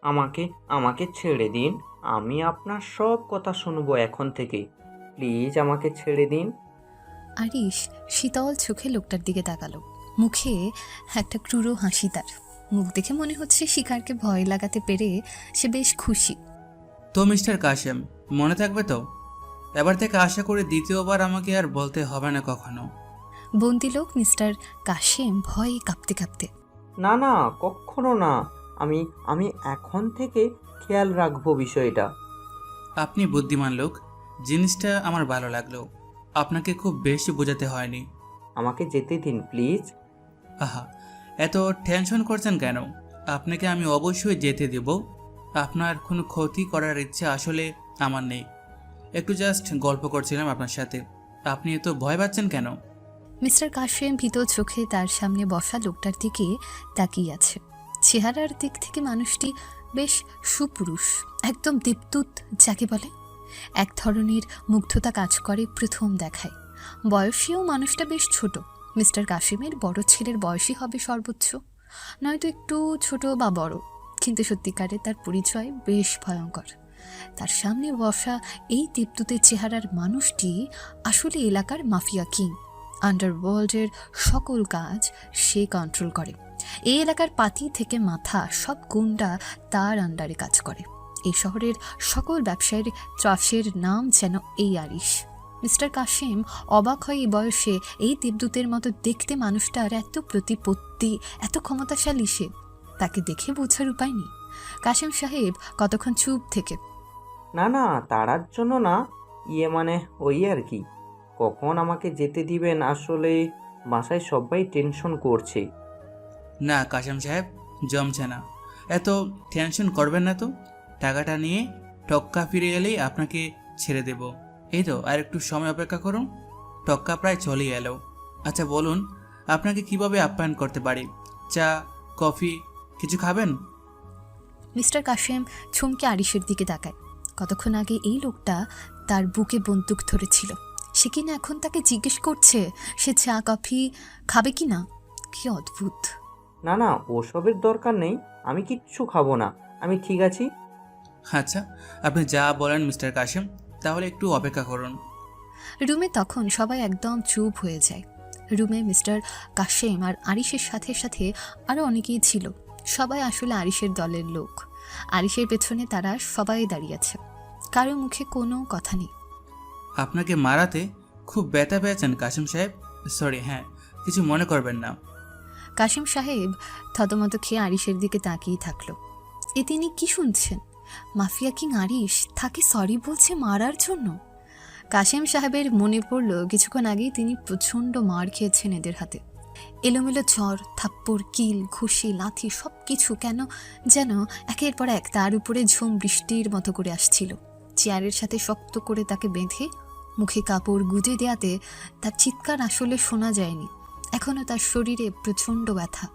আমাকে আমাকে ছেড়ে দিন। আমি আপনার সব কথা শুনবো এখন থেকে। প্লিজ আমাকে ছেড়ে দিন। আরিশ শীতল চোখে লোকটার দিকে তাকালো। মুখে একটা ক্রূর হাসি তার। মুখ দেখে মনে হচ্ছে শিকারকে ভয় লাগাতে পেরে সে বেশ খুশি। তো মিস্টার কাশেম, মনে থাকবে তো? এবার থেকে আশা করি দ্বিতীয়বার আমাকে আর বলতে হবে না কখনো। বন্দি লোক মিস্টার কাশেম ভয়ে কাঁপতে কাঁপতে। না না, কখনো না। আমি আমি এখন থেকে খেয়াল রাখবো বিষয়টা। আপনি বুদ্ধিমান লোক, জিনিসটা আমার ভালো লাগলো। আপনাকে খুব বেশি বোঝাতে হয়নি। আমাকে যেতে দিন প্লিজ। আহা, এত টেনশন করছেন কেন? আপনাকে আমি অবশ্যই যেতে দেব। আপনার কোনো ক্ষতি করার ইচ্ছা আসলে আমার নেই। একটু জাস্ট গল্প করছিলাম আপনার সাথে। আপনি এত ভয় পাচ্ছেন কেন? মিস্টার কাশেম ভীত চোখে তার সামনে বসা লোকটার দিকে তাকিয়ে আছে। চেহারার দিক থেকে মানুষটি বেশ সুপুরুষ, একদম দেবদূত যাকে বলে। এক ধরনের মুগ্ধতা কাজ করে প্রথম দেখায়। বয়সীও মানুষটা বেশ ছোট। মিস্টার কাশেমের বড় ছেলের বয়সই হবে সর্বোচ্চ, নয়তো একটু ছোট বা বড়। কিন্তু সত্যিকারে তার পরিচয় বেশ ভয়ঙ্কর। তার সামনে বসা এই দেবদূতের চেহারার মানুষটি আসলে এলাকার মাফিয়া কিং। আন্ডারওয়ার্ল্ডের সকল কাজ সে কন্ট্রোল করে। এই এলাকার পাতি থেকে মাথা সব গুন্ডা তার আন্ডারে কাজ করে। এই শহরের সকল ব্যবসায়ীর ত্রাসের নাম যেন এই আরিশ। মিস্টার কাশেম অবাক হয় এই বয়সে এই দেবদূতের মতো দেখতে মানুষটার এত প্রতিপত্তি, এত ক্ষমতাশালী সে। তাকে দেখে বোঝার উপায় নেই। কাশেম সাহেব কতক্ষণ চুপ থেকে। না না, তাড়ার জন্য না। মানে ওই আর কি। কখন আমাকে যেতে দিবেন? আসলে বাসায় সবাই টেনশন করছে। না কাশেম সাহেব, জমছে না। এত টেনশন করবেন না তো। টাকাটা নিয়ে টক্কা ফিরে এলেই আপনাকে ছেড়ে দেব। এই তো আর একটু সময় অপেক্ষা করুন। টক্কা প্রায় চলেই এলো। আচ্ছা বলুন, আপনাকে কিভাবে আপ্যায়ন করতে পারি? চা, কফি কিছু খাবেন? মিস্টার কাশেম চমকে আরিশের দিকে তাকায়। কতক্ষণ আগে এই লোকটা তার বুকে বন্দুক ধরেছিল, সে কিনা এখন তাকে জিজ্ঞেস করছে সে চা কফি খাবে কি না। কি অদ্ভুত। না না, ওসবের দরকার নেই। আমি কিচ্ছু খাবো না। আমি ঠিক আছি। আচ্ছা, আপনি যা বলেন মিস্টার কাশেম, তাহলে একটু অপেক্ষা করুন। রুমে তখন সবাই একদম চুপ হয়ে যায়। রুমে মিস্টার কাশেম আর আরিশের সাথে সাথে আরও অনেকেই ছিল। সবাই আসলে আরিশের দলের লোক। আরিশের পেছনে তারা সবাই দাঁড়িয়ে আছে। কারো মুখে কোনো কথা নেই। আপনাকে মারাতে খুব ব্যথা পেয়েছেন কাশেম সাহেব? সরি, হ্যাঁ, কিছু মনে করবেন না। কাশেম সাহেব থতমত খেয়ে আরিশের দিকে তাকিয়ে থাকলো। এ তিনি কি শুনছেন? মাফিয়া কিং আরিশ তাকে সরি বলছে মারার জন্য। কাশেম সাহেবের মনে পড়ল কিছুক্ষণ আগেই তিনি প্রচণ্ড মার খেয়েছেন এদের হাতে। এলোমেলো ঝড়, থাপ্পড়, কিল, ঘুষি, লাথি সব কিছু কেন যেন একের পর এক তার উপরে ঝুম বৃষ্টির মতো করে আসছিল। চেয়ারের সাথে শক্ত করে তাকে বেঁধে মুখে কাপড় গুজে দেয়াতে তার চিৎকার আসলে শোনা যায়নি। এখনও তার শরীরে প্রচণ্ড ব্যথা।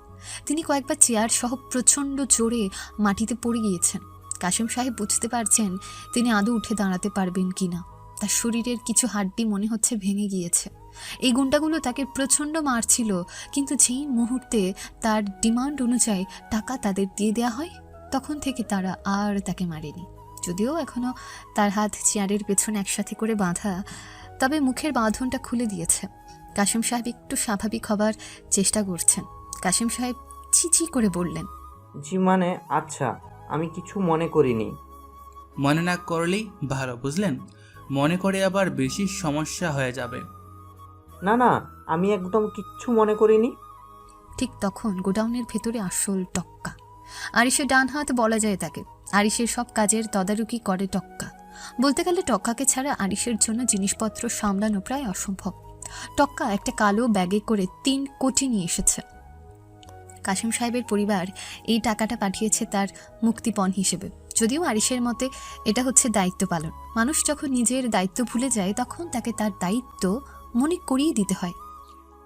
তিনি কয়েকবার চেয়ার সহ প্রচণ্ড জোরে মাটিতে পড়ে গিয়েছেন। কাশেম সাহেব বুঝতে পারছেন তিনি আদৌ উঠে দাঁড়াতে পারবেন কিনা। তার শরীরের কিছু হাড্ডি মনে হচ্ছে ভেঙে গিয়েছে। এই গুন্ডাগুলো তাকে প্রচণ্ড মারছিল, কিন্তু যেই মুহূর্তে তার ডিমান্ড অনুযায়ী টাকা তাদের দিয়ে দেওয়া হয়, তখন থেকে তারা আর তাকে মারেনি। যদিও এখনও তার হাত চেয়ারের পেছনে একসাথে করে বাঁধা, তবে মুখের বাঁধনটা খুলে দিয়েছে। কাশেম সাহেব একটু স্বাভাবিক হবার চেষ্টা করছেন। কাশেম সাহেব চিচি করে বললেন, জি মানে আচ্ছা, আমি কিছু মনে করিনি। মনে না করলেই ভালো, বুঝলেন? মনে করে আবার বেশি সমস্যা হয়ে যাবে। না না, আমি একদম কিচ্ছু মনে করিনি। ঠিক তখন গোডাউনের ভেতরে আসল টক্কা। আরিশের ডান হাত বলা যায় তাকে। আরিশের সব কাজের তদারকি করে টক্কা। বলতে গেলে টক্কাকে ছাড়া আরিশের জন্য জিনিসপত্র সামলানো প্রায় অসম্ভব। টক্কা একটা কালো ব্যাগে করে 3 কোটি নিয়ে এসেছে। কাশেম সাহেবের পরিবার এই টাকাটা পাঠিয়েছে তার মুক্তিপণ হিসেবে। যদিও আরিশের মতে এটা হচ্ছে দায়িত্ব পালন। মানুষ যখন নিজের দায়িত্ব ভুলে যায় তখন তাকে তার দায়িত্ব মনে করিয়ে দিতে হয়।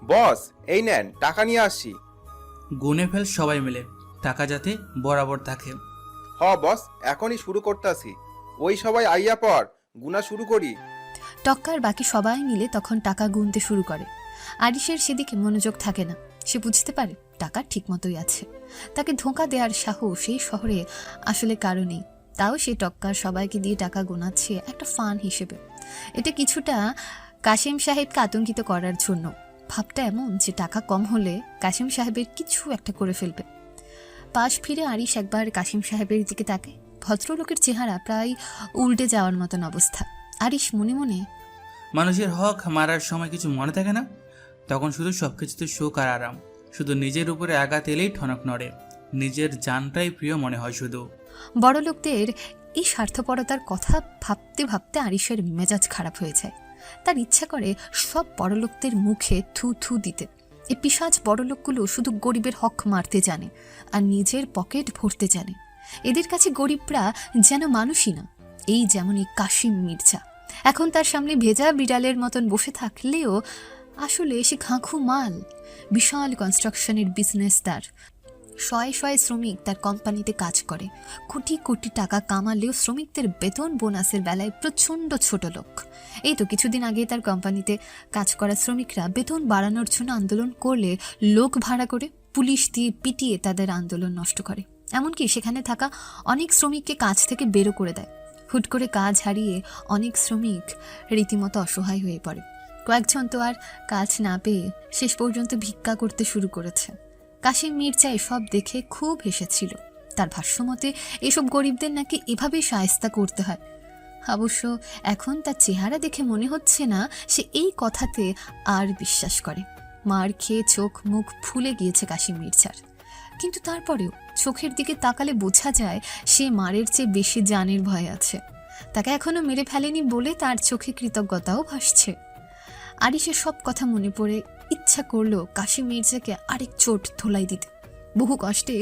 বস, এই নেন, টাকা নিয়ে আসছি। গুনে ফেল সবাই মিলে, টাকা যাতে বরাবর থাকে। বস, এখনই শুরু করতেছি। ওই সবাই আইয়া পর গুনা শুরু করি। টক্কার বাকি সবাই মিলে তখন টাকা গুনতে শুরু করে। আরিশের সেদিকে মনোযোগ থাকে না। সে বুঝতে পারে টাকা ঠিকমতোই আছে। তাকে ধোঁকা দেওয়ার সাহস এই শহরে আসলে কারো নেই। তাও সে টক্কার সবাইকে দিয়ে টাকা গোনাচ্ছে একটা ফান হিসেবে। এটা কিছুটা কাশিম সাহেবকে আতঙ্কিত করার জন্য। ভাবটা এমন যে টাকা কম হলে কাশিম সাহেবের কিছু একটা করে ফেলবে। পাশ ফিরে আরিশ একবার কাশিম সাহেবের দিকে তাকায়। ভদ্রলোকের চেহারা প্রায় উল্টে যাওয়ার মতন অবস্থা। আরিশ মনে মনে, মানুষের হক মারার সময় কিছু মনে থাকে না? তখন শুধু সবকিছুতে সুখ আর আরাম। শুধু নিজের উপরে আঘাত এলেই ঠনক নড়ে। নিজের জানটাই প্রিয় মনে হয় শুধু। বড় লোকদের এই স্বার্থপরতার কথা ভাবতে ভাবতে আরিশের মেজাজ খারাপ হয়ে যায়। তার ইচ্ছা করে সব বড়লোকদের মুখে থু থু দিতে। এই পিশাচ বড়লোকগুলো শুধু গরিবের হক মারতে জানে আর নিজের পকেট ভরতে জানে। এদের কাছে গরিবরা যেন মানুষই না। এই যেমন এই কাশিম মির্জা এখন তার সামনে ভেজা বিড়ালের মতন বসে থাকলেও আসলে সে ঘাঁঘু মাল। বিশাল কনস্ট্রাকশনের বিজনেস তার, শয়ে শয়ে শ্রমিক তার কোম্পানিতে কাজ করে। কোটি কোটি টাকা কামালেও শ্রমিকদের বেতন বোনাসের বেলায় প্রচণ্ড ছোট লোক। এই তো কিছুদিন আগে তার কোম্পানিতে কাজ করা শ্রমিকরা বেতন বাড়ানোর জন্য আন্দোলন করলে লোক ভাড়া করে পুলিশ দিয়ে পিটিয়ে তাদের আন্দোলন নষ্ট করে। এমনকি সেখানে থাকা অনেক শ্রমিককে কাজ থেকে বেরো করে দেয়। হুট করে কাজ হারিয়ে অনেক শ্রমিক রীতিমতো অসহায় হয়ে পড়ে। কয়েকজন তো আর কাজ না পেয়ে শেষ পর্যন্ত ভিক্ষা করতে শুরু করেছে। কাশিম মির্জা এসব দেখে খুব হেসেছিল। তার ভাষ্যমতে এসব গরিবদের নাকি এভাবেই শায়েস্তা করতে হয়। অবশ্য এখন তার চেহারা দেখে মনে হচ্ছে না সে এই কথাতে আর বিশ্বাস করে। মার খেয়ে চোখ মুখ ফুলে গিয়েছে কাশিম মির্জার, কিন্তু তারপরেও চোখের দিকে তাকালে বোঝা যায় সে মারের চেয়ে বেশি জানের ভয় আছে। তাকে এখনো মেরে ফেলেনি বলে তার চোখে কৃতজ্ঞতাও ভাসছে। আরিশের সব কথা মনে পড়ে ইচ্ছা করলো কাশিম মির্জাকে আরেক চোট ধোলাই দিতে। বহু কষ্টে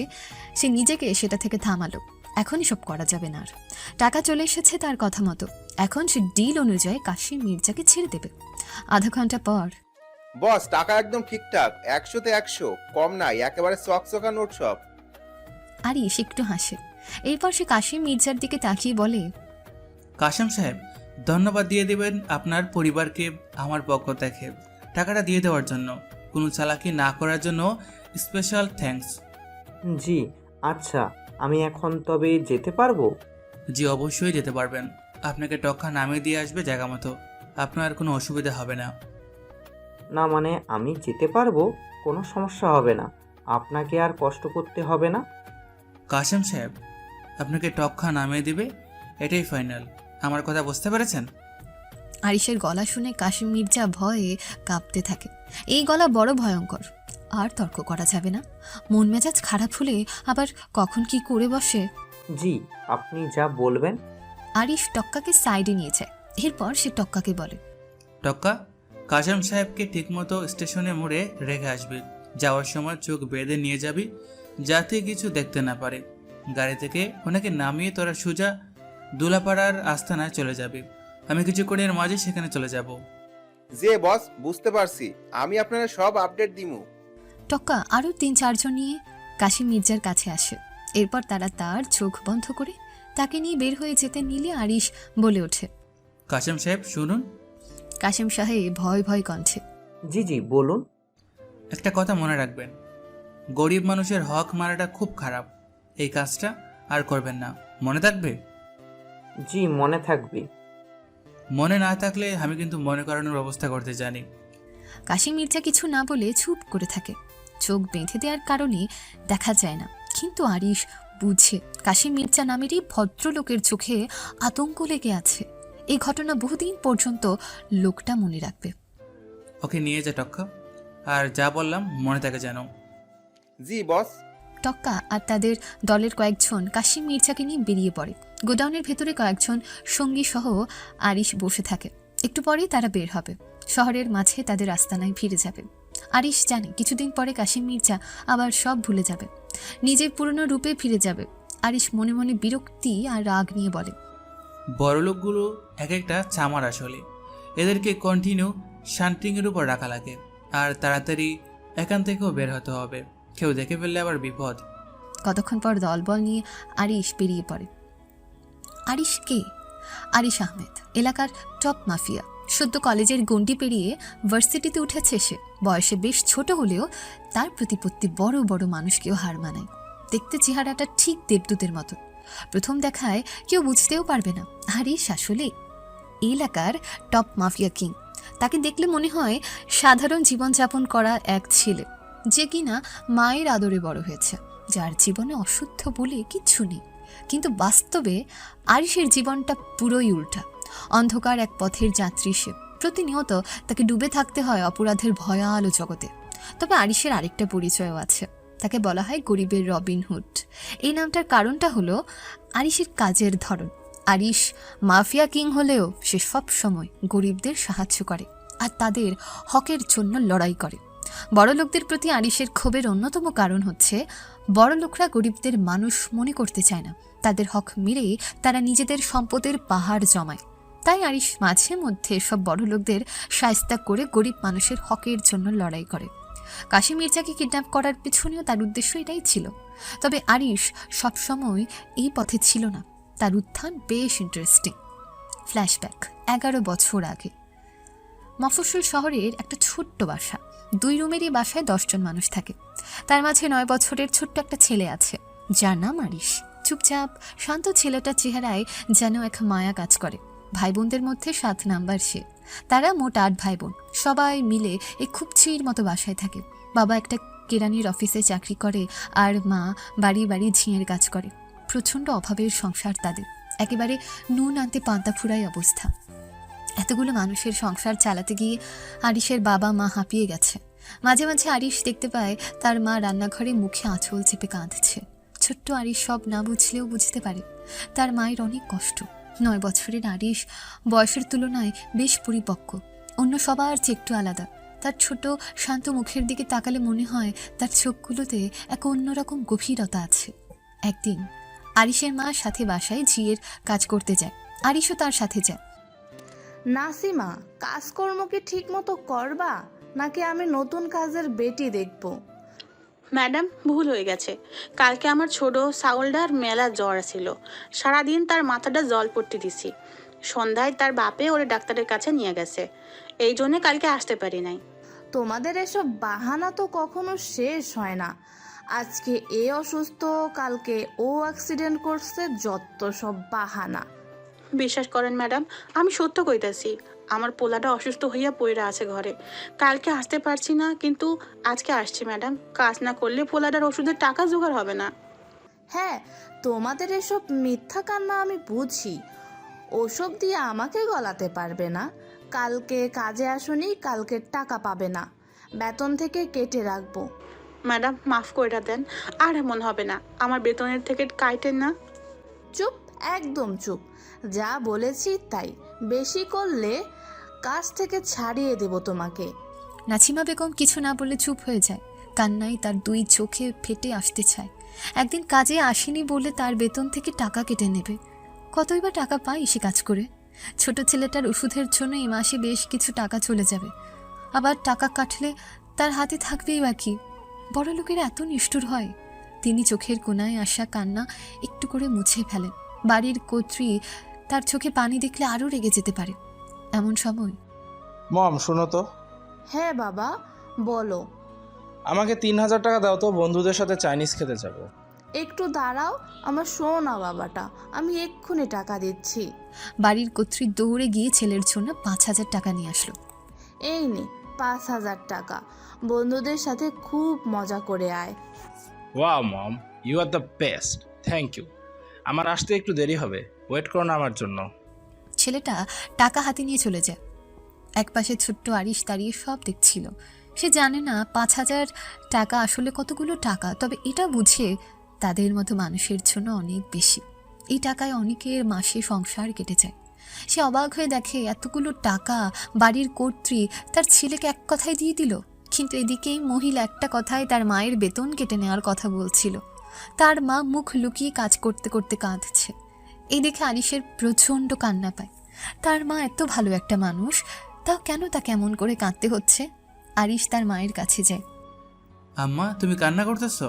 সে নিজেকে সেটা থেকে থামালো। এখনই সব করা যাবে না আর। টাকা চলে এসেছে তার কথা মতো। এখন সে ডিল অনুযায়ী কাশিম মির্জাকে ছেড়ে দেবে। আধা ঘন্টা পর, বস, টাকা একদম ঠিকঠাক, 100-তে 100, কম নাই, একেবারে চকচকা নোট সব। আরিশ একটু হাসে। এরপর সে কাশিম মির্জার দিকে তাকিয়ে বলে, কাশেম সাহেব, ধন্যবাদ দিয়ে দেবেন আপনার পরিবারকে আমার পক্ষ থেকে টাকাটা দিয়ে দেওয়ার জন্য। কোনো চালাকি না করার জন্য স্পেশাল থ্যাঙ্কস। জি আচ্ছা, আমি এখন তবে যেতে পারবো? জি অবশ্যই যেতে পারবেন। আপনাকে টক্কা নামিয়ে দিয়ে আসবে জায়গা মতো। আপনার কোনো অসুবিধা হবে না। না মানে আমি যেতে পারবো, কোনো সমস্যা হবে না, আপনাকে আর কষ্ট করতে হবে না। কাশেম সাহেব, আপনাকে টক্কা নামিয়ে দিবে, এটাই ফাইনাল। আমার কথা বুঝতে পেরেছেন? আরিশের গলা শুনে কাশিম মির্জা ভয়ে কাঁপতে থাকে। এই গলা বড় ভয়ঙ্কর। আর তর্ক করা যাবে না। মন মেজাজ খারাপ হলে আবার কখন কি করে বসে। জি আপনি যা বলবেন। আরিশ টক্কাকে সাইডে নিয়ে যায়। এরপর সে টক্কাকে বলে, টক্কা, কাশেম সাহেবকে ঠিকমতো স্টেশনে মোড়ে রেখে আসবি। যাওয়ার সময় চোখ বেঁধে নিয়ে যাবি, যাতে কিছু দেখতে না পারে। গাড়ি থেকে ওনাকে নামিয়ে তোরা সোজা দুলাপাড়ার আস্তানায় চলে যাবি। আমি কিছুক্ষণের মাঝে সেখানে চলে যাব। যে বস, বুঝতে পারছি, আমি আপনারা সব আপডেট দিমু। টক্কা আরও 3-4 জন নিয়ে কাশিম মির্জার কাছে আসে। এরপর তারা তার চোখ বন্ধ করে তাকে নিয়ে বের হয়ে যেতে নিলে আরিশ বলে ওঠে, কাশেম সাহেব শুনুন। কাশিম সাহেব ভয় ভয় কণ্ঠে, জি জি বলুন। একটা কথা মনে রাখবেন, গরিব মানুষের হক মারাটা খুব খারাপ। এই কাজটা আর করবেন না, মনে থাকবে? জি মনে থাকবে। মনে না থাকলে আমি কিন্তু মনে করানোর ব্যবস্থা করতে জানি। কাশিম মির্জা কিছু না বলে চুপ করে থাকে। চোখ বেঁধে দেওয়ার কারণে দেখা যায় না, কিন্তু আরিশ বুঝে কাশিম মির্জা নামের এই ভদ্রলোকের চোখে আতঙ্ক লেগে আছে। এই ঘটনা বহুদিন পর্যন্ত লোকটা মনে রাখবে। ওকে নিয়ে যা টক্কা, আর যা বললাম মনে থাকে যেন। জি বস। টক্কা আর তাদের দলের কয়েকজন কাশিম মির্জাকে নিয়ে বেরিয়ে পড়ে। গোডাউনের ভেতরে কয়েকজন সঙ্গী সহ আরিশ বসে থাকে। একটু পরেই তারা বের হবে। শহরের মাঝে তাদের আস্তানায় ফিরে যাবে। আরিশ জানে কিছুদিন পরে কাশিম মির্জা আবার সব ভুলে যাবে, নিজের পুরনো রূপে ফিরে যাবে। আরিশ মনে মনে বিরক্তি আর রাগ নিয়ে বলে, বড়লোকগুলো এক একটা চামার আসলে। এদেরকে কন্টিনিউ শান্টিংয়ের উপর রাখা লাগে, আর তাড়াতাড়ি এখান থেকেও বের হতে হবে। কেউ দেখে ফেললে আবার বিপদ। কতক্ষণ পর দলবল নিয়ে আরিশ বেরিয়ে পড়ে। আরিশ কে? আরিশ আহমেদ এলাকার টপ মাফিয়া। সদ্য কলেজের গণ্ডি পেরিয়ে ভার্সিটিতে উঠেছে সে। বয়সে বেশ ছোট হলেও তার প্রতিপত্তি বড় বড় মানুষকেও হার মানায়। দেখতে চেহারাটা ঠিক দেবদূতের মতো। প্রথম দেখায় কেউ বুঝতেও পারবে না আরিশ আসলে এই এলাকার টপ মাফিয়া কিং। তাকে দেখলে মনে হয় সাধারণ জীবনযাপন করা এক ছেলে, যে কিনা মায়ের আদরে বড় হয়েছে, যার জীবনে অশুদ্ধ বলে কিচ্ছু নেই। কিন্তু বাস্তবে আরিশের জীবনটা পুরোই উল্টা। অন্ধকার এক পথের যাত্রী সে। প্রতিনিয়ত তাকে ডুবে থাকতে হয় অপরাধের ভয়াল জগতে। তবে আরিশের আরেকটা পরিচয়ও আছে। তাকে বলা হয় গরিবের রবিনহুড। এই নামটার কারণটা হলো আরিশের কাজের ধরন। আরিশ মাফিয়া কিং হলেও সে সব সময় গরিবদের সাহায্য করে আর তাদের হকের জন্য লড়াই করে। বড়লোকদের প্রতি আরিশের ক্ষোভের অন্যতম কারণ হচ্ছে বড়লোকরা গরিবদের মানুষ মনে করতে চায় না। তাদের হক মেরে তারা নিজেদের সম্পদের পাহাড় জমায়। তাই আরিশ মাঝে মধ্যে সব বড়লোকদের শায়েস্তা করে গরিব মানুষের হকের জন্য লড়াই করে। কাশিম মির্জাকে কিডন্যাপ করার পিছনেও তার উদ্দেশ্য এটাই ছিল। তবে আরিশ সবসময় এই পথে ছিল না। তার উত্থান বেশ ইন্টারেস্টিং। ফ্ল্যাশব্যাক 11 বছর আগে। মফস্বল শহরের একটা ছোট্ট বাসা। 2 রুমেরই বাসায় 10 জন মানুষ থাকে। তার মাঝে 9 বছরের ছোট্ট একটা ছেলে আছে, যার নাম আরিশ। চুপচাপ শান্ত ছেলেটার চেহারায় যেন এক মায়া কাজ করে। ভাই বোনদের মধ্যে 7 নাম্বার সে। তারা মোট 8 ভাই বোন। সবাই মিলে এই খুব চির মতো বাসায় থাকে। বাবা একটা কেরানির অফিসে চাকরি করে আর মা বাড়ি বাড়ি ঝিঁয়ের কাজ করে। প্রচণ্ড অভাবের সংসার তাদের। একেবারে নুন আনতে পান্তা ফুরাই অবস্থা। এতগুলো মানুষের সংসার চালাতে গিয়ে আরিশের বাবা মা হাঁপিয়ে গেছে। মাঝে মাঝে আরিশ দেখতে পায় তার মা রান্নাঘরে মুখে আঁচল চেপে কাঁদছে। ছোট্ট আরিশ সব না বুঝলেও বুঝতে পারে তার মায়ের অনেক কষ্ট। 9 বছরের আরিশ বয়সের তুলনায় বেশ পরিপক্ক, অন্য সবার চেয়ে একটু আলাদা। তার ছোট শান্ত মুখের দিকে তাকালে মনে হয় তার চোখগুলোতে এক অন্যরকম গভীরতা আছে। একদিন আরিশের মা সাথে বাসায় ঝিয়ের কাজ করতে যায়। আরিশও তার সাথে যায়। নাসিমা, কাজকর্ম কি ঠিক মতো করবা নাকি আমি নতুন কাজের বেটি দেখব? ম্যাডাম, ভুল হয়ে গেছে। কালকে আমার ছোট সাউলডার মেলা জ্বর ছিল। সারাদিন তার মাথাটা জল পট্টি দিছি। সন্ধ্যায় তার বাপে ওরে ডাক্তারের কাছে নিয়ে গেছে। এই জন্যে কালকে আসতে পারি নাই। তোমাদের এসব বাহানা তো কখনো শেষ হয় না। আজকে এ অসুস্থ, কালকে ও অ্যাক্সিডেন্ট করছে, যত সব বাহানা। বিশ্বাস করেন ম্যাডাম, আমি সত্য কইতাছি। আমার পোলাটা অসুস্থ হইয়া পড়ে আছে ঘরে। কালকে আসতে পারছি না, কিন্তু আজকে আসছি ম্যাডাম। কাজ না করলে পোলাটার ওষুধের টাকা জোগাড় হবে না। হ্যাঁ, তোমাদের এসব মিথ্যা কান্না আমি বুঝি। ওসব দিয়ে আমাকে গলাতে পারবে না। কালকে কাজে আসুনি, কালকে টাকা পাবে না, বেতন থেকে কেটে রাখবো। ম্যাডাম, মাফ করে দেন। আর এমন হবে না। আমার বেতনের থেকে কাইটেন না। চুপ, একদম চুপ। যা বলেছি তাই। বেশি করলে কাজ থেকে ছাড়িয়ে দেব তোমাকে। নাছিমা বেগম কিছু না বলে চুপ হয়ে যায়। কান্নায় তার 2 চোখে ফেটে আসতে চায়। একদিন কাজে আসেনি বলে তার বেতন থেকে টাকা কেটে নেবে। কতই বা টাকা পায় সে কাজ করে? ছোট ছেলেটার ওষুধের জন্য এই মাসে বেশ কিছু টাকা চলে যাবে। আবার টাকা কাটলে তার হাতে থাকবেই বা কি? বড় লোকেরা এত নিষ্ঠুর হয়। তিনি চোখের কোণায় আসা কান্না একটু করে মুছে ফেলেন। বাড়ির কর্ত্রী তার চোখে পানি দেখলে আরও রেগে যেতে পারে। এমন সময় মম, শোনো তো। হ্যাঁ বাবা, বলো। আমাকে 3000 টাকা দাও তো, বন্ধুদের সাথে চাইনিজ খেতে যাব। একটু দাঁড়াও, আমার শোনা বাবাটা, আমি এক্ষুনি টাকা দিচ্ছি। বাড়ির কর্ত্রী দৌড়ে গিয়ে ছেলের জন্য 5000 টাকা নিয়ে আসলো। এই নে 5000 টাকা, বন্ধুদের সাথে খুব মজা করে আয়। Wow mom, you are the best, thank you. আমার আসতে একটু দেরি হবে, ওয়েট করো না আমার জন্য। ছেলেটা টাকা হাতে নিয়ে চলে যায়। একপাশে ছোট্ট আরিশ দাঁড়িয়ে সব দেখছিল। সে জানে না 5000 টাকা আসলে কতগুলো টাকা, তবে এটা বুঝে তাদের মতো মানুষের জন্য অনেক বেশি। এই টাকায় অনেকের মাসে সংসার কেটে যায়। সে অবাক হয়ে দেখে এতগুলো টাকা বাড়ির কর্ত্রী তার ছেলেকে এক কথায় দিয়ে দিল। কিন্তু এদিকেই মহিলা একটা কথায় তার মায়ের বেতন কেটে নেওয়ার কথা বলছিল। তার মা মুখ লুকিয়ে কাজ করতে করতে কাঁদছে। এই দেখে আরিশের প্রচণ্ড কান্না পায়। তার মা এত ভালো একটা মানুষ, তাও কেন তাকে এমন করে কাঁদতে হচ্ছে? আরিশ তার মায়ের কাছে যায়। আম্মা, তুমি কান্না করতেছো?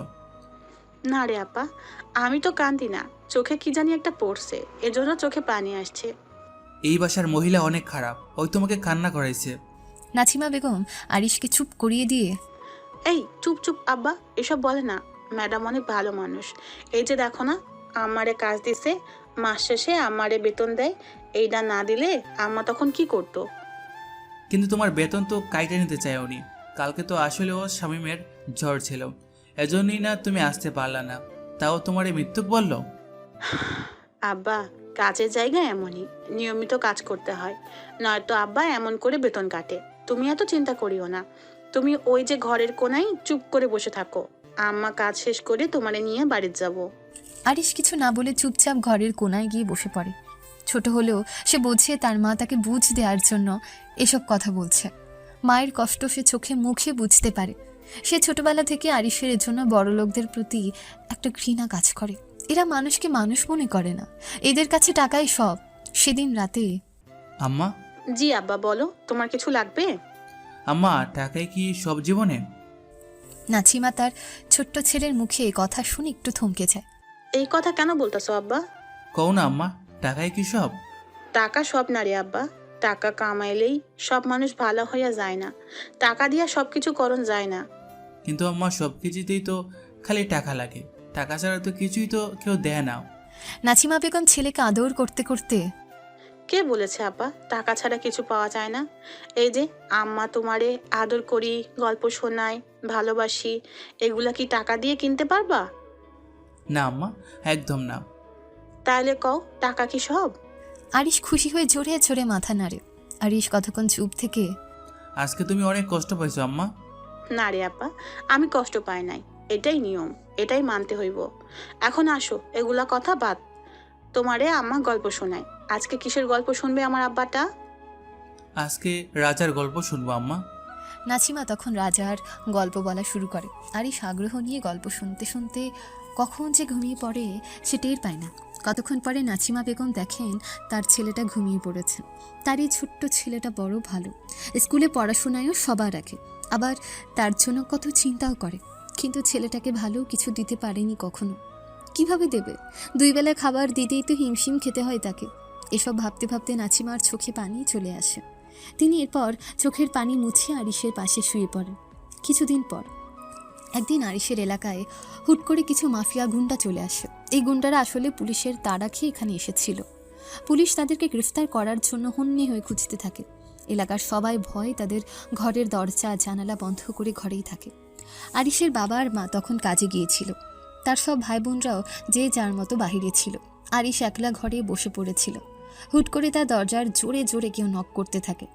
না রে আপা, আমি তো কান্দি না। চোখে কি জানি একটা পড়ছে, এজন্য চোখে পানি আসছে। এই বাসার মহিলা অনেক খারাপ, ওই তোমাকে কান্না করাইছে। নাছিমা বেগম আরিশকে চুপ করিয়ে দিয়ে এই চুপ চুপ আব্বা, এসব বলে না। ম্যাডাম অনেক ভালো মানুষ। এই যে দেখো না, আমারে কাজ দিছে, মাস শেষে আমারে বেতন দেয়। এইটা না দিলে আম্মা তখন কি করতো? কিন্তু তোমার বেতন তো কাইটে নিতে চায় উনি। কালকে তো আসলে ও শামীমের জ্বর ছিল, এজন্যই না তুমি আসতে পারলা না। তাও তোমার এই মিথ্যুক বললো। আব্বা, কাজের জায়গায় এমনই, নিয়মিত কাজ করতে হয়, নয়তো আব্বা এমন করে বেতন কাটে। তুমি এত চিন্তা করিও না। তুমি ওই যে ঘরের কোনায় চুপ করে বসে থাকো, আম্মা কাজ শেষ করে তোমারে নিয়ে বাড়িতে যাব। আরিশ কিছু না বলে চুপচাপ ঘরের কোনায় গিয়ে বসে পড়ে। ছোট হলেও সে বোঝে তার মা তাকে বুঝ দেওয়ার জন্য এসব কথা বলছে। মায়ের কষ্ট সে চোখে মুখে বুঝতে পারে। সে ছোটবেলা থেকে আরিশের জন্য বড় লোকদের প্রতি একটা ঘৃণা কাজ করে। এরা মানুষকে মানুষ মনে করে না, এদের কাছে টাকাই সব। সেদিন রাতে আম্মা, জি আব্বা, বলো, তোমার কিছু লাগবে? আম্মা, টাকায় কি সব জীবনে? নাছিমা তার ছোট্ট ছেলের মুখে কথা শুনে একটু থমকে যায়। এই কথা কেন বলতেছো আব্বা? কও না আম্মা, টাকায় কি সব? টাকা সব না রে আব্বা। টাকা কামাইলেই সব মানুষ ভালো হইয়া যায় না। টাকা দিয়া সবকিছু করণ যায় না। কিন্তু আম্মা, সব কিছুতেই তো খালি টাকা লাগে, টাকা ছাড়া তো কিছুই তো কেউ দেয় না। নাছিমা বেগম ছেলেকে আদর করতে করতে কে বলেছে আব্বা টাকা ছাড়া কিছু পাওয়া যায় না? এই যে আম্মা তোমারে আদর করি, গল্প শোনাই, ভালোবাসি, এগুলা কি টাকা দিয়ে কিনতে পারবা? না আম্মা, একদম না। তাহলে কও, টাকা কি সব? আরিশ খুশি হয়ে জোরে জোরে মাথা নাড়ে। আরিশ কতক্ষণ চুপ থেকে আজকে তুমি অনেক কষ্ট পাইছো আম্মা। না রে আব্বা, আমি কষ্ট পাই নাই। এটাই নিয়ম, এটাই মানতে হইব। এখন আসো, এগুলা কথা বাদ। তোমারে আম্মা গল্প শোনায়। আজকে কিসের গল্প শুনবে আমার আব্বাটা? আজকে রাজার গল্প শুনবো আম্মা। নাছিমা তখন রাজার গল্প বলা শুরু করে। আরিশ আগ্রহ নিয়ে গল্প শুনতে শুনতে কখন যে ঘুমিয়ে পড়ে সে টের পায় না। কতক্ষণ পরে নাছিমা বেগম দেখেন তার ছেলেটা ঘুমিয়ে পড়েছে। তার এই ছোট্ট ছেলেটা বড় ভালো, স্কুলে পড়াশোনায়ও সবার রাখে, আবার তার জন্য কত চিন্তাও করে। কিন্তু ছেলেটাকে ভালো কিছু দিতে পারেনি কখনো। কিভাবে দেবে? 2 বেলা খাবার দিতেই তো হিমশিম খেতে হয় তাকে। এসব ভাবতে ভাবতে নাছিমার চোখে পানি চলে আসে। তিনি এরপর চোখের পানি মুছে আরিশের পাশে শুয়ে পড়েন। কিছুদিন পর একদিন আরিশের এলাকায় হুট করে কিছু মাফিয়া গুন্ডা চলে আসে। এই গুন্ডারা আসলে পুলিশের তাড়া খেয়ে এখানে এসেছিল। পুলিশ তাদেরকে গ্রেফতার করার জন্য হন্যে হয়ে খুঁজতে থাকে। এলাকার সবাই ভয় তাদের ঘরের দরজা জানালা বন্ধ করে ঘরেই থাকে। আরিশের বাবা আর মা তখন কাজে গিয়েছিল। তার সব ভাই বোনরাও যে যার মতো বাহিরে ছিল। আরিশ একলা ঘরে বসে পড়েছিল। হুট করে তার দরজার জোরে জোরে কেউ নক করতে থাকে।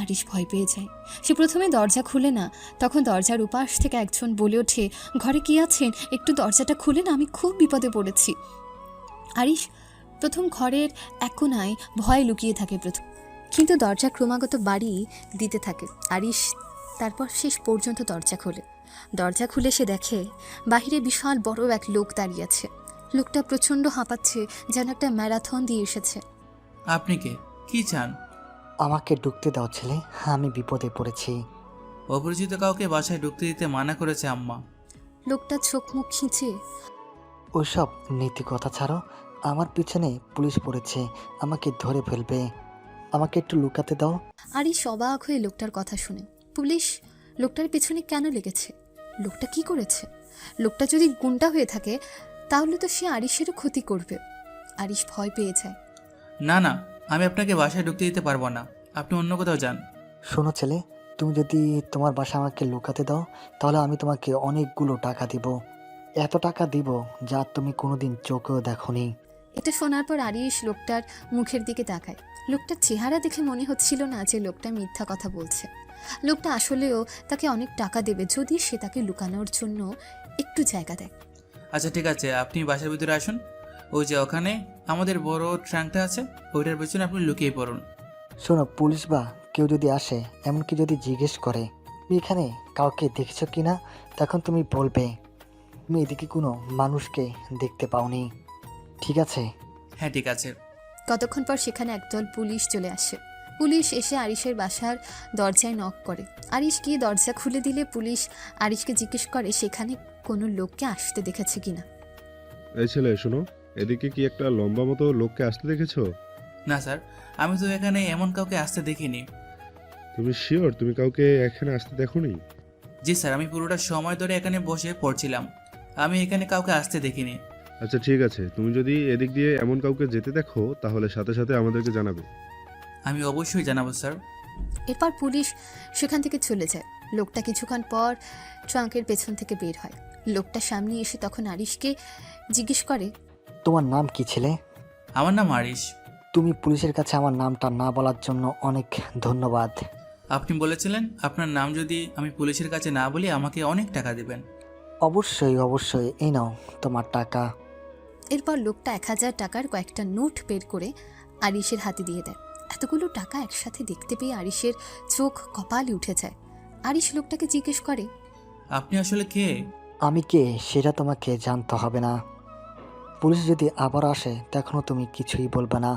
আরিশ ভয় পেয়ে যায়। সে প্রথমে দরজা খুলে না, তখন দরজার উপাস থেকে একজন বলে ওঠে, ঘরে কি আছেন? একটু দরজাটা খুলে না, আমি খুব বিপদে পড়েছি। আরিশ প্রথম ঘরের এক কোণায় ভয় লুকিয়ে থাকে প্রথম, কিন্তু দরজা ক্রমাগত বাড়ি দিতে থাকে। আরিশ তারপর শেষ পর্যন্ত দরজা খোলে। দরজা খুলে সে দেখে বাহিরে বিশাল বড় এক লোক দাঁড়িয়ে আছে। লোকটা প্রচণ্ড হাঁপাচ্ছে, যেন একটা ম্যারাথন দিয়ে এসেছে। আপনি কে? কি চান? আমাকে ঢুকতে দাও ছেলে, আমি বিপদে পড়েছি। অপরিচিত কাউকে বাসায় ঢুকতে দিতে মানা করেছে আম্মা। লোকটা চোখ মুখ খিঁচে ওসব নীতি কথা ছাড়ো, আমার পিছনে পুলিশ পড়েছে, আমাকে ধরে ফেলবে, আমাকে একটু লুকাতে দাও। আরিশ অবাক হয়ে লোকটার কথা শুনে। পুলিশ লোকটার পেছনে কেন লেগেছে? লোকটা কি করেছে? লোকটা যদি গুন্ডা হয়ে থাকে তাহলে তো সে আরিশেরও ক্ষতি করবে। আরিশ ভয় পেয়ে যায়। না না, আমি আপনাকে বাসায় ঢুকতে দিতে পারবো না, আপনি অন্য কোথাও যান। শোনো ছেলে, তুমি যদি তোমার বাসা আমাকে লুকাতে দাও তাহলে আমি তোমাকে অনেকগুলো টাকা দিব, এত টাকা দিব যা তুমি কোনোদিন চোখেও দেখোনি। এটা শোনার পর আরিশ লোকটার মুখের দিকে তাকায়। লোকটার চেহারা দেখে মনে হচ্ছিল না যে লোকটা মিথ্যা কথা বলছে। লোকটা আসলেও তাকে অনেক টাকা দেবে যদি সে তাকে লুকানোর জন্য একটু জায়গা দেয়। আচ্ছা ঠিক আছে, আপনি বাসার ভিতরে আসুন। ওই যে ওখানে আমাদের বড় ট্রাঙ্কটা আছে, ওইটার পেছনে আপনি লুকিয়ে পড়ুন। শোনো, পুলিশ বা কেউ যদি আসে, এমনকি যদি জিজ্ঞেস করে তুমি এখানে কাউকে দেখেছো কি না, তখন তুমি বলবে তুমি এদিকে কোনো মানুষকে দেখতে পাওনি, ঠিক আছে? হ্যাঁ ঠিক আছে। কতক্ষণ পর সেখানে একদল পুলিশ চলে আসে। পুলিশ এসে আরিশের বাসার দরজায় নক করে। আরিশ গিয়ে দরজা খুলে দিলে পুলিশ আরিশকে জিজ্ঞেস করে সেখানে কোনো লোককে আসতে দেখেছে কিনা। এই ছেলে শোনো, এদিকে কি একটা লম্বা মতো লোককে আসতে দেখেছো? না স্যার, আমি তো এখানে এমন কাউকে আসতে দেখিনি। তুমি শিওর তুমি কাউকে এখানে আসতে দেখোনি? জি স্যার, আমি পুরোটা সময় ধরে এখানে বসে পড়ছিলাম, আমি এখানে কাউকে আসতে দেখিনি। আচ্ছা ঠিক আছে, তুমি যদি এদিক দিয়ে এমন কাউকে যেতে দেখো তাহলে সাথে সাথে আমাদেরকে জানাবে। আমি অবশ্যই জানাবো স্যার। এরপর পুলিশ সেখান থেকে চলে যায়। লোকটা কিছুক্ষণ পর ট্রাঙ্কের পেছন থেকে বের হয়। লোকটা সামনে এসে তখন আরিশকে জিজ্ঞেস করে, তোমার নাম কি ছেলে? আমার নাম আরিশ। তুমি পুলিশের কাছে আমার নামটা না বলার জন্য অনেক ধন্যবাদ। আপনি বলেছিলেন আপনার নাম যদি আমি পুলিশের কাছে না বলি আমাকে অনেক টাকা দেবেন। অবশ্যই অবশ্যই, এই নাও তোমার টাকা। এরপর লোকটা 1000 টাকার কয়েকটা নোট বের করে আরিশের হাতে দিয়ে দেয়। এতগুলো টাকা একসাথে দেখতে পেয়ে আরিশের চোখ কপালে উঠে যায়। আরিশ লোকটাকে জিজ্ঞেস করে, আপনি আসলে কে? আমি কে সেটা তোমাকে জানতে হবে না। পুলিশ যদি আবার আসে তখনও তুমি কিছুই বলবে না।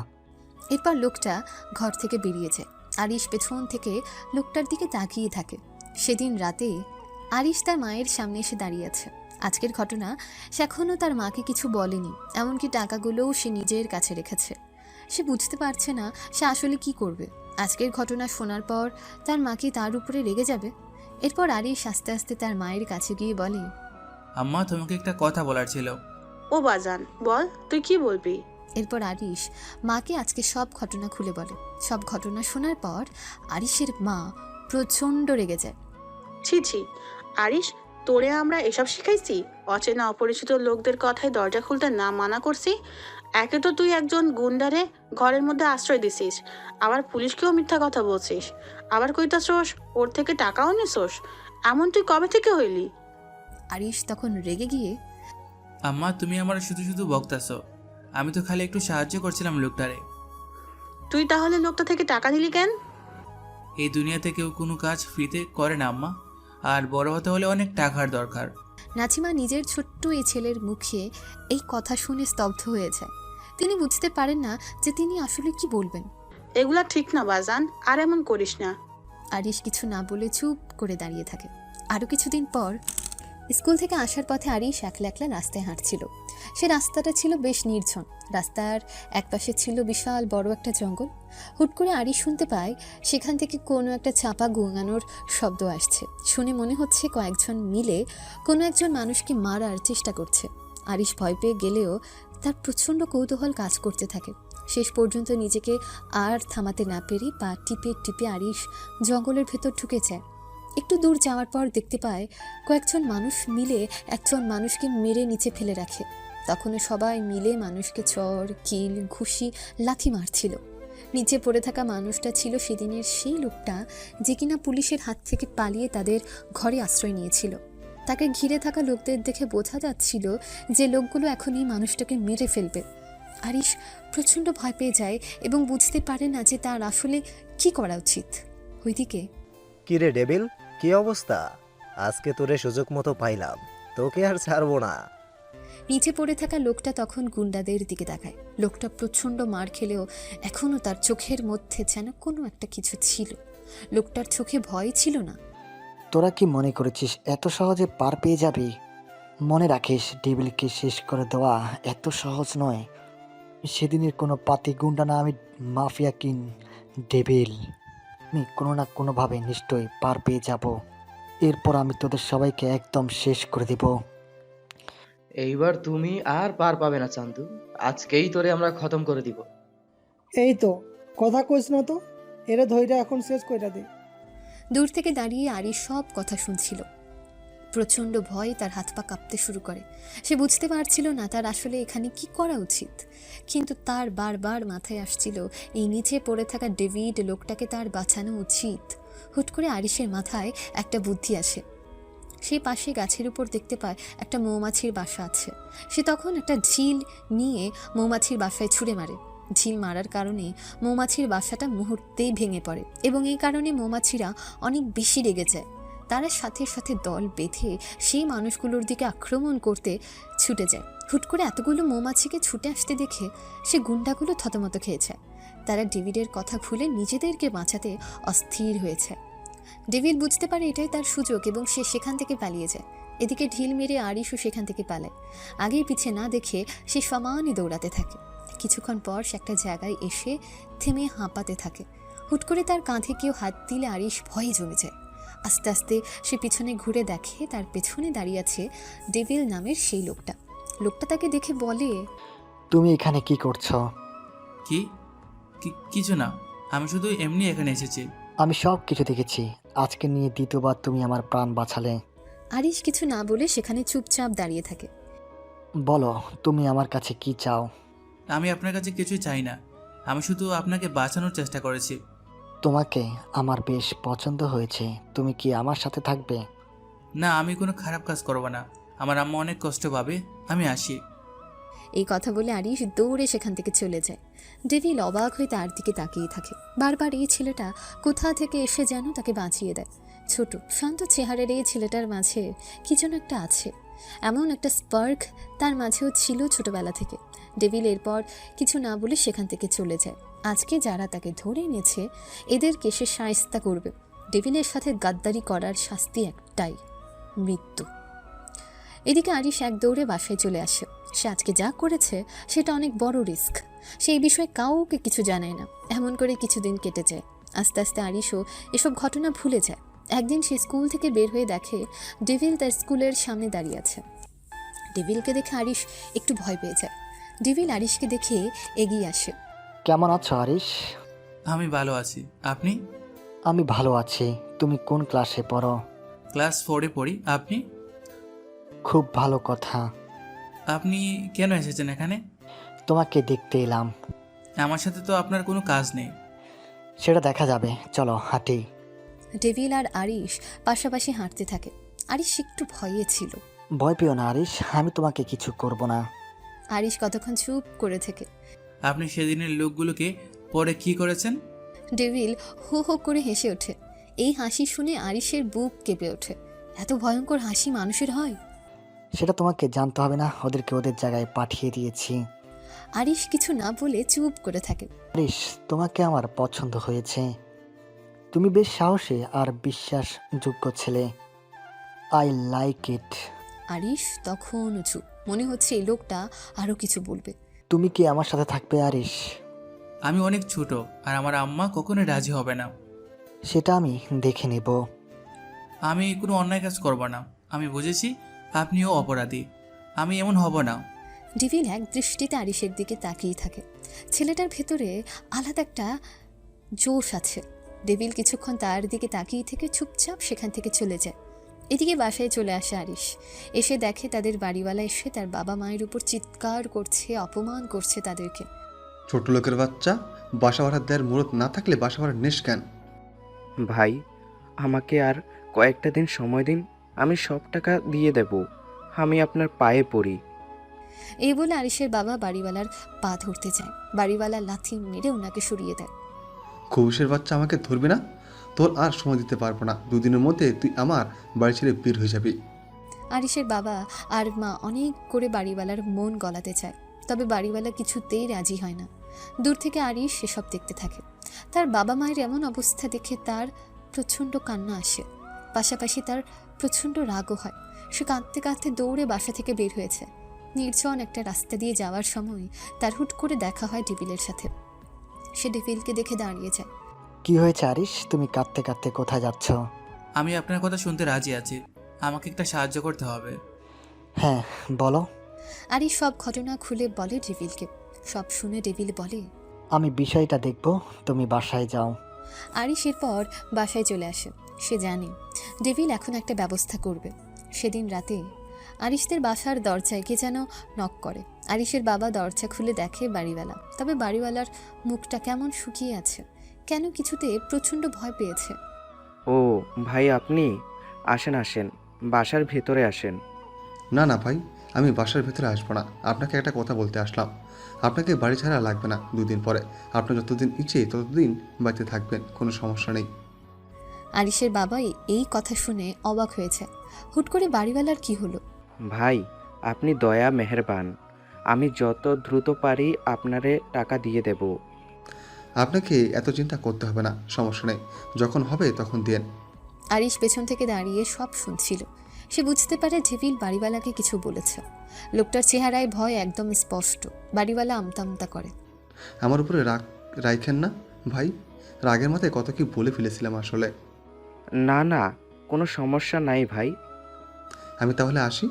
এরপর লোকটা ঘর থেকে বেরিয়ে যায়। আরিশ পেছন থেকে লোকটার দিকে তাকিয়ে থাকে। সেদিন রাতে আরিশ তার মায়ের সামনে এসে দাঁড়িয়ে আছে। আজকের ঘটনা সে এখনও তার মাকে কিছু বলেনি, এমনকি টাকাগুলোও সে নিজের কাছে রেখেছে। সে বুঝতে পারছে না সে আসলে কি করবে। আজকের ঘটনা শোনার পর তার মা কি তার উপরে রেগে যাবে? এরপর আরিশ আস্তে আস্তে তার মায়ের কাছে গিয়ে বলে, আম্মা, তোমাকে একটা কথা বলার ছিল। ও বাজান, বল তুই কি বলবি? এরপর আরিশ মাকে আজকে সব ঘটনা খুলে বলে। সব ঘটনা শোনার পর আরিশের মা প্রচণ্ড রেগে যায়। ছি ছি, আরিশ, তোরে আমরা এসব শিখাইছি? অচেনা অপরিচিত লোকদের কথায় দরজা খুলতে না মানা করছি? একে তো তুই একজন গুন্ডারে ঘরের মধ্যে আশ্রয় দিছিস, আবার পুলিশকেও মিথ্যা কথা বলছিস, আবার কইতাছোস ওর থেকে টাকাও নিছোস। এমন তুই কবে থেকে হইলি? আরিশ তখন রেগে গিয়ে, আম্মা, তুমি আমার শুধু শুধু বকতাছো, আমি তো খালি একটু সাহায্য করছিলাম লোকটারে। তুই তাহলে লোকটা থেকে টাকা নিলি কেন? এই দুনিয়াতে কেউ কোনো কাজ ফ্রিতে করে না আম্মা, আর বড় হতে হলে অনেক টাকার দরকার। নাছিমা নিজের ছোট্ট এই ছেলের মুখে এই কথা শুনে স্তব্ধ হয়ে যায়। তিনি বুঝতে পারেন না যে তিনি আসলে কি বলবেন। এগুলা ঠিক না বাজান, আর এমন করিস না। আরিশ কিছু না বলে চুপ করে দাঁড়িয়ে থাকে। আরও কিছুদিন পর স্কুল থেকে আসার পথে আরিশ একলা একলা রাস্তায় হাঁটছিল। সে রাস্তাটা ছিল বেশ নির্জন। রাস্তার একপাশে ছিল বিশাল বড় একটা জঙ্গল। হুট করে আরিশ শুনতে পায় সেখান থেকে কোনো একটা চাপা গোঙানোর শব্দ আসছে। শুনে মনে হচ্ছে কয়েকজন মিলে কোনো একজন মানুষকে মারার চেষ্টা করছে। আরিশ ভয় পেয়ে গেলেও তার প্রচণ্ড কৌতূহল কাজ করতে থাকে। শেষ পর্যন্ত নিজেকে আর থামাতে না পেরে পা টিপে টিপে আরিশ জঙ্গলের ভেতর ঢুকে যায়। একটু দূর যাওয়ার পর দেখতে পায় কয়েকজন মানুষ মিলে একজন মানুষকে মেরে নিচে ফেলে রাখে। তখনও সবাই মিলে মানুষকে চর, কিল, ঘুষি, লাথি মারছিল। নিচে পড়ে থাকা মানুষটা ছিল সেদিনের সেই লোকটা যে কিনা পুলিশের হাত থেকে পালিয়ে তাদের ঘরে আশ্রয় নিয়েছিল। তাকে ঘিরে থাকা লোকদের দেখে বোঝা যাচ্ছিল যে লোকগুলো এখন এই মানুষটাকে মেরে ফেলবে। আরিশ প্রচণ্ড ভয় পেয়ে যায় এবং বুঝতে পারে না যে তার আসলে কি করা উচিত। ওইদিকে, কিরে ডেবিল, কি অবস্থা? আজকে তোরে সুযোগ মতো পাইলাম, তোকে আর ছাড়বো না। নিচে পড়ে থাকা লোকটা তখন গুন্ডাদের দিকে তাকায়। লোকটা প্রচণ্ড মার খেলেও এখনও তার চোখের মধ্যে যেন কোনো একটা কিছু ছিল। লোকটার চোখে ভয় ছিল না। তোরা কি মনে করেছিস এত সহজে পার পেয়ে যাবি? মনে রাখিস, ডেভিলকে শেষ করে দেওয়া এত সহজ নয়। সেদিনের কোনো পাতি গুন্ডা না, আমি মাফিয়া কিং ডেভিল। আমি কোনো না কোনোভাবে নিশ্চয়ই পার পেয়ে যাব। এরপর আমি তোদের সবাইকে একদম শেষ করে দেব। এইবার তুমি আর পার পাবে না চান্দু, আজকেই তোরে আমরা খতম করে দিব। এই তো কথা কইস না তো, এরা ধৈর্য এখন শেষ কইরা দে। দূর থেকে দাঁড়িয়ে আরিশ সব কথা শুনছিল। প্রচণ্ড ভয়ে তার হাত পা কাঁপতে শুরু করে। সে বুঝতে পারছিল না তার আসলে এখানে কি করা উচিত, কিন্তু তার বারবার মাথায় আসছিল এই নিচে পড়ে থাকা ডেভিড লোকটাকে তার বাঁচানো উচিত। হুট করে আরিশের মাথায় একটা বুদ্ধি আসে। সে পাশে গাছের উপর দেখতে পায় একটা মৌমাছির বাসা আছে। সে তখন একটা ঝিল নিয়ে মৌমাছির বাসায় ছুঁড়ে মারে। ঝিল মারার কারণে মৌমাছির বাসাটা মুহূর্তেই ভেঙে পড়ে এবং এই কারণে মৌমাছিরা অনেক বেশি রেগে যায়। তারা সাথে সাথে দল বেঁধে সেই মানুষগুলোর দিকে আক্রমণ করতে ছুটে যায়। হুট করে এতগুলো মৌমাছিকে ছুটে আসতে দেখে সে গুন্ডাগুলো থতমত খেয়েছে। তারা ডেভিডের কথা ভুলে নিজেদেরকে বাঁচাতে অস্থির হয়েছে। ডেভিড বুঝতে পারে এটাই তার সুযোগ এবং সে সেখান থেকে পালিয়ে যায়। এদিকে ঢিল মেরে আরিশও সেখান থেকে পালায়। আগেই পিছে না দেখে সে সমানই দৌড়াতে থাকে। কিছুক্ষণ পর সে একটা জায়গায় এসে থেমে হাঁপাতে থাকে। হুট করে তার কাঁধে কেউ হাত দিলে আরিশ ভয়ে জমে যায়। আস্তে আস্তে সে পিছনে ঘুরে দেখে তার পেছনে দাঁড়িয়ে আছে ডেভিল নামের সেই লোকটা। লোকটা তাকে দেখে বলে, তুমি এখানে কি করছো? কি কিছু না, আমি শুধু এমনি এখানে এসেছি। আমি সব কিছু দেখেছি। আজকে নিয়ে দ্বিতীয়বার তুমি আমার প্রাণ বাঁচালে। আরিশ কিছু না বলে সেখানে চুপচাপ দাঁড়িয়ে থাকে। বলো, তুমি আমার কাছে কি চাও? আমি আপনার কাছে কিছুই চাই না, আমি শুধু আপনাকে বাঁচানোর চেষ্টা করেছি। তোমাকে আমার বেশ পছন্দ হয়েছে। তুমি কি আমার সাথে থাকবে? না, আমি কোনো খারাপ কাজ করব না। আমার আম্মা অনেক কষ্ট পাবে। আমি আসি। এই কথা বলে আরিশ দৌড়ে সেখান থেকে চলে যায়। ডেভিল অবাক হয়ে তার দিকে তাকিয়ে থাকে। বারবার এই ছেলেটা কোথা থেকে এসে যেন তাকে বাঁচিয়ে দেয়। ছোট শান্ত চেহারার এই ছেলেটার মাঝে কি যেন একটা আছে। এমন একটা স্পার্ক তার মাঝেও ছিল ছোটবেলা থেকে। ডেভিল এরপর কিছু না বলে সেখান থেকে চলে যায়। আজকে যারা তাকে ধরে এনেছে এদেরকে সে শায়েস্তা করবে। ডেভিলের সাথে গাদ্দারি করার শাস্তি একটাই, মৃত্যু। এদিকে আরিশ এক দৌড়ে বাসায় চলে আসে। সে আজকে যা করেছে সেটা অনেক বড় রিস্ক। সে এই বিষয়ে কাউকে কিছু জানায় না। এমন করে কিছুদিন কেটে যায়। আস্তে আস্তে আরিশও এসব ঘটনা ভুলে যায়। একদিন সে স্কুল থেকে বের হয়ে দেখে ডেভিল তার স্কুলের সামনে দাঁড়িয়ে আছে। ডেভিলকে দেখে আরিশ একটু ভয় পেয়ে যায়। ডেভিল আরিশকে দেখে এগিয়ে আসে। কেমন আছো আরিশ? আমি ভালো আছি, আপনি? আমি ভালো আছি। তুমি কোন ক্লাসে পড়ো? ক্লাস 4-এ পড়ি। আপনি? খুব ভালো কথা। আপনি কেন এসেছেন এখানে? তোমাকে দেখতে এলাম। আমার সাথে তো আপনার কোনো কাজ নেই। সেটা দেখা যাবে, চলো হাঁটি। ডেভিল আর আরিশ পাশাপাশি হাঁটতে থাকে। আরিশ একটু ভয়ে ছিল। ভয় পেও না আরিশ, আমি তোমাকে কিছু করব না। আরিশ কতক্ষণ চুপ করে থেকে। আপনি সেদিনের লোকগুলোকে পরে কি করেছেন? ডেভিল হো হো করে হেসে ওঠে। এই হাসি শুনে আরিশের বুক কেঁপে ওঠে। এত ভয়ঙ্কর হাসি মানুষের হয়? সেটা তোমাকে জানতে হবে না, ওদেরকে ওদের জায়গায় পাঠিয়ে দিয়েছি। আরিশ কিছু না বলে চুপ করে থাকে। আরিশ, তোমাকে আমার পছন্দ হয়েছে। তুমি বেশ সাহসী আর বিশ্বাসযোগ্য ছেলে। I like it. আরিশ তখনও চুপ। মনে হচ্ছে এই লোকটা আরো কিছু বলবে। তুমি কি আমার সাথে থাকবে আরিশ? আমি অনেক ছোট আর আমার আম্মা কখনোই রাজি হবে না। সেটা আমি দেখে নেব। আমি কোনো অন্যায় কাজ করব না। আমি বুঝেছি আপনিও অপরাধী। আমি এমন হব না। ডেভিল এক দৃষ্টিতে আরিশের দিকে তাকিয়ে থাকে। ছেলেটার ভেতরে আলাদা একটা জোশ আছে। ডেভিল কিছুক্ষণ তার দিকে তাকিয়ে থেকে চুপচাপ সেখান থেকে চলে যায়। এদিকে বাসায় চলে আসে আরিশ। এসে দেখে তাদের বাড়িওয়ালা এসে তার বাবা মায়ের উপর চিৎকার করছে, অপমান করছে তাদেরকে। ছোট লোকের বাচ্চা, বাসা ভাড়া দেওয়ার মুরত না থাকলে বাসা ভাড়া নেস কেন? ভাই, আমাকে আর কয়েকটা দিন সময় দিন, আমি সব টাকা দিয়ে দেব। আমি আপনার পায়ে পড়ি। এই বলে আরিশের বাবা বাড়িওয়ালার পা ধরতে যায়। বাড়িওয়ালা লাথি মেরে ওনাকে সরিয়ে দেয়। খবুসের বাচ্চা, আমাকে ধরবি না? তোর আর সময় দিতে পারবো না। দুদিনের মধ্যে তুই আমার বাড়ি ছেড়ে বের হয়ে যাবি। আরিশের বাবা আর মা অনেক করে বাড়িওয়ালার মন গলাতে চায়, তবে বাড়িওয়ালা কিছুতেই রাজি হয় না। দূর থেকে আরিশ সেসব দেখতে থাকে। তার বাবা মায়ের এমন অবস্থা দেখে তার প্রচণ্ড কান্না আসে। পাশাপাশি তার প্রচণ্ড রাগও হয়। সে কাঁদতে কাঁদতে দৌড়ে বাসা থেকে বের হয়েছে। নির্জন একটা রাস্তা দিয়ে যাওয়ার সময় তার হুট করে দেখা হয় ডেভিলের সাথে। সে ডেভিলকে দেখে দাঁড়িয়ে যায়। কি হয়েছে আরিশ, তুমি কাঁদতে কাঁদতে কোথায় যাচ্ছ? আমি আপনার কথা শুনতে রাজি আছি। আমাকে একটা সাহায্য করতে হবে। হ্যাঁ, বলো। আরিশ সব ঘটনা খুলে বলে ডেভিলকে। সব শুনে ডেভিল বলে, আমি বিষয়টা দেখব, তুমি বাসায় যাও। আরিশ এরপর বাসায় চলে আসে। সে জানে ডেভিল এখন একটা ব্যবস্থা করবে। সেদিন রাতে আরিশদের বাসার দরজায় কে যেন নক করে। আরিশের বাবা দরজা খুলে দেখে বাড়িওয়ালা। তবে বাড়িওয়ালার মুখটা কেমন শুকিয়ে আছে, কেন কিছুতে প্রচণ্ড ভয় পেয়েছে। ও ভাই, আপনি আসেন আসেন, বাসার ভেতরে আসেন। না না ভাই, আমি বাসার ভেতরে আসবো না। আপনাকে একটা কথা বলতে আসলাম। আপনাকে বাড়ি ছাড়া লাগবে না। দুদিন পরে আপনার যতদিন ইচ্ছে ততদিন বাড়িতে থাকবেন, কোনো সমস্যা নেই। আরিশের বাবা এই কথা শুনে অবাক হয়েছে। হুট করে বাড়িওয়ালার কি হলো? ভাই, আপনি দয়া মেহেরবান। আমি যত দ্রুত পারি আপনারে টাকা দিয়ে দেব। আপনাকে এত চিন্তা করতে হবে না, সমস্যা নেই। যখন হবে তখন দেন। আরিশ পেছন থেকে দাঁড়িয়ে সব শুনছিল। সে বুঝতে পারে ঢেভিল বাড়িওয়ালাকে কিছু বলেছে। লোকটার চেহারায় ভয় একদম স্পষ্ট। বাড়িওয়ালা আমতা আমতা করে। আমার উপরে রাগ রাইখেন না ভাই, রাগের মাথায় কত কি বলে ফেলেছিলাম আসলে। না না, কোনো সমস্যা নাই ভাই। আমি তাহলে আসি।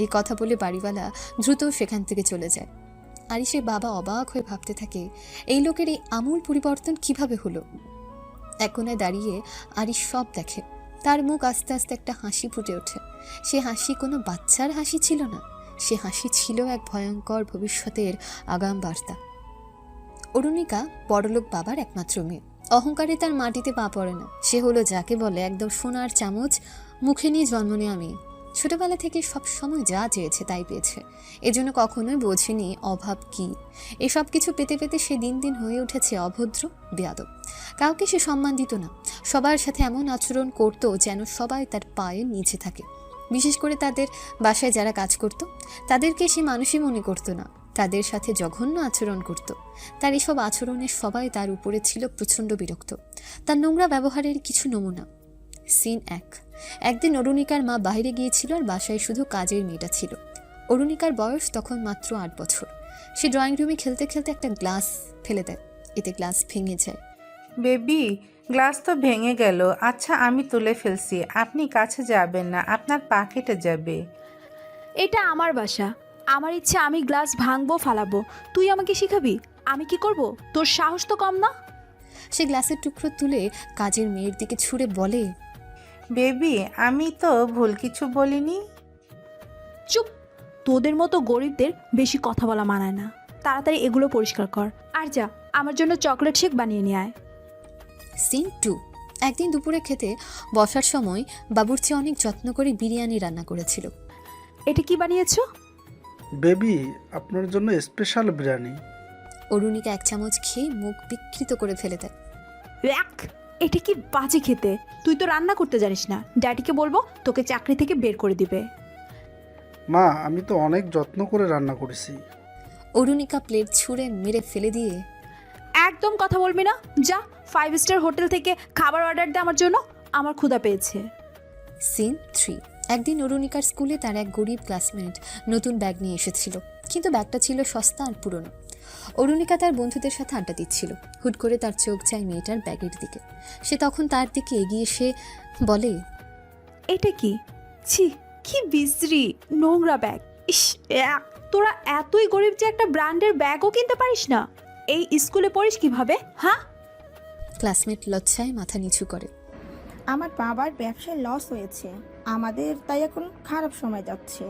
এই কথা বলে বাড়িওয়ালা দ্রুত সেখান থেকে চলে যায়। আরিশের বাবা অবাক হয়ে ভাবতে থাকে, এই লোকের এই আমূল পরিবর্তন কিভাবে হলো। এক কোণায় দাঁড়িয়ে আরিশ সব দেখে। তার মুখ আস্তে আস্তে একটা হাসি ফুটে ওঠে। সে হাসি কোনো বাচ্চার হাসি ছিল না, সে হাসি ছিল এক ভয়ঙ্কর ভবিষ্যতের আগাম বার্তা। অরুণিকা বড়লোক বাবার একমাত্র মেয়ে। অহংকারে তার মাটিতে পা পড়ে না। সে হলো যাকে বলে একদম সোনার চামচ মুখে নিয়ে জন্ম নেওয়া মেয়ে। ছোটবেলা থেকে সব সময় যা চেয়েছে তাই পেয়েছে, এজন্য কখনোই বোঝেনি অভাব কি। এসব কিছু পেতে পেতে সে দিন দিন হয়ে উঠেছে অভদ্র, বেয়াদব। কাউকে সে সম্মান দিত না, সবার সাথে এমন আচরণ করত যেন সবাই তার পায়ের নিচে থাকে। বিশেষ করে তাদের বাসায় যারা কাজ করত তাদেরকে সে মানুষই মনে করত না, তাদের সাথে জঘন্য আচরণ করত। তার এসব আচরণে সবাই তার উপরে ছিল প্রচণ্ড বিরক্ত। তার নোংরা ব্যবহারের কিছু নমুনা। সিন 1। একদিন অরুণিকার মা বাইরে গিয়েছিল আর বাসায় শুধু কাজের মেয়েটা ছিল। অরুণিকার বয়স তখন মাত্র 8 বছর। সে ড্রয়িং রুমে খেলতে খেলতে একটা গ্লাস ফেলে দেয়। এতে গ্লাস ভেঙে যায়। বেবি, গ্লাস তো ভেঙে গেল। আচ্ছা, আমি তুলে ফেলছি, আপনি কাছে যাবেন না, আপনার পা কেটে যাবে। এটা আমার বাসা, আমার ইচ্ছে আমি গ্লাস ভাঙবো ফালাবো, তুই আমাকে শিখাবি? আমি কি করব? তোর সাহস তো কম না। সে গ্লাসের টুকরো তুলে কাজের মেয়ের দিকে ছুঁড়ে বলে, বেবি, আমি তো ভুল কিছু বলিনি। চুপ, তোদের মতো গরিবদের বেশি কথা বলা মানায় না। তাড়াতাড়ি এগুলো পরিষ্কার কর, আর যা আমার জন্য চকলেট শেক বানিয়ে নিয়ে আয়। সিন 2। একদিন দুপুরে খেতে বসার সময় বাবুর্চি অনেক যত্ন করে বিরিয়ানি রান্না করেছিল। এটা কি বানিয়েছো? বেবি, আপনার জন্য স্পেশাল বিরিয়ানি। অরুণিকা 1 চামচ খেয়ে মুখ বিকৃত করে ফেলে দেয়। এটা কি বাজে খেতে! তুই তো রান্না করতে জানিস না। ড্যাডিকে বলবো তোকে চাকরি থেকে বের করে দিবে। মা, আমি তো অনেক যত্ন করে রান্না করেছি। অরুণিকা প্লেট ছুঁড়ে মেরে ফেলে দিয়ে, একদম কথা বলবি না, যা 5 স্টার হোটেল থেকে খাবার অর্ডার দে আমার জন্য, আমার ক্ষুধা পেয়েছে। সিন 3। একদিন অরুণিকার স্কুলে তার এক গরিব ক্লাসমেট নতুন ব্যাগ নিয়ে এসেছিল, কিন্তু ব্যাগটা ছিল সস্তা আর পুরনো। অরুণিকা তার বন্ধুদের সাথে আড্ডা দিচ্ছিল। হুট করে তার চোখ যায় মেয়েটার ব্যাগের দিকে। সে তখন তার দিকে এগিয়ে এসে বলে, এটা কি? ছি, কি বিশ্রী নোংরা ব্যাগ! ইস, তোরা এতই গরিব যে একটা ব্র্যান্ডের ব্যাগও কিনতে পারিস না? এই স্কুলে পড়িস কিভাবে, হ্যাঁ? ক্লাসমেট লজ্জায় মাথা নিচু করে। আমার বাবার ব্যবসায় লস হয়েছে, আমাদের তাই এখন খারাপ সময় যাচ্ছে।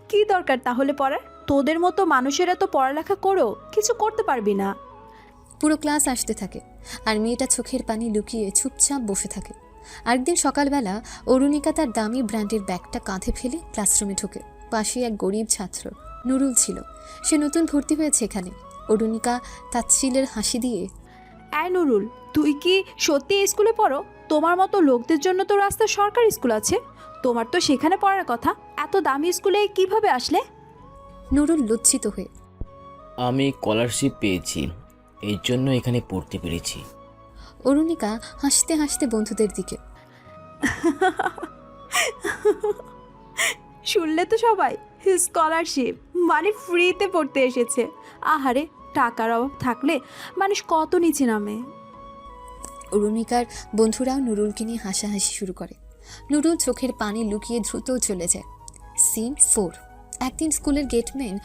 কি দরকার তাহলে পড়ার? তোদের মতো মানুষেরা তো পড়ালেখা করো, কিছু করতে পারবি না। পুরো ক্লাস আসতে থাকে আর মেয়েটা চোখের পানি লুকিয়ে চুপচাপ বসে থাকে। আরেকদিন সকালবেলা অরুণিকা তার দামি ব্র্যান্ডের ব্যাগটা কাঁধে ফেলে ক্লাসরুমে ঢোকে। পাশে এক গরিব ছাত্র নুরুল ছিল। সে নতুন ভর্তি হয়েছে এখানে। অরুণিকা তাচ্ছিলের হাসি দিয়ে, এই নুরুল, তুই কি সত্যি এই স্কুলে পড়ো? তোমার মতো লোকদের জন্য তো রাস্তায় সরকারি স্কুল আছে, তোমার তো সেখানে পড়ার কথা। এত দামি স্কুলে কিভাবে আসলে? নুরুল লজ্জিত হয়ে, আমি স্কলারশিপ পেয়েছি, এই জন্য এখানে পড়তে পেরেছি। অরুণিকা হাসতে হাসতে বন্ধুদের দিকে, শুনলে তো সবাই, স্কলারশিপ মানে ফ্রিতে পড়তে এসেছে। আহারে, টাকার অভাব থাকলে মানুষ কত নিচে নামে। অরুণিকার বন্ধুরাও নুরুলকে নিয়ে হাসাহাসি শুরু করে। নুরুল চোখের পানি লুকিয়ে দ্রুত চলে যায়। সিন 4। একদিন স্কুলের গেটম্যান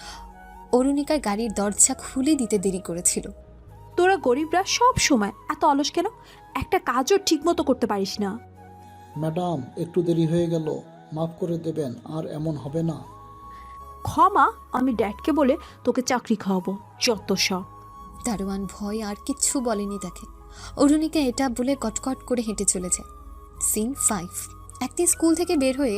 অরুণিকার গাড়ির দরজা খুলে দিতে দেরি করেছিল। তোরা গরিবরা সব সময় এত অলস কেন? একটা কাজও ঠিক মতো করতে পারিস না। ম্যাডাম, একটু দেরি হয়ে গেল, মাফ করে দেবেন, আর এমন হবে না। ক্ষমা? আমি ড্যাডকে বলে তোকে চাকরি খাওয়াবো, যত সব। দারোয়ান ভয় আর কিচ্ছু বলেনি তাকে। অরুণিকা এটা বলে কটকট করে হেঁটে চলে যায়। সিন 5। একদিন স্কুল থেকে বের হয়ে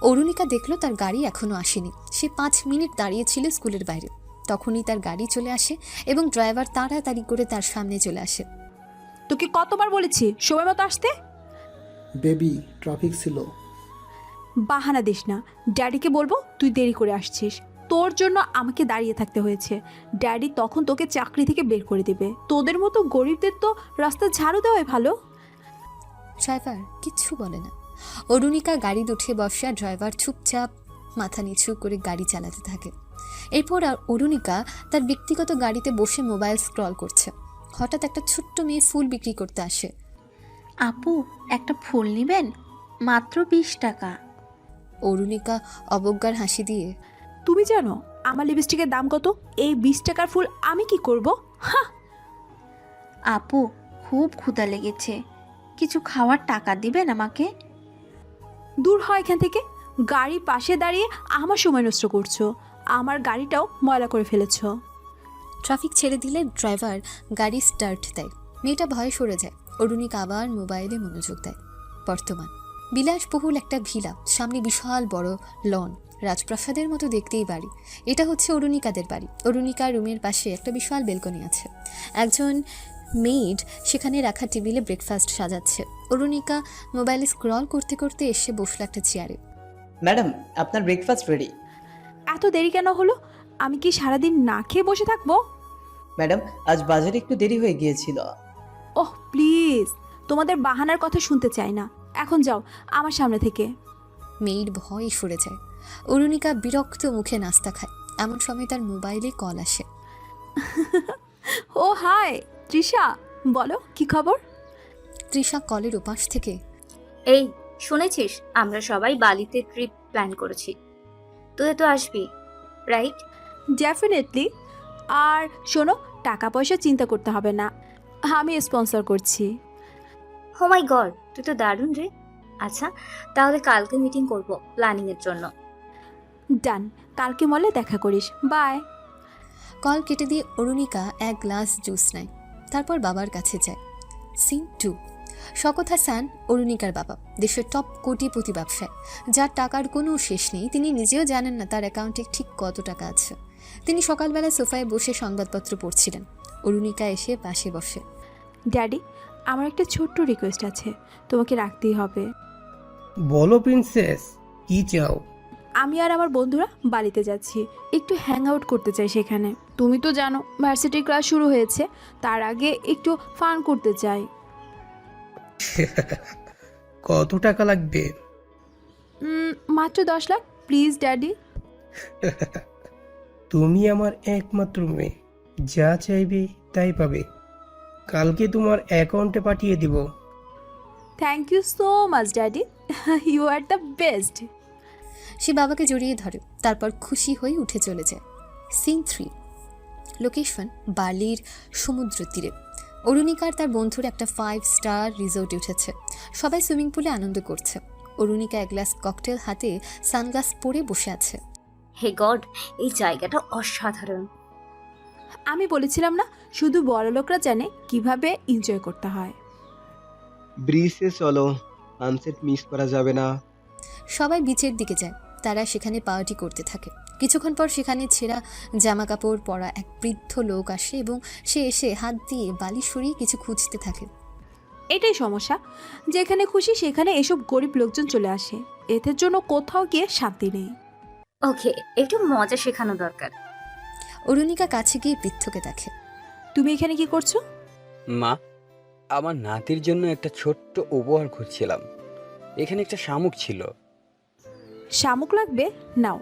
অরুণিকা দেখলো তার গাড়ি এখনো আসেনি। সে 5 মিনিট দাঁড়িয়েছিল স্কুলের বাইরে। তখনই তার গাড়ি চলে আসে এবং ড্রাইভার তাড়াতাড়ি করে তার সামনে চলে আসে। তোকে কতবার বলেছি সময় মতো আসতে? বেবি, ট্রাফিক ছিল। বাহানা দিস না, ড্যাডিকে বলবো তুই দেরি করে আসছিস। তোর জন্য আমাকে দাঁড়িয়ে থাকতে হয়েছে। ড্যাডি তখন তোকে চাকরি থেকে বের করে দেবে। তোদের মতো গরিবদের তো রাস্তা ঝাড়ু দেওয়াই ভালো। ড্রাইভার কিচ্ছু বলে না। অরুণিকা গাড়ি উঠে বসে আর ড্রাইভার চুপচাপ মাথা নিচু করে গাড়ি চালাতে থাকে। এরপর আর অরুণিকা তার ব্যক্তিগত গাড়িতে বসে মোবাইল স্ক্রল করছে। হঠাৎ একটা ছোট্ট মেয়ে ফুল বিক্রি করতে আসে। আপু, একটা ফুল নেবেন? মাত্র 20 টাকা। অরুণিকা অবজ্ঞার হাসি দিয়ে, তুমি জানো আমার লিপস্টিকের দাম কত? এই 20 টাকার ফুল আমি কি করব? হ্যাঁ। আপু, খুব ক্ষুধা লেগেছে, কিছু খাওয়ার টাকা দিবেন আমাকে? দূর হয় এখান থেকে। গাড়ির পাশে দাঁড়িয়ে আমার সময় নষ্ট করছো, আমার গাড়িটাও ময়লা করে ফেলেছো। ট্রাফিক ছেড়ে দিলে ড্রাইভার গাড়ি স্টার্ট দেয়। মেয়েটা ভয়ে সরে যায়। অরুণিকা আবার মোবাইলে মনোযোগ দেয়। বর্তমান বিলাসবহুল একটা ভিলা, সামনে বিশাল বড় লন, রাজপ্রাসাদের মতো দেখতেই বাড়ি। এটা হচ্ছে অরুণিকাদের বাড়ি। অরুণিকার রুমের পাশে একটা বিশাল বেলকনি আছে। একজন মেড সেখানে রাখা টেবিলে ব্রেকফাস্ট সাজাচ্ছে। অরুণিকা মোবাইলে স্ক্রল করতে করতে এসে বসলো একটা চেয়ারে। ম্যাডাম, আপনার ব্রেকফাস্ট রেডি। এত দেরি কেন হলো? আমি কি সারাদিন না খেয়ে বসে থাকবো? ম্যাডাম, আজ বাজারে একটু দেরি হয়ে গিয়েছিল। ওহ প্লিজ, তোমাদের বাহানার কথা শুনতে চাই না। এখন যাও আমার সামনে থেকে। মেয়ের ভয় সরে যায়। অরুণিকা বিরক্ত মুখে নাস্তা খায়। এমন সময় তার মোবাইলে কল আসে। ও হাই তৃষা, বলো কি খবর? তৃষা কলের ওপাশ থেকে, এই শুনেছিস আমরা সবাই বালিতে ট্রিপ প্ল্যান করেছি, তুই তো আসবি রাইট? ডেফিনেটলি। আর শোনো, টাকা পয়সা চিন্তা করতে হবে না, আমি স্পন্সর করছি। ও মাই গড, তুই তো দারুণ রে। আচ্ছা তাহলে কালকে মিটিং করব প্ল্যানিং এর জন্য। ডান, কালকে মলে দেখা করিস। বাই। কল কেটে দিয়ে অরুণিকা এক গ্লাস জুস নেয়, তারপর বাবার কাছে যায়। সিন 2। শওকত হাসান অরুণিকার বাবা, দেশের টপ কোটিপতি ব্যবসায়ী, যার টাকার কোনো শেষ নেই। তিনি নিজেও জানেন না তার অ্যাকাউন্টে ঠিক কত টাকা আছে। তিনি সকালবেলা সোফায় বসে সংবাদপত্র পড়ছিলেন। অরুণিকা এসে পাশে বসে। ড্যাডি, আমার একটা ছোট্ট রিকোয়েস্ট আছে, তোমাকে রাখতেই হবে। বলো প্রিন্সেস, কি চাও? আমি আর আমার বন্ধুরা বাড়িতে যাচ্ছি, একটু হ্যাং আউট করতে চাই সেখানে। তুমি তো জানো ভার্সিটির ক্লাস শুরু হয়েছে, তার আগে একটু ফান করতে চাই। কত টাকা লাগবে? মাত্র 10 লাখ, প্লিজ ড্যাডি। তুমি আমার একমাত্র মেয়ে, যা চাইবে তাই পাবে। কালকে তোমার অ্যাকাউন্টে পাঠিয়ে দিব। Thank you so much daddy, you are the best. সে বাবাকে জড়িয়ে ধরে, তারপর খুশি হয়ে উঠে চলে যায়। সিন 3। লোকেশন বালির সমুদ্র তীরে। অরুণিকার তার বন্ধুর একটা 5 স্টার রিসোর্টে উঠেছে। সবাই সুইমিং পুলে আনন্দ করছে। অরুণিকা এক গ্লাস ককটেল হাতে সানগ্লাস পরে বসে আছে। হে গড, এই জায়গাটা অসাধারণ। আমি বলেছিলাম না, শুধু বড়লোকরা জানে কিভাবে এনজয় করতে হয়। ব্রিজে চলো, সানসেট মিস করা যাবে না। সবাই বিচের দিকে যায়। তারা সেখানে পার্টি করতে থাকে। কিছুক্ষণ পর সেখানে ছেঁড়া জামা কাপড় পরা এক বৃদ্ধ লোক আসে এবং সে এসে হাত দিয়ে বালি সরিয়ে কিছু খুঁজতে থাকে। এটাই সমস্যা, যেখানে খুশি সেখানে এসব গরিব লোকজন চলে আসে। এদের জন্য কোথাও গিয়ে শান্তি নেই। ওকে, একটু মজা শেখানো দরকার। অরুণিকা কাছে গিয়ে বৃদ্ধকে দেখে। তুমি এখানে কি করছো? মা, আমার নাতির জন্য একটা ছোট্ট উপহার খুঁজছিলাম। এখানে একটা শামুক ছিল। শামুক লাগবে? নাও।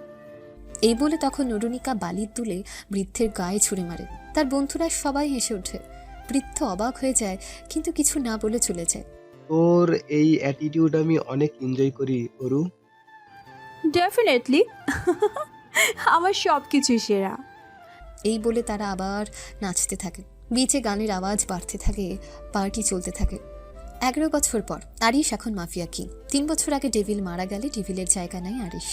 এই বলে তখন অরুণিকা বালি তুলে বৃদ্ধের গায়ে ছুঁড়ে মারে। তার বন্ধুরা সবাই হেসে ওঠে। বৃদ্ধ অবাক হয়ে যায়, কিন্তু কিছু না বলে চলে যায়। তোর এই অ্যাটিটিউড আমি অনেক এনজয় করি অরু। ডেফিনেটলি, আমার সব কিছুই সেরা। এই বলে তারা আবার নাচতে থাকে। বিচে গানের আওয়াজ বাড়তে থাকে, পার্টি চলতে থাকে। 11 বছর পর আরিশ এখন মাফিয়া কিং। 3 বছর আগে ডেভিল মারা গেলে ডেভিলের জায়গা নেয় আরিশ।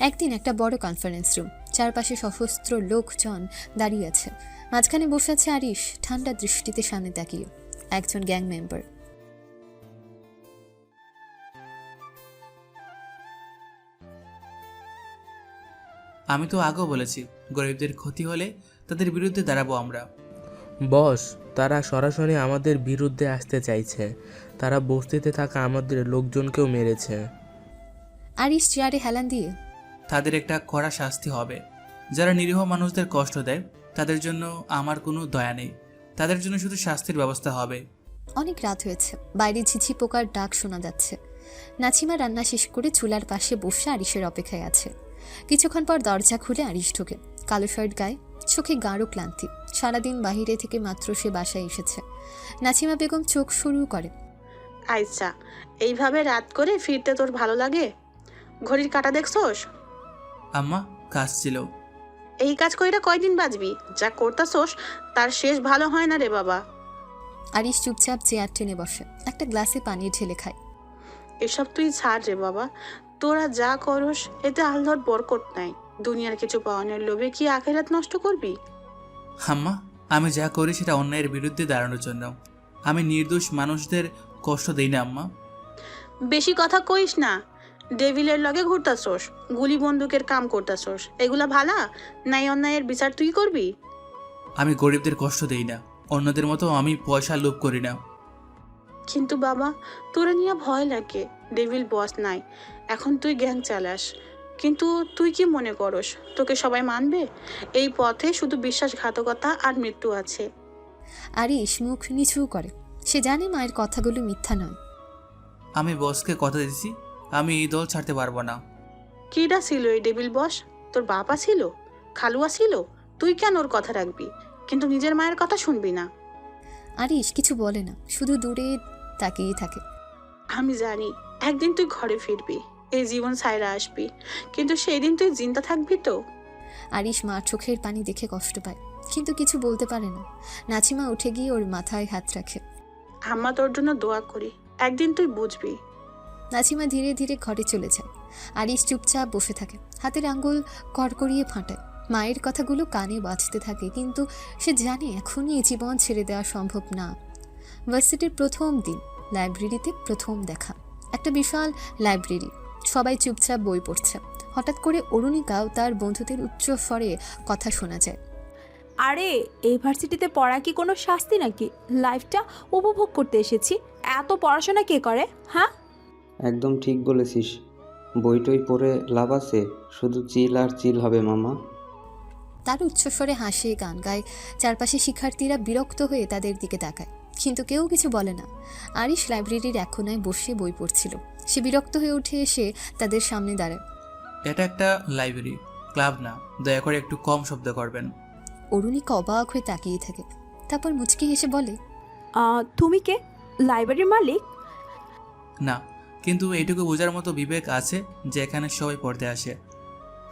একদিন একটা বড় কনফারেন্স রুম, চারপাশে সশস্ত্র লোকজন দাঁড়িয়ে আছে। মাঝখানে বসে আছে আরিশ, ঠান্ডা দৃষ্টিতে সামনে তাকিয়ে। একজন গ্যাং মেম্বার। আমি তো আগেও বলেছি, গরিবদের ক্ষতি হলে তাদের বিরুদ্ধে দাঁড়াবো আমরা। বস, তারা সরাসরি আমাদের বিরুদ্ধে আসতে চাইছে। তারা বস্তিতে থাকা আমাদের লোকজনকেও মেরেছে। আরিশ চেয়ারে হেলান দিয়ে, তাদের একটা কড়া শাস্তি হবে। যারা নিরীহ মানুষদের কষ্ট দেয় তাদের জন্য আমার কোনো দয়া নেই। তাদের জন্য শুধু শাস্তির ব্যবস্থা হবে। অনেক রাত হয়েছে, বাইরে ঝিঝি পোকার ডাক শোনা যাচ্ছে। নাচিমা রান্না শেষ করে চুলার পাশে বসে আরিশের অপেক্ষায় আছে। কিছুক্ষণ পর দরজা খুলে আরিশ ঢোকে, কালো শার্ট গায়ে, চোখে গাঢ় ক্লান্তি। সারাদিন বাহিরে থেকে মাত্র সে বাসায় এসেছে। নাচিমা বেগম চোখ শুরু করে। আচ্ছা, এইভাবে রাত করে ফিরতে তোর ভালো লাগে? ঘড়ির কাঁটা দেখছোস? আম্মা কাজ ছিল। এই কাজ কইরা কয়দিন বাঁচবি? যা করতাছোস তার শেষ ভালো হয় না রে বাবা। আরিশ চুপচাপ চেয়ার টেনে বসে, একটা গ্লাসে পানি ঢেলে খায়। এসব তুই ছাড় রে বাবা, তোরা যা করস এতে আল্লাহর বরকত নাই। দুনিয়ার কিছু পাওয়ানোর লোভে কি আখিরাত নষ্ট করবি? আম্মা, আমি যা করি সেটা অন্যায়ের বিরুদ্ধে দাঁড়ানোর জন্য। আমি নির্দোষ মানুষদের কষ্ট দেই না আম্মা। বেশি কথা কইস না। ডেভিলের লগে ঘুরতাছোস, গুলি বন্দুকের কাম করতাছোস, এগুলা ভালা? নাই অন্যায়ের বিচার তুই করবি? আমি গরিবদের কষ্ট দেই না, অন্যদের মতো আমি পয়সা লোভ করি না। কিন্তু বাবা, তোরা নিয়ে ভয় লাগে। ডেভিল বস নাই, এখন তুই গ্যাং চালাস। কিন্তু তুই কি মনে করস তোকে সবাই মানবে? এই পথে শুধু বিশ্বাসঘাতকতা আর মৃত্যু আছে। আরিশ মুখ নিচু করে, সে জানে মায়ের কথাগুলো মিথ্যা নয়। আমি বসকে কথা দিয়েছি, আমি এই দল ছাড়তে পারবো না। কিডা ছিল এই ডেভিল বস? তোর বাবা ছিল? খালুয়া ছিল? তুই কেন ওর কথা রাখবি কিন্তু নিজের মায়ের কথা শুনবি না? আরিশ কিছু বলে না, শুধু দূরে তাকিয়ে থাকে। আমি জানি একদিন তুই ঘরে ফিরবি, এই জীবন ছাইরা আসবি, কিন্তু সেই দিন তুই জিন্দা থাকবি তো? আরিশ মার চোখের পানি দেখে কষ্ট পায়, কিন্তু কিছু বলতে পারে না। নাচিমা উঠে গিয়ে ওর মাথায় হাত রাখে। আম্মা তোর জন্য দোয়া করি, একদিন তুই বুঝবি। নাচিমা ধীরে ধীরে ঘরে চলে যায়। আরিশ চুপচাপ বসে থাকে, হাতের আঙ্গুল কড়কড়িয়ে ফাটায়। মায়ের কথাগুলো কানে বাজতে থাকে, কিন্তু সে জানে এখনই এই জীবন ছেড়ে দেওয়া সম্ভব না। ভার্সিটির প্রথম দিন, লাইব্রেরিতে প্রথম দেখা। একটা বিশাল লাইব্রেরি, সবাই চুপচাপ বই পড়ছে। হঠাৎ করে অরুণিকাও তার বন্ধুদের উচ্চ স্বরে কথা শোনা যায়। আরে এই ভার্সিটিতে পড়া কি কোনো শাস্তি নাকি? লাইফটা উপভোগ করতে এসেছি, এত পড়াশোনা কে করে? হ্যাঁ, একদম ঠিক বলেছিস, বইটই পড়ে লাভ আছে? শুধু চিল আর চিল হবে মামা। তার উচ্চস্বরে হাসে, গান গায়। চারপাশে শিক্ষার্থীরা বিরক্ত হয়ে তাদের দিকে তাকায়, কিন্তু কেউ কিছু বলে না। আরিশ লাইব্রেরির এক কোনায় বসে বই পড়ছিল। সে বিরক্ত হয়ে উঠে এসে তাদের সামনে দাঁড়ায়। এটা একটা লাইব্রেরি, ক্লাব না, দয়া করে একটু কম শব্দ করবেন। অরুণিকা অবাক হয়ে তাকিয়ে থাকে, তারপর মুচকি হেসে বলে, তুমি কে? লাইব্রেরির মালিক? না, কিন্তু এইটুকু বোঝার মতো বিবেক আছে যে এখানে সবাই পড়তে আসে,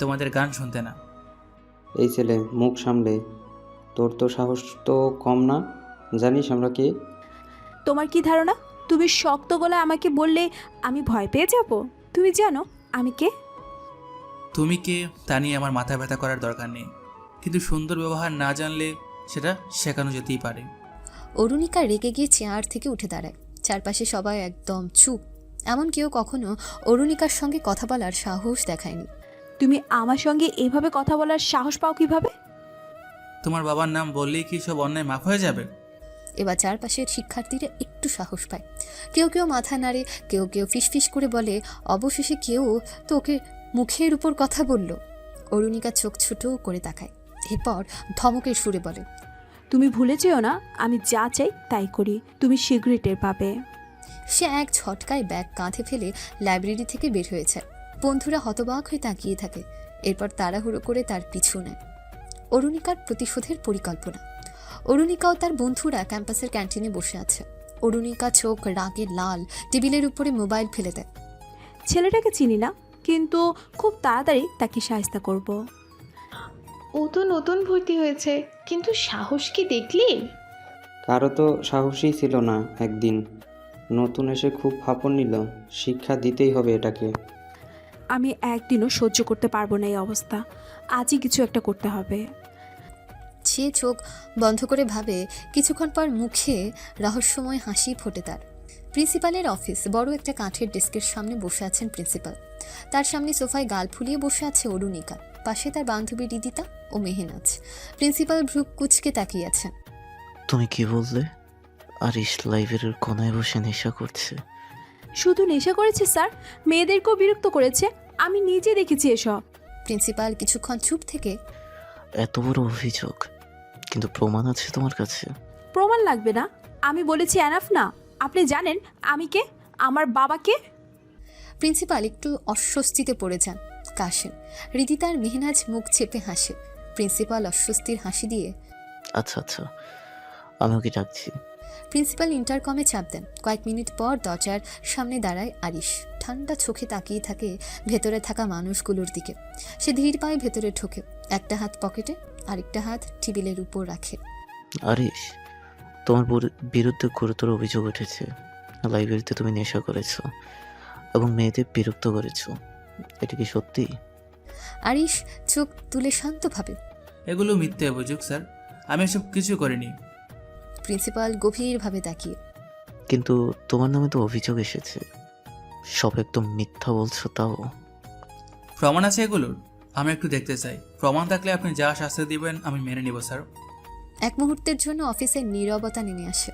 তোমাদের গান শুনতে না। এই ছেলে মুখ সামলে, তোর তো সাহস তো কম না। জানিস আমরা কে? তোমার কি ধারণা তুমি শক্ত গলায় আমাকে বললে আমি ভয় পেয়ে যাব? তুমি জানো আমি কে? তুমি কে তা নিয়ে আমার মাথা ব্যথা করার দরকার নেই, কিন্তু সুন্দর ব্যবহার না জানলে সেটা শেখানো যেতেই পারে। অরুণিকা রেগে গিয়ে চেয়ার থেকে উঠে দাঁড়ায়। চারপাশে সবাই একদম চুপ, এমন কেউ কখনো অরুণিকার সঙ্গে কথা বলার সাহস দেখায়নি। তুমি আমার সঙ্গে এভাবে কথা বলার সাহস পাও কিভাবে? তোমার বাবার নাম বললেই কি সব অন্যায় মাফ হয়ে যাবে? এবার চারপাশের শিক্ষার্থীরা একটু সাহস পায়। কেউ কেউ মাথা নাড়ে, কেউ কেউ ফিসফিস করে বলে। অবশেষে কেউ তো ওকে মুখের উপর কথা বলল। অরুণিকা চোখ ছোট করে তাকায়, এরপর ধমকের সুরে বলে, তুমি ভুলে যেও না আমি যা চাই তাই করি, তুমি শীঘ্রই টের পাবে। সে এক ঝটকায় ব্যাগ কাঁধে ফেলে লাইব্রেরি থেকে বের হয়েছে। বন্ধুরা হতবাক হয়ে তাকিয়ে থাকে, এরপর তাড়াহুড়ো করে তার পিছু নেয়। অরুণিকার প্রতিশোধের পরিকল্পনা। অরুণিকা ও তার বন্ধুরা ক্যাম্পাসের ক্যান্টিনে বসে আছে। অরুণিকা চোখ রাগে লাল, টেবিলের উপরে মোবাইল ফেলে দেয়। ছেলেটাকে চিনি না, কিন্তু খুব তাড়াতাড়ি তাকে সাহায্য করব। ও তো নতুন ভর্তি হয়েছে, কিন্তু সাহস কি দেখলি? কারো তো সাহসই ছিল না একদিন, নতুন এসে খুব ফাপড় নিল। শিক্ষা দিতেই হবে এটাকে। আমি একদিনও সহ্য করতে পারবো না এই অবস্থা, আজই কিছু একটা করতে হবে। সে চোখ বন্ধ করে ভাবে। কিছুক্ষণ পর মুখে রহস্যময় হাসি ফোটে তার। প্রিন্সিপালের অফিস, বড় একটা কাঠের ডেস্কের সামনে বসে আছেন প্রিন্সিপাল। তার সামনে সোফায় গাল ফুলিয়ে বসে আছে অরুণিকা, পাশে তার বান্ধবী রিদিতা ও মেহনাজ। প্রিন্সিপাল ভ্রু কুঁচকে তাকিয়ে আছেন। তুমি কি বললে? আরিশ লাইব্রেরির কোনায় বসে নেশা করছে? শুধু নেশা করেছে স্যার, মেয়েদেরকেও বিরক্ত করেছে, আমি নিজে দেখেছি এসব। প্রিন্সিপাল কিছুক্ষণ চুপ থেকে, এত বড় অভিযোগ, কিন্তু প্রমাণ আছে তোমার কাছে? প্রমাণ লাগবে না, আমি বলেছি এনাফ না? আপনি জানেন আমি কে, আমার বাবাকে? প্রিন্সিপাল একটু অস্বস্তিতে পড়ে যান। কাশেম, রিদিতার মেহনাজ মুখ চেপে হাসে। প্রিন্সিপাল অস্বস্তির হাসি দিয়ে আচ্ছা আচ্ছা, আমি ওকে ডাকছি। প্রিন্সিপাল ইন্টারকমে চাপ দেন। কয়েক মিনিট পর দরজার সামনে দাঁড়ায় আরিশ। ঠান্ডা চোখে তাকিয়ে থাকে ভেতরে থাকা মানুষগুলোর দিকে। সে ধীর পায়ে ভেতরে ঢোকে, একটা হাত পকেটে, আরেকটা হাত টেবিলের উপর রাখে। আরিশ, তোমার বিরুদ্ধে গুরুতর অভিযোগ উঠেছে। লাইব্রেরিতে তুমি নেশা করেছো এবং মেয়েদের বিরক্ত করেছো, এটা কি সত্যি? আরিশ চোখ তুলে শান্তভাবে, এগুলো মিথ্যে অভিযোগ স্যার, আমি এসব কিছু করিনি। প্রিন্সিপাল গভীরভাবে তাকিয়ে, কিন্তু তোমার নামে তো অভিযোগ এসেছে, সব একদম মিথ্যা বলছো। তাও প্রমাণ আছে এগুলোর? আমি একটু দেখতে চাই। প্রমাণ থাকলে আপনি যা শাস্তি দিবেন আমি মেনে নিব স্যার। এক মুহূর্তের জন্য অফিসের নীরবতা নেমে আসে।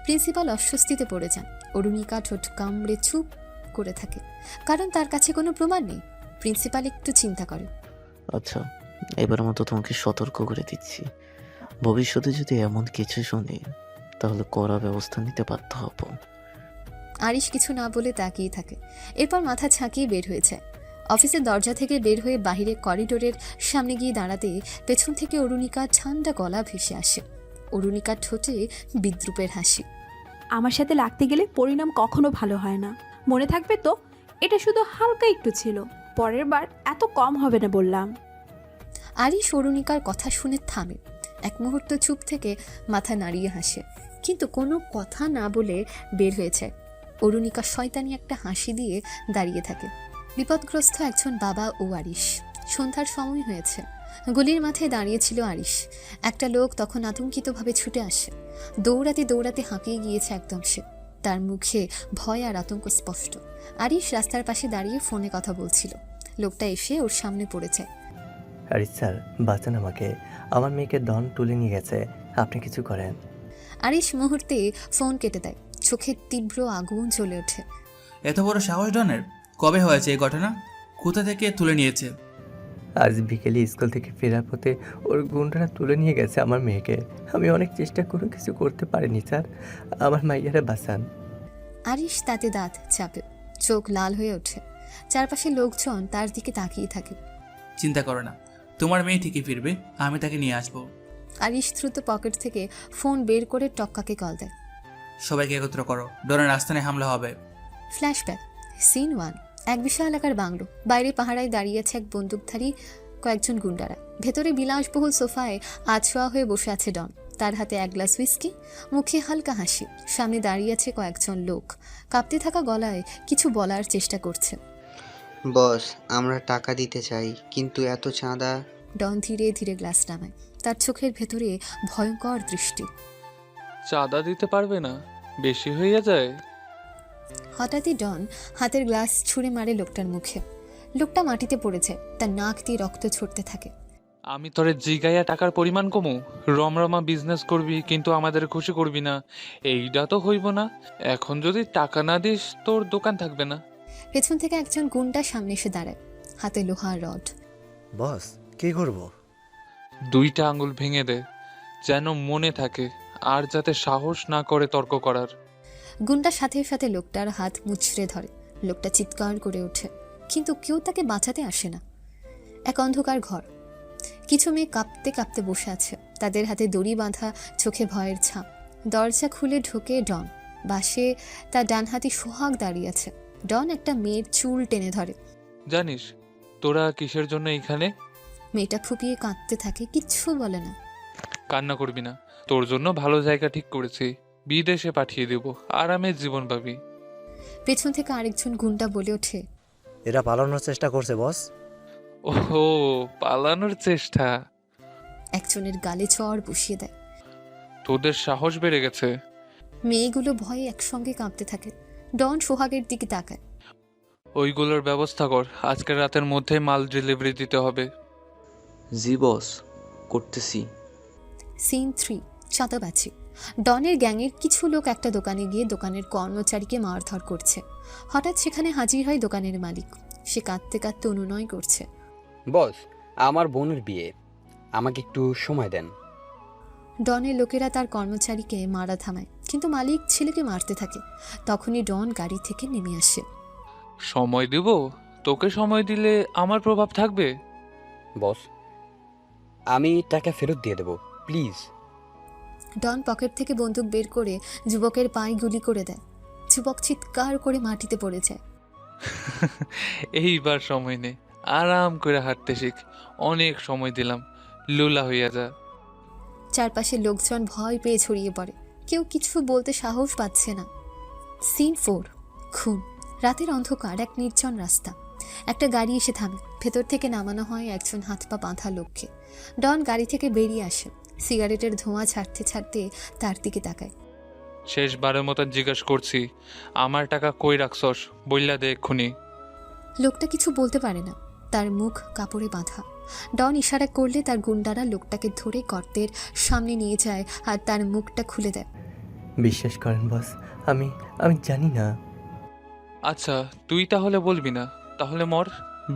প্রিন্সিপাল অস্বস্তিতে পড়ে যান। অরুণিকা ঠোঁট কামড়ে চুপ করে থাকে, কারণ তার কাছে কোনো প্রমাণ নেই। প্রিন্সিপাল একটু চিন্তা করে। আচ্ছা, এবার মতো তোমাকে সতর্ক করে দিচ্ছি, ভবিষ্যতে যদি এমন কিছু শুনি তাহলে কড়া ব্যবস্থা নিতে বাধ্য হব। আরিশ কিছু না বলে তাকিয়ে থাকে, এরপর মাথা ছাঁকিয়ে বের হয়ে যায়। অফিসের দরজা থেকে বের হয়ে বাইরে করিডোরের সামনে গিয়ে দাঁড়াতে পেছন থেকে অরুণিকার ঠান্ডা গলা ভেসে আসে। অরুণিকার ঠোঁটে বিদ্রুপের হাসি। আমার সাথে লাগতে গেলে পরিণাম কখনো ভালো হয় না, মনে থাকবে তো? এটা শুধু হালকা একটু ছিল, পরের বার এত কম হবে না বললাম। আরিশ অরুণিকার কথা শুনে থামে। এক মুহূর্ত চুপ থেকে মাথা নাড়িয়ে হাসে, কিন্তু কোনো কথা না বলে বের হয়ে যায়। অরুণিকা শয়তানি একটা হাসি দিয়ে দাঁড়িয়ে থাকে। বিপদগ্রস্ত একজন বাবা ও আরিশ। সন্ধ্যার সময় হয়েছে। গলির মাথায় দাঁড়িয়েছিল আরিশ। একটা লোক তখন আতঙ্কিতভাবে ছুটে আসে। দৌড়াতে দৌড়াতে হাঁপিয়ে গিয়েছে একদম সে। তার মুখে ভয় আর আতঙ্ক স্পষ্ট। আরিশ রাস্তার পাশে দাঁড়িয়ে ফোনে কথা বলছিল। লোকটা এসে ওর সামনে পড়ে যায়। আরিশ স্যার, বাঁচান আমাকে, আমার মেয়েকে ডন তুলে নিয়ে গেছে, আপনি কিছু করেন। আরিশ মুহূর্তে ফোন কেটে দেয়। চোখে তীব্র আগুন জ্বলে ওঠে। এত বড় সাহস ডনের? কবে হয়েছে এই ঘটনা? কোথা থেকে তুলে নিয়েছে? আজ বিকেলে স্কুল থেকে ফেরার পথে ওর গুন্ডারা তুলে নিয়ে গেছে আমার মেয়েকে। আমি অনেক চেষ্টা করে কিছু করতে পারিনি স্যার, আমার মাইয়ারা বাঁচান। আরিশ তাতে দাঁত চাপে, চোখ লাল হয়ে ওঠে। চারপাশে লোকজন তার দিকে তাকিয়ে থাকে। চিন্তা করো না, তোমার মেয়ে ঠিকই ফিরবে, আমি তাকে নিয়ে আসবো। আরিশ দ্রুত পকেট থেকে ফোন বের করে টক্কাকে কল দেয়। সবাইকে একত্র করো, ডনের আস্তানায় হামলা হবে। Flashback, scene 1। এক বিশাল এলাকার বাংলো। বাইরে পাহারায় দাঁড়িয়ে আছে এক বন্দুকধারী কয়েকজন গুন্ডারা। ভেতরে বিলাসবহুল সোফায় আছোয়া হয়ে বসে আছে ডন। তার হাতে এক গ্লাস হুইস্কি, মুখে হালকা হাসি। সামনে দাঁড়িয়ে আছে কয়েকজন লোক, কাঁপতে থাকা গলায় কিছু বলার চেষ্টা করছে। বস, আমরা টাকা দিতে চাই, কিন্তু এত চাঁদা। ডন ধীরে ধীরে গ্লাস নামায়। তার চোখের ভেতরে ভয়ঙ্কর দৃষ্টি। চাঁদা দিতে পারবে না? বেশি হয়ে যায়। হঠাৎই ডন হাতের গ্লাস ছুঁড়ে মারে লোকটার মুখে। লোকটা মাটিতে পড়েছে, তার নাক দিয়ে রক্ত ছড়তে থাকে। আমি তোরে জিগাইয়া টাকার পরিমাণ কমু? রমরমা বিজনেস করবি কিন্তু আমাদের খুশি করবি না, এইটা তো হইব না। এখন যদি টাকা না দিস তোর দোকান থাকবে না। পেছন থেকে একজন গুন্ডা সামনে এসে দাঁড়ায়, হাতে লোহার রড। বস, কি করব? 2টা আঙ্গুল ভেঙে দে, যেন মনে থাকে, আর যাতে সাহস না করে তর্ক করার। গুন্ডা সাথে সাথে লোকটার হাত মুচড়ে ধরে। লোকটা চিৎকার করে ওঠে, কিন্তু কেউ তাকে বাঁচাতে আসে না। এক অন্ধকার ঘর। কিছু মেয়ে কাঁপতে কাঁপতে বসে আছে, তাদের হাতে দড়ি বাঁধা, চোখে ভয়ের ছাপ। দরজা খুলে ঢোকে ডন। বাসে তার ডান হাতি সোহাগ দাঁড়িয়ে আছে। ডন একটা মেয়ের চুল টেনে ধরে। জানিস তোরা কিসের জন্য এইখানে? মেয়েটা ফুপিয়ে কাঁদতে থাকে, কিচ্ছু বলে না। কান্না করবি না, তোর জন্য ভালো জায়গা ঠিক করেছি, বিদেশে পাঠিয়ে দেব, আরামের জীবন পাবি। পেছন থেকে আরেকজন গুন্ডা বলে ওঠে, এরা পালানোর চেষ্টা করছে বস। ওহো, পালানোর চেষ্টা? একজনের গালে চড় বসিয়ে দেয়। তোদের সাহস বেড়ে গেছে। মেয়েগুলো ভয়ে একসঙ্গে কাঁপতে থাকে। ডন সোহাগের দিকে তাকায়। ওইগুলোর ব্যবস্থা কর, আজকের রাতের মধ্যে মাল ডেলিভারি দিতে হবে। জি বস, করতেছি। সিন 3, চাঁদাবাজি। ডনের গ্যাংয়ের কিছু লোক একটা দোকানে গিয়ে দোকানের কর্মচারীকে মারধর করছে। হঠাৎ সেখানে হাজির হয় দোকানের মালিক। সে কাঁদতে কাঁদতে অনুনয় করছে, বস, আমার বোনের বিয়ে, আমাকে একটু সময় দেন। ডনের লোকেরা তার কর্মচারীকে মারা থামায়। কিন্তু মালিক ছেলেকে মারতে থাকে। তখনই ডন গাড়ি থেকে নেমে আসে। সময় দেব? তোকে সময় দিলে আমার প্রভাব থাকবে? বস, আমি টাকা ফেরত দিয়ে দেবো, প্লিজ। ডন পকেট থেকে বন্দুক বের করে যুবকের পায়ে গুলি করে দেয়। যুবক চিৎকার করে মাটিতে পড়ে যায়। এইবার সময় নে, আরাম করে হাঁটতে শিখ। অনেক সময় দিলাম, লুলা হইয়া যা। চারপাশে লোকজন ভয় পেয়ে ছড়িয়ে পড়ে। কেউ কিছু বলতে সাহস পাচ্ছে না। সিন 4, খুন। রাতের অন্ধকার, এক নির্জন রাস্তা। একটা গাড়ি এসে থামে। ভেতর থেকে নামানো হয় একজন হাত পা বাঁধা লোককে। ডন গাড়ি থেকে বেরিয়ে আসে। সিগারেটের ধোঁয়া ছাড়তে ছাড়তে তার দিকে তাকায়। শেষবারের মতন জিজ্ঞাসা করছি, আমার টাকা কই রাখছস? বললা দে এক্ষুনি। লোকটা কিছু বলতে পারে না, তার মুখ কাপড়ে বাঁধা। ডন ইশারা করলে তার গুন্ডারা লোকটাকে ধরে গর্তের সামনে নিয়ে যায় আর তার মুখটা খুলে দেয়। বিশ্বাস করেন বস, আমি জানি না। আচ্ছা, তুই তাহলে বলবি না? তাহলে মর।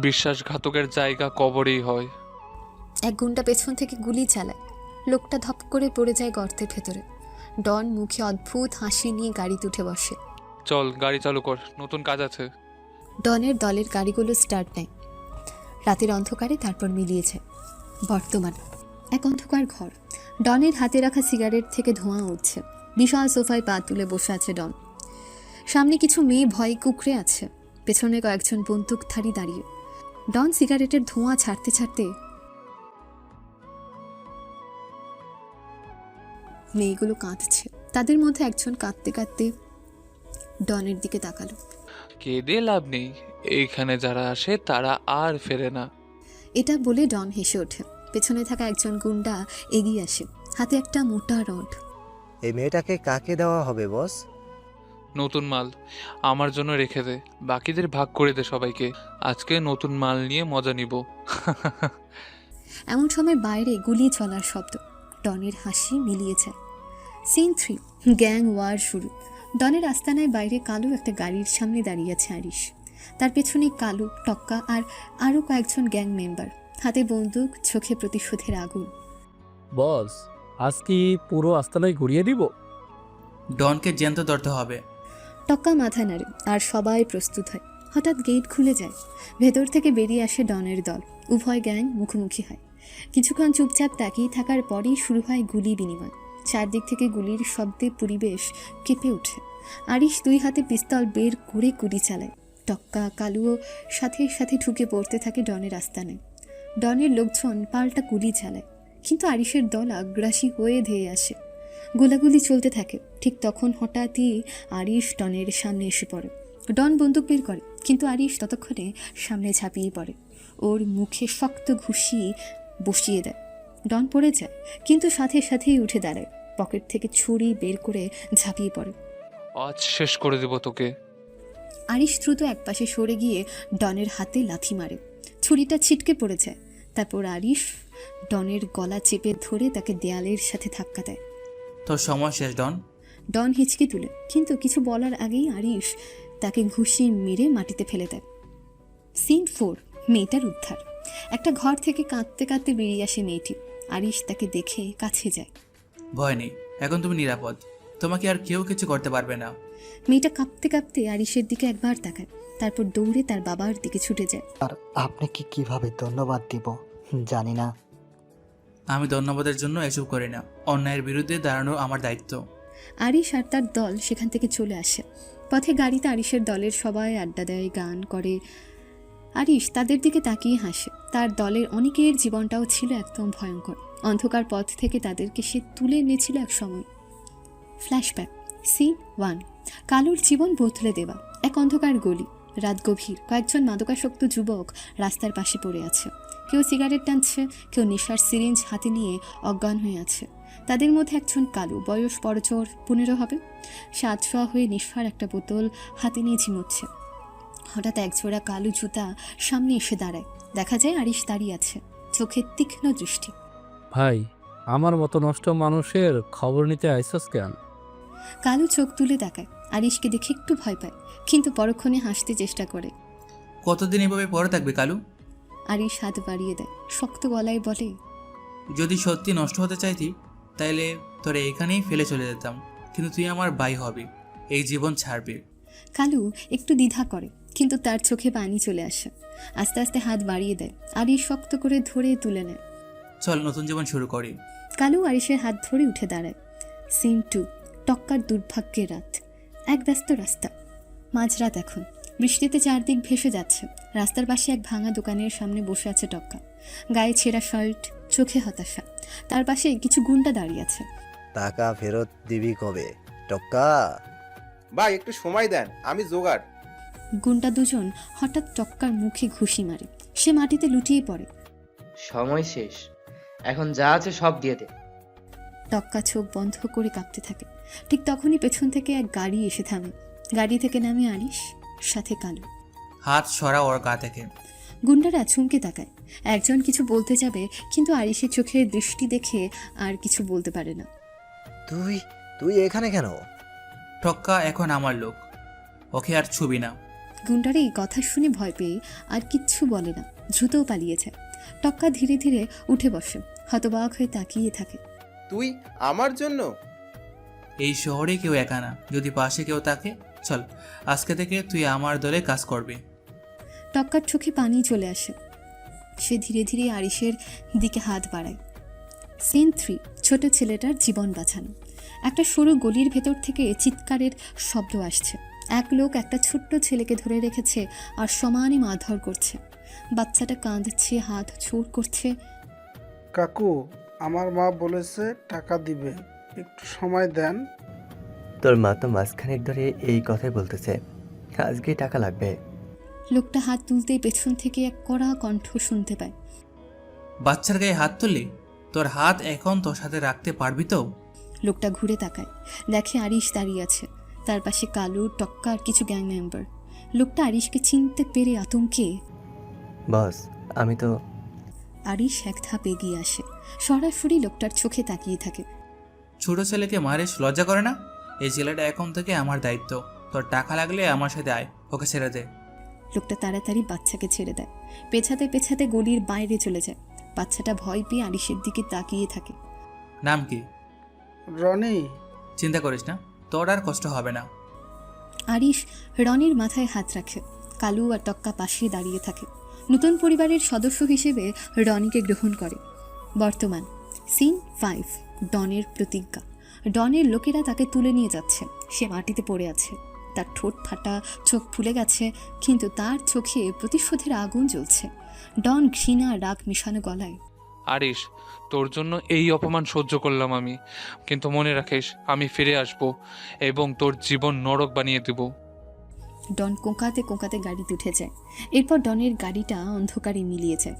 বিশ্বাসঘাতকের জায়গা কবরেই হয়। এক গুন্ডা পেছন থেকে গুলি চালায়। লোকটা ধপ করে পড়ে যায় গর্তের ভেতরে। ডন মুখে অদ্ভুত হাসি নিয়ে গাড়িতে উঠে বসে। চল গাড়ি চালু কর, নতুন কাজ আছে। ডনের দলের গাড়িগুলো স্টার্ট নেয়। রাতের অন্ধকারে তারপর মিলিয়ে যায়। বর্তমান এক অন্ধকার ঘর। ডনের হাতে রাখা সিগারেট থেকে ধোঁয়া উঠছে। বিশাল সোফায় পা তুলে বসে আছে ডন। সামনে কিছু মেয়ে ভয়ে কুঁকড়ে আছে। পেছনে কয়েকজন বন্দুকধারী দাঁড়িয়ে। ডন সিগারেটের ধোঁয়া ছাড়তে ছাড়তে মেয়েগুলো কাঁদছে। তাদের মধ্যে একজন কাঁদতে কাঁদতে ডনের দিকে তাকালো। কেঁদে লাভ নেই, এইখানে যারা আসে তারা আর ফেরে না। এটা বলে ডন হেসে ওঠে। পেছনে থাকা একজন গুন্ডা এগিয়ে আসে, হাতে একটা মোটা রড। এই মেয়েটাকে কাকে দেওয়া হবে বস? নতুন মাল আমার জন্য রেখে দে, বাকিদের ভাগ করে দে সবাইকে। আজকে নতুন মাল নিয়ে মজা নিব। এমন সময় বাইরে গুলি চলার শব্দ। ডনের হাসি মিলিয়ে যায়। সিন 3, গ্যাং ওয়ার শুরু। ডনের আস্তানায় বাইরে কালো একটা গাড়ির সামনে দাঁড়িয়ে আছে আরিশ। তার পেছনে কালো, টক্কা আর আরও কয়েকজন গ্যাং মেম্বার। হাতে বন্দুক, চোখে প্রতিশোধের আগুন। বস, আজ কি পুরো আস্তানায় ঘুরিয়ে দিব? ডনকে জ্যান্ত ধরতে হবে। টক্কা মাথা নাড়ে আর সবাই প্রস্তুত হয়। হঠাৎ গেট খুলে যায়। ভেতর থেকে বেরিয়ে আসে ডনের দল। উভয় গ্যাং মুখোমুখি হয়। কিছুক্ষণ চুপচাপ তাকিয়ে থাকার পরেই শুরু হয় গুলি বিনিময়। চারদিক থেকে গুলির শব্দে পরিবেশ কেঁপে ওঠে। আরিশ 2 হাতে পিস্তল বের করে গুলি চালায়। টক্কা, কালুও সাথে সাথে ঢুকে পড়তে থাকে ডনের আস্তানায়। ডনের লোকজন পাল্টা গুলি চালায়, কিন্তু আরিশের দল আগ্রাসী হয়ে ধেয়ে আসে। গোলাগুলি চলতে থাকে। ঠিক তখন হঠাৎই আরিশ ডনের সামনে এসে পড়ে। ডন বন্দুক বের করে, কিন্তু আরিশ ততক্ষণে সামনে ঝাঁপিয়ে পড়ে। ওর মুখে শক্ত ঘুষি বসিয়ে দেয়। ডন পড়ে যায়, কিন্তু সাথে সাথেই উঠে দাঁড়ায়। পকেট থেকে ছুরি বের করে ঝাঁপিয়ে পড়ে। আজ শেষ করে দেব তোকে। আরিশ দ্রুত একপাশে সরে গিয়ে ডনের হাতে লাথি মারে। ছুরিটা ছিটকে পড়ে যায়। তারপর আরিশ ডনের গলা চেপে ধরে তাকে দেয়ালের সাথে ধাক্কা দেয়। তোর সময় শেষ ডন। ডন হিচকি তুলে, কিন্তু কিছু বলার আগেই আরিশ তাকে ঘুষি মেরে মাটিতে ফেলে দেয়। সিন 4, মেয়েটার উদ্ধার। একটা ঘর থেকে কাঁদতে কাঁদতে বেরিয়ে আসে মেয়েটি। আরিশ তাকে দেখে কাছে যায়। ভয় নেই, এখন তুমি নিরাপদ। তোমাকে আর কেউ কিছু করতে পারবে না। মেয়েটা কাঁপতে কাঁপতে আরিশের দিকে একবার তাকায়, তারপর দৌড়ে তার বাবার দিকে ছুটে যায়। আর আপনাকে কিভাবে ধন্যবাদ দিব জানি না। আমি ধন্যবাদের জন্য এসব করি না, অন্যায়ের বিরুদ্ধে দাঁড়ানো আমার দায়িত্ব। আরিশ আর তার দল সেখান থেকে চলে আসে। পথে গাড়িতে আরিশের দলের সবাই আড্ডা দেয়, গান করে। আরিশ তাদের দিকে তাকিয়ে হাসে। তার দলের অনেকের জীবনটাও ছিল একদম ভয়ঙ্কর। অন্ধকার পথ থেকে তাদেরকে সে তুলে এনেছিল এক সময়। ফ্ল্যাশব্যাক। সিন 1, কালুর জীবন বদলে দেওয়া। এক অন্ধকার গলি, রাত গভীর। কয়েকজন মাদকাসক্ত যুবক রাস্তার পাশে পড়ে আছে। কেউ সিগারেট টানছে, কেউ নেশার সিরিঞ্জ হাতে নিয়ে অজ্ঞান হয়ে আছে। তাদের মধ্যে একজন কালু, বয়স বড়জোর 15 হবে। সে আধশোয়া হয়ে নেশার একটা বোতল হাতে নিয়ে ঝিমোচ্ছে। হঠাৎ একজোড়া কালো জুতা সামনে এসে দাঁড়ায়। দেখা যায় আরিশ দাঁড়িয়ে আছে, চোখে তীক্ষ্ণ দৃষ্টি। ভাই, আমার মতো নষ্ট মানুষের খবর নিতে আইসস কেন? কালু চোখ তুলে তাকায়। আরিশকে দেখে একটু ভয় পায়, কিন্তু পরক্ষণে হাসতে চেষ্টা করে। কতদিন এভাবে পড়ে থাকবে কালু? আরিশ হাত বাড়িয়ে দেয়, শক্ত গলায় বলে, যদি সত্যি নষ্ট হতে চাইতি তাইলে তোরে এখানেই ফেলে চলে যেতাম। কিন্তু তুই আমার ভাই হবি, এই জীবন ছাড়বি। কালু একটু দ্বিধা করে, কিন্তু তার চোখে পানি চলে আসে। আস্তে আস্তে হাত বাড়িয়ে দেয়, আরিশ শক্ত করে ধরে তুলে নেয়। চল নতুন জীবন শুরু করি। কালু আরিশের হাত ধরে উঠে দাঁড়ায়। সিন 2, টক্কার দুর্ভাগ্যের রাত। এক ব্যস্ত রাস্তা, মাঝরাত এখন, বৃষ্টিতে চারদিক ভেসে যাচ্ছে। রাস্তার পাশে এক ভাঙা দোকানের সামনে বসে আছে টক্কা, গায়ে ছেঁড়া শার্ট, চোখে হতাশা। তার পাশে কিছু গুন্ডা দাঁড়িয়ে আছে। টাকা ফেরত দিবি কবে টক্কা? ভাই একটু সময় দেন, আমি জোগাড়। গুন্ডা দুজন হঠাৎ টক্কার মুখে ঘুষি মারে, সে মাটিতে লুটিয়ে পড়ে। সময় শেষ, এখন যা আছে সব দিয়ে দে। টক্কা চোখ বন্ধ করে কাঁপতে থাকে। ঠিক তখনই পেছন থেকে এক গাড়ি এসে থামে। গাড়ি থেকে নামে আরিশ, সাথে কালু। হাত সরা ওর গা থেকে। গুন্ডারা চমকে তাকায়। একজন কিছু বলতে যাবে, কিন্তু আরিশের চোখের দৃষ্টি দেখে আর কিছু বলতে পারে না। তুই তুই এখানে কেন? টক্কা এখন আমার লোক, ওকে আর ছুবি না। গুন্ডারা এই কথা শুনে ভয় পেয়ে আর কিচ্ছু বলে না, দ্রুতও পালিয়ে যায়। টক্কা ধীরে ধীরে উঠে বসে, হতবাক হয়ে তাকিয়ে থাকে। তুই আমার জন্য? এই শহরে কেউ একা না, যদি পাশে কেউ থাকে। চল, আজকে থেকে তুই আমার দলে কাজ করবি। টক্কার চোখে পানি চলে আসে। সে ধীরে ধীরে আরিশের দিকে হাত বাড়ায়। সিন 3, ছোট ছেলেটার জীবন বাঁচানো। একটা সরু গলির ভেতর থেকে চিৎকারের শব্দ আসছে। এক লোক একটা ছোট্ট ছেলেকে ধরে রেখেছে আর সমানে মারধর করছে। বাচ্চাটা কাঁদছে, হাত জোর করছে। কাকু, আমার মা বলেছে টাকা দিবে, একটু সময় দেন। তোর মা তো মাঝখানে ধরে এই কথাই বলতেছে, আজকেই টাকা লাগবে। লোকটা হাত তুলতেই পেছন থেকে এক কড়া কণ্ঠ শুনতে পায়। বাচ্চার গায়ে হাত তুললি? তোর হাত এখন তোর সাথে রাখতে পারবি তো? লোকটা ঘুরে তাকায়, দেখে আরিশ দাঁড়িয়ে আছে। তার পাশে কালু, টক্কা আর কিছু গ্যাং মেম্বার। লোকটা আরিশকে চিনতে পেরে আতঙ্কে, বস আমি তো। আরিশ এক ধাপ এগিয়ে আসে, সরাসরি লোকটার চোখে তাকিয়ে থাকে। ছোট ছেলেকে মারিস, লজ্জা করে না? এই ছেলেটা এখন থেকে আমার দায়িত্ব। তোর টাকা লাগলে আমার সাথে আয়, ওকে ছেড়ে দে। লোকটা তাড়াতাড়ি বাচ্চাকে ছেড়ে দেয়, পেছাতে পেছাতে গলির বাইরে চলে যায়। বাচ্চাটা ভয় পেয়ে আরিশের দিকে তাকিয়ে থাকে। নাম কি? রনি। চিন্তা করিস না, তোর আর কষ্ট হবে না। আরিশ রনির মাথায় হাত রাখে। কালু আর টক্কা পাশে দাঁড়িয়ে থাকে। নতুন পরিবারের সদস্য হিসেবে রনিকে গ্রহণ করে। বর্তমান সিন 5, ডনের প্রতিজ্ঞা। ডনের লোকেরা তাকে তুলে নিয়ে যাচ্ছে। সে মাটিতে পড়ে আছে, তার ঠোঁট ফাটা, চোখ ফুলে গেছে, কিন্তু তার চোখে প্রতিশোধের আগুন জ্বলছে। ডন ঘৃণা রাগ মিশানো গলায়, আরিশ, তোর জন্য এই অপমান সহ্য করলাম আমি, কিন্তু মনে রাখিস আমি ফিরে আসব এবং তোর জীবন নরক বানিয়ে দেব। ডন কোঁকাতে কোঁকাতে গাড়িতে উঠে যায়। এরপর ডনের গাড়িটা অন্ধকারে মিলিয়ে যায়।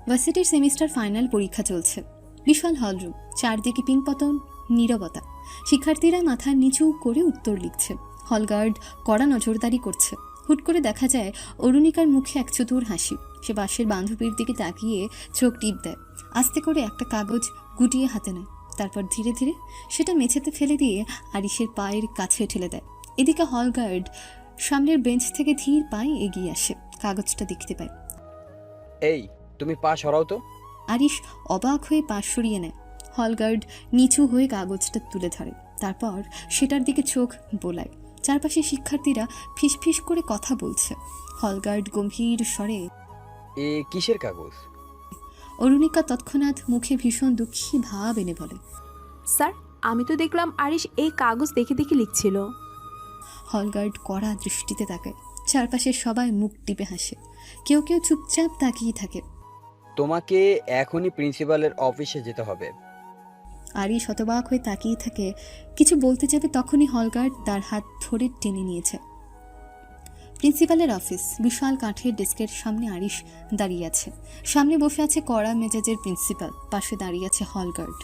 ভার্সিটির সেমিস্টার ফাইনাল পরীক্ষা চলছে। বিশাল হলরুম, চারদিকে পিংপতন, নীরবতা। শিক্ষার্থীরা মাথা নিচু করে উত্তর লিখছে। হলগার্ড কড়া নজরদারি করছে। হুট করে দেখা যায় অরুণিকার মুখে এক চতুর হাসি। সে পাশের বান্ধবীর দিকে তাকিয়ে চোখ টিপ দেয়। আস্তে করে একটা কাগজ গুটিয়ে হাতে নেয়, তারপর ধীরে ধীরে সেটা মেঝেতে ফেলে দিয়ে আরিশের পায়ের কাছে ঠেলে দেয়। এদিকে হলগার্ড সামনের বেঞ্চ থেকে ধীর পায়ে এগিয়ে আসে, কাগজটা দেখতে পায়। এই তুমি পা সরাও তো। আরিশ অবাক হয়ে পা সরিয়ে নেয়। হলগার্ড নিচু হয়ে কাগজটা তুলে ধরে, তারপর সেটার দিকে চোখ বোলায়। চারপাশে শিক্ষার্থীরা ফিসফিস করে কথা বলছে। হলগার্ড গম্ভীর স্বরে, এ কিসের কাগজ? অরুণিকা তৎক্ষণাৎ মুখে ভীষণ দুঃখী ভাব এনে বলে, স্যার, আমি তো দেখলাম আরিশ এই কাগজ দেখে দেখে লিখছিল। হলগার্ড কড়া দৃষ্টিতে তাকায়। চারপাশে সবাই মুখ টিপে হাসে, কেউ কেউ চুপচাপ তাকিয়ে থাকে। তোমাকে এখনই প্রিন্সিপালের অফিসে যেতে হবে। আরিশ হতবাক হয়ে তাকিয়ে থাকে। কিছু বলতে যাবে, তখনই হলগার্ড তার হাত ধরে টেনে নিয়েছে। প্রিন্সিপালের অফিস, বিশাল কাঠের ডেস্কের সামনে আরিশ দাঁড়িয়ে আছে। সামনে বসে আছে কড়া মেজাজের প্রিন্সিপাল, পাশে দাঁড়িয়ে আছে হলগার্ড,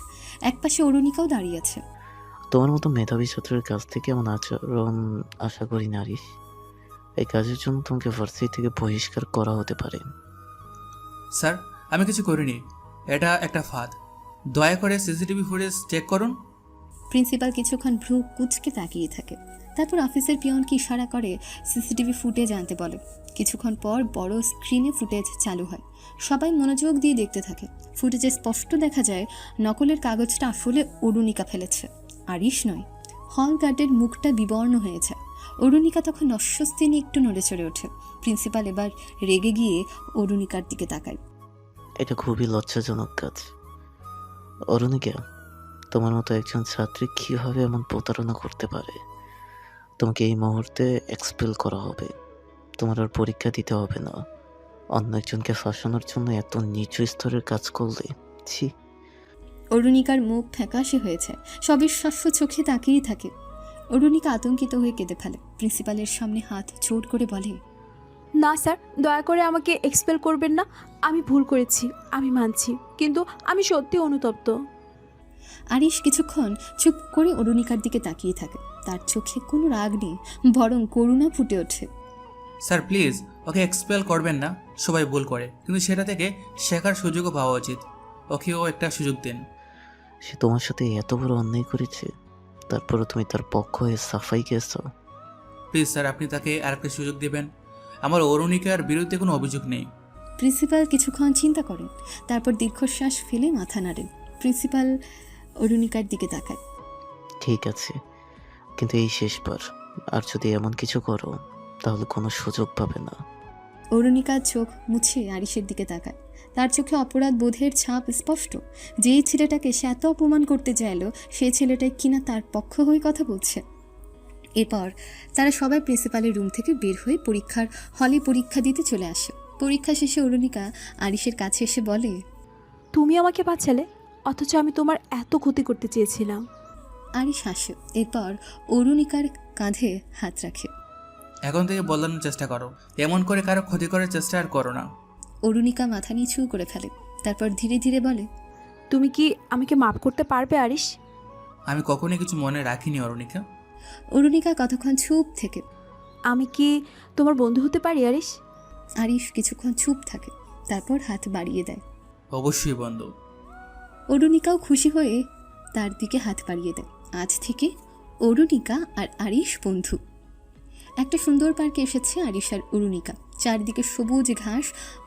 এক পাশে অরুণিকাও দাঁড়িয়ে আছে। তোমার মতো মেধাবী ছাত্রের কাছ থেকে এমন আচরণ আশা করি না আরিশ। এই কাজের জন্য তোমাকে ভার্সিটি থেকে বহিষ্কার করা হতে পারে। স্যার, আমি কিছু করিনি, এটা একটা ফাঁদ। দয়া করে সিসিটিভি ফুটেজ চেক করুন। প্রিন্সিপাল কিছুক্ষণ ভ্রু কুঁচকে তাকিয়ে থাকে, তারপর অফিসের পিয়নকে ইশারা করে সিসিটিভি ফুটেজ আনতে বলে। কিছুক্ষণ পর বড় স্ক্রিনে ফুটেজ চালু হয়। সবাই মনোযোগ দিয়ে দেখতে থাকে। ফুটেজে স্পষ্ট দেখা যায় নকলের কাগজটা আসলে অরুণিকা ফেলেছে। আরিশ নয়। হল গার্ডের মুখটা বিবর্ণ হয়েছে। অরুণিকা তখন অস্বস্তি নিয়ে একটু নড়ে চড়ে ওঠে। প্রিন্সিপাল এবার রেগে গিয়ে অরুণিকার দিকে তাকায়। এটা খুবই লজ্জাজনক কাজ। অরুণিকা, তোমার মতো একজন ছাত্রী কিভাবে এমন প্রতারণা করতে পারে? তোমাকে এই মুহূর্তে এক্সপেল করা হবে। তোমার আর পরীক্ষা দিতে হবে না। অন্য একজনকে ফাঁসানোর জন্য এত নিচু স্তরের কাজ করলে, ছি। অরুণিকার মুখ ফ্যাকাশে হয়েছে, সবিশ্বাস্য চোখে তাকিয়ে থাকে। অরুণিকা আতঙ্কিত হয়ে কেঁদে ফেলে। প্রিন্সিপালের সামনে হাত জোড় করে বলে, না স্যার, দয়া করে আমাকে এক্সপেল করবেন না। আমি ভুল করেছি, আমি মানছি, কিন্তু আমি সত্যি অনুতপ্ত। আরিশ কিছুক্ষণ চুপ করে অরুণিকার দিকে তাকিয়ে থাকে। তার চোখে কোনো রাগ নেই, বরং করুণা ফুটে ওঠে। স্যার প্লিজ, ওকে এক্সপেল করবেন না। সবাই ভুল করে, কিন্তু সেটা থেকে শেখার সুযোগও পাওয়া উচিত। ওকেও একটা সুযোগ দিন। সে তোমার সাথে এত বড় অন্যায় করেছে, তারপরও তুমি তার পক্ষ হয়ে সাফাই গেছ। প্লিজ স্যার, আপনি তাকে আরেকটা সুযোগ দেবেন। আমার অরুণিকার বিরুদ্ধে কোনো অভিযোগ নেই। প্রিন্সিপাল কিছুক্ষণ চিন্তা করেন, তারপর দীর্ঘশ্বাস ফেলে মাথা নাড়েন। প্রিন্সিপাল অরুণিকার দিকে তাকায়। ঠিক আছে, কিন্তু এই শেষবার। আর যদি এমন কিছু করো তাহলে কোনো সুযোগ পাবে না। অরুণিকার চোখ মুছে আরিশের দিকে তাকায়। তার চোখে অপরাধ বোধের ছাপ স্পষ্ট। যেই ছেলেটাকে সে এত অপমান করতে চাইলো, সেই ছেলেটাই কিনা তার পক্ষ হয়ে কথা বলছে। এরপর তারা সবাই প্রিন্সিপালের রুম থেকে বের হয়ে পরীক্ষার হলে পরীক্ষা দিতে চলে আসে। পরীক্ষা শেষে অরুণিকা আরিশের কাছে এসে বলে, তুমি আমাকে বাঁচালে, অথচ আমি তোমার এত ক্ষতি করতে চেয়েছিলাম। আরিশ হাসে। এরপর অরুণিকার কাঁধে হাত রাখে। এখন থেকে বদলানোর চেষ্টা করো, এমন করে কারো ক্ষতি করার চেষ্টা আর করো না। অরুণিকা মাথা নিচু করে ফেলে। তারপর ধীরে ধীরে বলে, তুমি কি আমাকে মাফ করতে পারবে আরিশ? আমি কখনোই কিছু মনে রাখিনি অরুণিকা। অরুণিকা কতক্ষণ চুপ থেকে, আমি কি তোমার বন্ধু হতে পারি আরিশ? আরিশ কিছুক্ষণ চুপ থাকে, তারপর হাত বাড়িয়ে দেয়। অবশ্যই বন্ধু। অরুণিকাও খুশি হয়ে তার দিকে হাত বাড়িয়ে দেয়। আজ থেকে অরুণিকা আর আরিশ বন্ধু। একটা সুন্দর পার্কে এসেছে আরিশ আর অরুণিকা। চারিদিকে সবুজ ঘাস,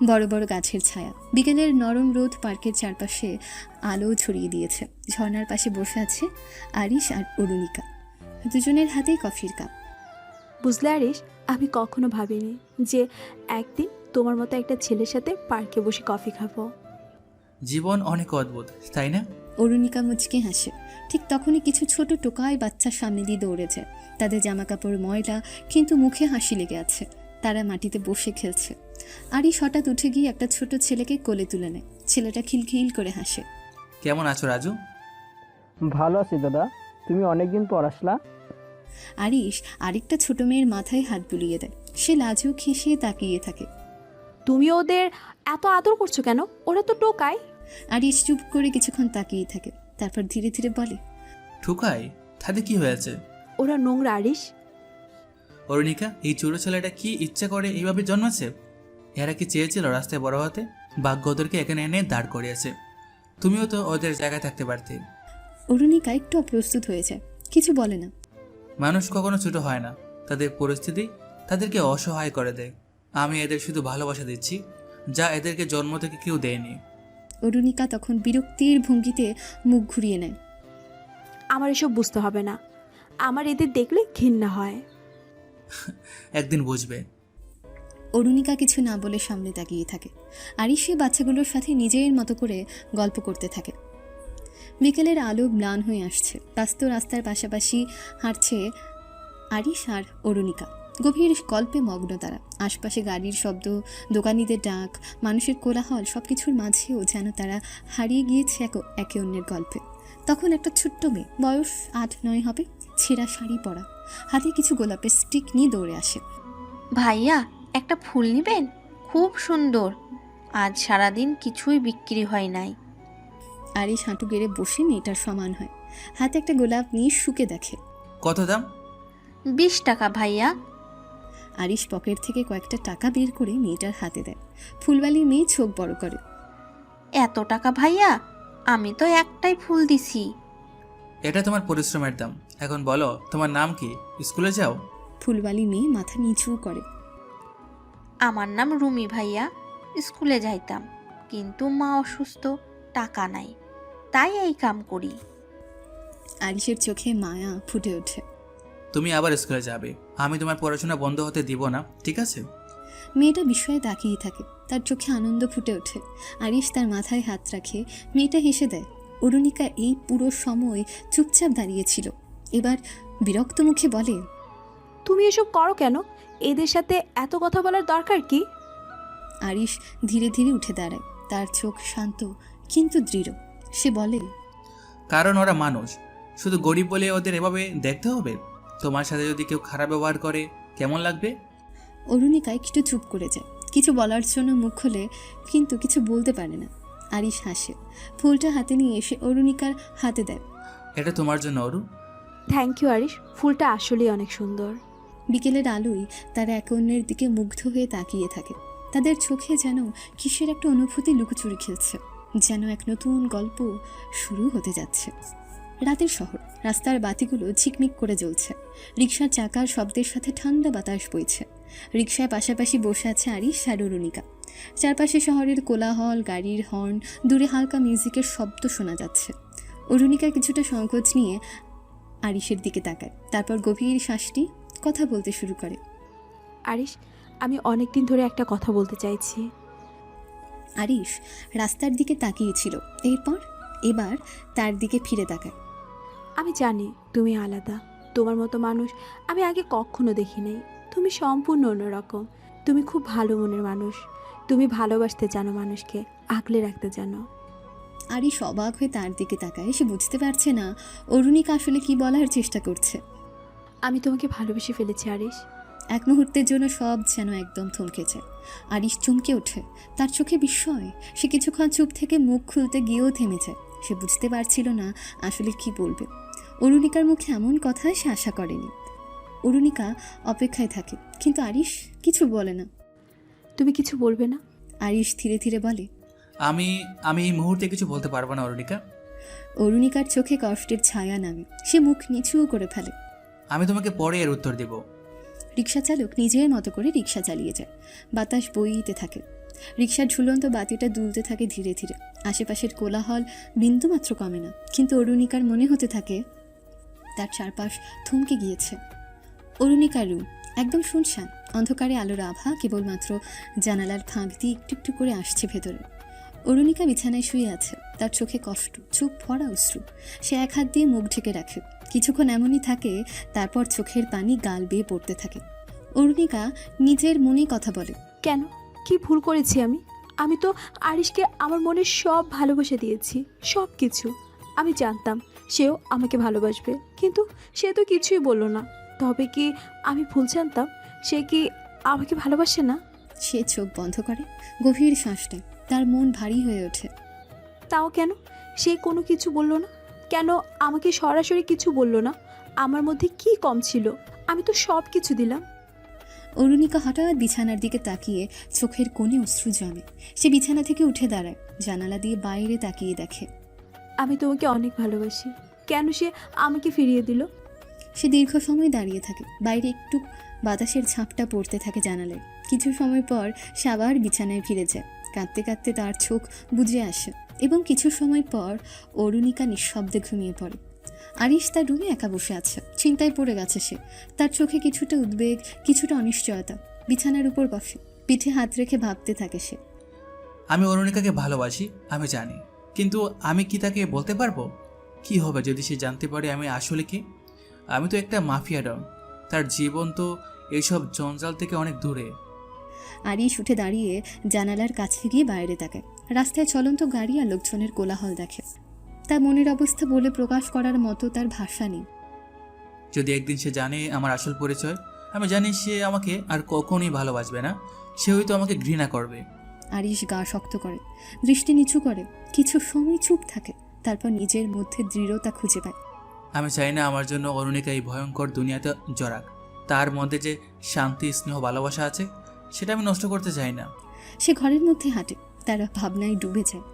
বড় বড় গাছের ছায়া। বিকেলের নরম রোদ পার্কের চারপাশে আলো ছড়িয়ে দিয়েছে। ঝর্ণার পাশে বসে আছে আরিশ আর অরুণিকা, দুজনের হাতেই কফির কাপ। বুঝলে আরিশ, আমি কখনো ভাবিনি যে একদিন তোমার মতো একটা ছেলের সাথে পার্কে বসে কফি খাবো। জীবন অনেক অদ্ভুত, তাই না? অরুণিকা মুচকে হাসে। ঠিক তখনই কিছু ছোট টোকাই বাচ্চার সামনে দিয়ে দৌড়ে যায়। তাদের জামাকাপড় ময়লা, কিন্তু মুখে হাসি লেগে আছে। তারা মাটিতে বসে খেলছে। আরিশ হঠাৎ উঠে গিয়ে একটা ছোট ছেলেকে কোলে তুলে নেয়। ছেলেটা খিলখিল করে হাসে। কেমন আছো রাজু? ভালো আছি দাদা, তুমি অনেকদিন পর আসলা। আরিশ আরেকটা ছোট মেয়ের মাথায় হাত বুলিয়ে দেয়। সে লাজুক হেসে তাকিয়ে থাকে। তুমি ওদের এত আদর করছো কেন? ওরা তো টোকায়। আরিশ চুপ করে কিছুক্ষণ তাকিয়ে থাকে, তারপর ধীরে ধীরে বলে, ঠুকাই? তাতে কি হয়েছে? ওরা নোংরা আরিশ। অরুণিকা, এই ছোট ছেলেটা কি ইচ্ছা করে এইভাবে জন্মাচ্ছে? এরা কি চেয়েছিল রাস্তায় বড় হতে? ভাগ্য ওদেরকে এখানে এনে দাঁড় করিয়েছে। তুমিও তো ওদের জায়গায় থাকতে পারতে। অরুণিকা একটু অপ্রস্তুত হয়ে যায়, কিছু বলে না। মানুষ কখনো ছোট হয় না, তাদের পরিস্থিতি তাদেরকে অসহায় করে দেয়। আমি এদের শুধু ভালোবাসা দিচ্ছি, যা এদেরকে জন্ম থেকে কেউ দেয়নি। অরুণিকা তখন বিরক্তির ভঙ্গিতে মুখ ঘুরিয়ে নেয়। আমার এসব বুঝতে হবে না, আমার এদের দেখলে ঘৃণা হয়। একদিন বুঝবে। অরুণিকা কিছু না বলে সামনে তাকিয়ে থাকে। আরিশ সেই বাচ্চাগুলোর সাথে নিজের মতো করে গল্প করতে থাকে। বিকেলের আলো ম্লান হয়ে আসছে। ব্যস্ত রাস্তার পাশাপাশি হাঁটছে আরিশ আর অরুণিকা। গভীর গল্পে মগ্ন তারা। আশপাশে গাড়ির শব্দ, দোকানিদের ডাক, মানুষের কোলাহল, সবকিছুর মাঝেও যেন তারা হারিয়ে গিয়েছে একে অন্যের গল্পে। তখন একটা ছোট্ট মেয়ে, বয়স 8-9 হবে, ছেঁড়া শাড়ি পরা, হাতে কিছু গোলাপের স্টিক নিয়ে দৌড়ে আসে। ভাইয়া, একটা ফুল নেবেন? খুব সুন্দর। আজ সারাদিন কিছুই বিক্রি হয় নাই। আরিশ হাঁটু গেড়ে বসে মেয়েটার সমান হয়। হাতে একটা গোলাপ নিয়ে শুকে দেখে। কত দাম? 20 টাকা ভাইয়া। আরিশ পকেট থেকে কয়েকটা টাকা বের করে মেয়েটার হাতে দেয়। ফুলবালি মেয়ে চোখ বড় করে। এত টাকা ভাইয়া? আমি তো একটাই ফুল দিছি। এটা তোমার পরিশ্রমের দাম। এখন বলো, তোমার নাম কি? স্কুলে যাও? ফুলবালি মেয়ে মাথা নিচু করে। আমার নাম রুমি ভাইয়া। স্কুলে যাইতাম, কিন্তু মা অসুস্থ, টাকা নাই, তাই এই কাম করি। আরিশের চোখে মায়া ফুটে ওঠে। তুমি আবার স্কুলে যাবে, আমি তোমার পড়াশোনা বন্ধ হতে দিব না, ঠিক আছে? মেয়েটা বিস্ময়ে তাকিয়ে থাকে, তার চোখে আনন্দ ফুটে ওঠে। আরিশ তার মাথায় হাত রাখে, মেয়েটা হেসে দেয়। অরুণিকা এই পুরো সময় চুপচাপ দাঁড়িয়েছিল, এবার বিরক্ত মুখে বলে, তুমি এসব করো কেন? এদের সাথে এত কথা বলার দরকার কি? আরিশ ধীরে ধীরে উঠে দাঁড়ায়, তার চোখ শান্ত কিন্তু দৃঢ়। সে বলে, কারণ ওরা মানুষ, শুধু গরিব বলে ওদের এভাবে দেখতে হবে? তোমার সাথে যদি কেউ খারাপ ব্যবহার করে কেমন লাগবে? অরুণিকা একটু চুপ করে যায়, কিছু বলার জন্য মুখ খোলে কিন্তু কিছু বলতে পারে না। আরিশ হাসে, ফুলটা হাতে নিয়ে এসে অরুণিকার হাতে দেয়। এটা তোমার জন্য অরু। থ্যাংক ইউ আরিশ, ফুলটা আসলেই অনেক সুন্দর। বিকেলের আলোয় তারা একে অন্যের দিকে মুগ্ধ হয়ে তাকিয়ে থাকে। তাদের চোখে যেন কিসের একটা অনুভূতি লুকোচুরি খেলছে, যেন এক নতুন গল্প শুরু হতে যাচ্ছে। রাতের শহর, রাস্তার বাতিগুলো ঝিকমিক করে জ্বলছে, রিকশার চাকার শব্দের সাথে ঠান্ডা বাতাস বইছে। রিকশায় পাশাপাশি বসে আছে আরিশ আর অরুণিকা। চারপাশে শহরের কোলাহল, গাড়ির হর্ন, দূরে হালকা মিউজিকের শব্দ শোনা যাচ্ছে। অরুণিকা কিছুটা সংকোচ নিয়ে আরিশের দিকে তাকায়, তারপর গভীর শ্বাসটি কথা বলতে শুরু করে। আরিশ, আমি অনেক দিন ধরে একটা কথা বলতে চাইছি। আরিশ রাস্তার দিকে তাকিয়েছিল, এবার তার দিকে ফিরে তাকায়। আমি জানি তুমি আলাদা, তোমার মতো মানুষ আমি আগে কখনো দেখি নাই। তুমি সম্পূর্ণ অন্যরকম। তুমি খুব ভালো মনের মানুষ। তুমি ভালোবাসতে জানো, মানুষকে আগলে রাখতে জানো। আরিশ অবাক হয়ে তার দিকে তাকায়। সে বুঝতে পারছে না অরুণিকা আসলে কি বলার চেষ্টা করছে। আমি তোমাকে ভালোবেসে ফেলেছি আরিশ। এক মুহূর্তের জন্য সব যেন একদম থমকে যায়। আরিশ চমকে ওঠে, তার চোখে বিস্ময়। সে কিছুক্ষণ চুপ থেকে মুখ খুলতে গিয়েও থেমে যায়। সে বুঝতে পারছিল না আসলে কি বলবে। অরুণিকার মুখে এমন কথা সে আশা করেনি। অরুণিকা অপেক্ষায় থাকে, কিন্তু আরিশ কিছু বলে না। তুমি কিছু বলবে না? আরিশ ধীরে ধীরে বলে, আমি এই মুহূর্তে কিছু বলতে পারবো না অরুণিকা। অরুণিকার চোখে কষ্টের ছায়া নামে, সে মুখ নিচু করে ফেলে। আমি তোমাকে পরে এর উত্তর দেব। রিকশা চালক নিজের মতো করে রিকশা চালিয়ে যায়। বাতাস বইতে থাকে, রিকশার ঝুলন্ত বাতিটা দুলতে থাকে ধীরে ধীরে। আশেপাশের কোলাহল বিন্দুমাত্র কমে না, কিন্তু অরুণিকার মনে হতে থাকে তার চারপাশ থমকে গিয়েছে। অরুণিকার রুম একদম শুনশান, অন্ধকারে আলোর আভা কেবলমাত্র জানালার ফাঁক দিয়ে একটু একটু করে আসছে ভেতরে। অরুণিকা বিছানায় শুয়ে আছে, তার চোখে কষ্ট, চোখ ভরা অশ্রু। সে এক হাত দিয়ে মুখ ঢেকে রাখে। কিছুক্ষণ এমনই থাকে, তারপর চোখের পানি গাল বেয়ে পড়তে থাকে। অরুণিকা নিজের মনে কথা বলে, কেন, কি ভুল করেছি আমি? আমি তো আরিশকে আমার মনের সব ভালোবাসা দিয়েছি, সব কিছু। আমি জানতাম সেও আমাকে ভালোবাসবে, কিন্তু সে তো কিছুই বলল না। তবে কি আমি ভুল জানতাম? সে কি আমাকে ভালোবাসে না? সে চোখ বন্ধ করে, গভীর শ্বাস নেয়। তার মন ভারী হয়ে ওঠে। তাও কেন সে কোনো কিছু বলল না? কেন আমাকে সরাসরি কিছু বলল না? আমার মধ্যে কি কম ছিল? আমি তো সব কিছু দিলাম। অরুণিকা হঠাৎ বিছানার দিকে তাকিয়ে চোখের কোণে অশ্রু জমে। সে বিছানা থেকে উঠে দাঁড়ায়, জানালা দিয়ে বাইরে তাকিয়ে দেখে। আমি তোমাকে অনেক ভালোবাসি। কেন সে আমাকে ফিরিয়ে দিল? সে দীর্ঘ সময় দাঁড়িয়ে থাকে, বাইরে একটু বাতাসের ঝাপটা পড়তে থাকে জানালায়। কিছু সময় পর সে আবার বিছানায় ফিরে যায়। কাঁদতে কাঁদতে তার চোখ বুজে আসে এবং কিছু সময় পর অরুণিকা নিঃশব্দে ঘুমিয়ে পড়ে। আরিশ তার রুমে একা বসে আছে, চিন্তায় পড়ে গেছে সে। তার চোখে কিছুটা উদ্বেগ, কিছুটা অনিশ্চয়তা। বিছানার উপর বসে, পিঠে হাত রেখে ভাবতে থাকে সে। আমি অরুণিকাকে ভালোবাসি, আমি জানি, কিন্তু আমি কি তাকে বলতে পারবো? কি হবে যদি সে জানতে পারে আমি আসলে কি? আমি তো একটা মাফিয়া ডন, তার জীবন তো এইসব জঞ্জাল থেকে অনেক দূরে। আরিশ উঠে দাঁড়িয়ে জানালার কাছে গিয়ে বাইরে তাকায়। রাস্তায় চলন্ত গাড়ি আর লোকজনের কোলাহল দেখে। তার মনের অবস্থা বলে প্রকাশ করার মতো তার ভাষা নেই। যদি একদিন সে জানে আমার আসল পরিচয়, আমি জানি সে আমাকে আর কখনোই ভালোবাসবে না, সে হয়তো আমাকে ঘৃণা করবে। আরিশ গা শক্ত করে, দৃষ্টি নিচু করে, কিছু সময় চুপ থাকে, তারপর নিজের মধ্যে দৃঢ়তা খুঁজে পায়। আমি চাই না আমার জন্য অরুণিকা এই ভয়ঙ্কর দুনিয়াতে জড়াক। তার মধ্যে যে শান্তি, স্নেহ, ভালোবাসা আছে, সেটা আমি নষ্ট করতে চাই না। সে ঘরের মধ্যে হাঁটে, তার ভাবনায় ডুবে যায়।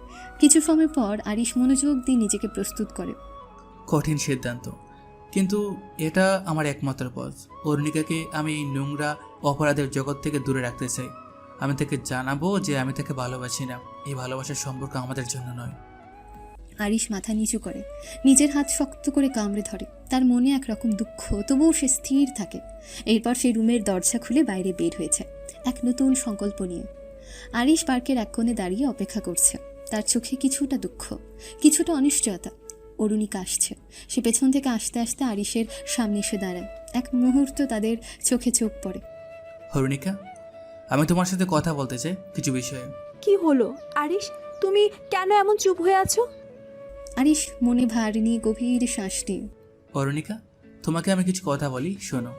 কিছু সময় পর আরিশ মনোযোগ দিয়ে নিজেকে প্রস্তুত করে। কঠিন সিদ্ধান্ত, কিন্তু এটা আমার একমাত্র পথ। অরুণিকাকে আমি এই নোংরা অপরাধের জগৎ থেকে দূরে রাখতে চাই। আমি তাকে জানাবো যে আমি তাকে ভালোবাসি না, এই ভালোবাসার সম্পর্ক আমাদের জন্য নয়। আরিশ মাথা নিচু করে, নিজের হাত শক্ত করে কামড়ে ধরে। তার মনে একরকম দুঃখ, তবুও সে স্থির থাকে। এরপর সে রুমের দরজা খুলে বাইরে বের হয়েছে এক নতুন সংকল্প নিয়ে। আরিশ পার্কের এক কোণে দাঁড়িয়ে অপেক্ষা করছে। তার চোখে কিছুটা দুঃখ, কিছুটা অনিশ্চয়তা। অরুণিকা আসছে। সে পেছন থেকে আসতে আসতে আরিশের সামনে এসে দাঁড়ায়। এক মুহূর্ত তাদের চোখে চোখ পড়ে। অরুণিকা, আমি তোমার সাথে কথা বলতে চাই কিছু বিষয়ে। কি হলো আরিশ, তুমি কেন এমন চুপ হয়ে আছো? আরিশ মনে ভার নিয়ে গভীর শ্বাস নিয়ে, অরুণিকা, তোমাকে আমি কিছু কথা বলি, শোনো।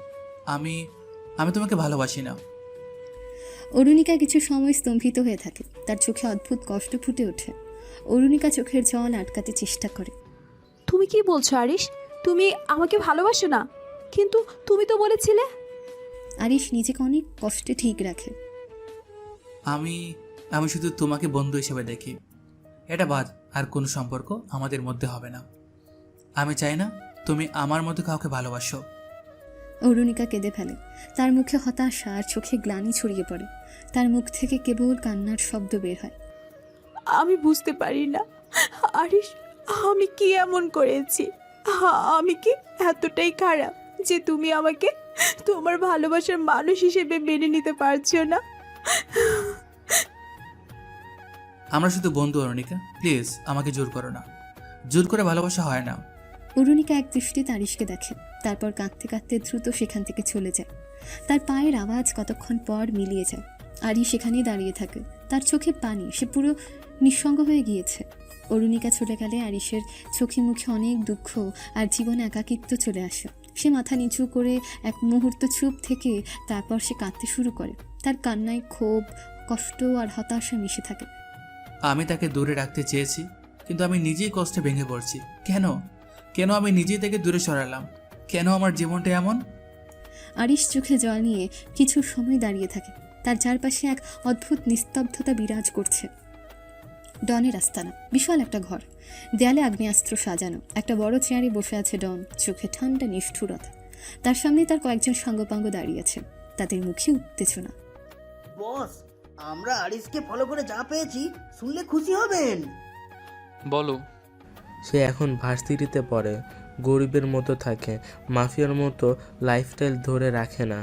আমি আমি তোমাকে ভালোবাসি না। অরুণিকা কিছু সময় স্তম্ভিত হয়ে থাকে। তার চোখে অদ্ভুত কষ্ট ফুটে ওঠে। অরুণিকা চোখের জল আটকাতে চেষ্টা করে। তুমি কি বলছো আরিশ? তুমি আমাকে ভালোবাসো না? কিন্তু তুমি তো বলেছিলে। আরিশ নিজেকে অনেক কষ্টে ঠিক রাখে। আমি আমি শুধু তোমাকে বন্ধু হিসেবে দেখি। এটা বাদ আর কোনো সম্পর্ক আমাদের মধ্যে হবে না। আমি চাই না তুমি আমার মতো কাউকে ভালোবাসো। অরুণিকা কেঁদে ফেলে। তার মুখে হতাশা আর চোখে গ্লানি ছড়িয়ে পড়ে। তার মুখ থেকে কেবল কান্নার শব্দ বের হয়। আমি বুঝতে পারি না আরিশ, আমি কি এমন করেছি? আমি কি এতটাই খারাপ যে তুমি আমাকে তোমার ভালোবাসার মানুষ হিসেবে মেনে নিতে পারছো না? আমরা শুধু বন্ধু অরুণিকা, প্লিজ আমাকে জোর করো না। জোর করে ভালোবাসা হয় না। অরুণিকা এক দৃষ্টিতে আরিশকে দেখে, তারপর কাঁদতে কাঁদতে দ্রুত সেখান থেকে চলে যায়। তার পায়ের আওয়াজ কতক্ষণ পর মিলিয়ে যায়। আরিশ সেখানেই দাঁড়িয়ে থাকে। তার চোখে পানি, সে পুরো নিঃসঙ্গ হয়ে গিয়েছে। অরুণিকা চলে গেলে আরিশের চোখে মুখে অনেক দুঃখ আর জীবনে একাকিত্ব চলে আসে। সে মাথা নিচু করে এক মুহূর্ত চুপ থেকে তারপর সে কাঁদতে শুরু করে। তার কান্নায় ক্ষোভ, কষ্ট আর হতাশা মিশে থাকে। আমি তাকে দূরে রাখতে চেয়েছি, কিন্তু আমি নিজেই কষ্টে ভেঙে পড়ছি। কেন কেন আমি নিজেই থেকে দূরে সরালাম? কেন আমার জীবনটা এমন? আরিশ চোখে জল নিয়ে কিছু সময় দাঁড়িয়ে থাকে। তার চারপাশে এক অদ্ভুত নিস্তব্ধতা বিরাজ করছে। ডনের আস্তানা, বিশাল একটা ঘর, দেয়ালে আগ্নেয়াস্ত্র সাজানো। একটা বড় চেয়ারে বসে আছে ডন, চোখে ঠান্ডা নিষ্ঠুরতা। তার সামনে তার কয়েকজন সাঙ্গপাঙ্গ দাঁড়িয়ে আছে, তাদের মুখে উত্তেজনা। বস, আমরা আরিশকে ফলো করে যা পেয়েছি শুনলে খুশি হবেন। বলো। সে এখন ভার্সিটিতে পড়ে, গরিবের মতো থাকে, মাফিয়ার মতো লাইফস্টাইল ধরে রাখে না।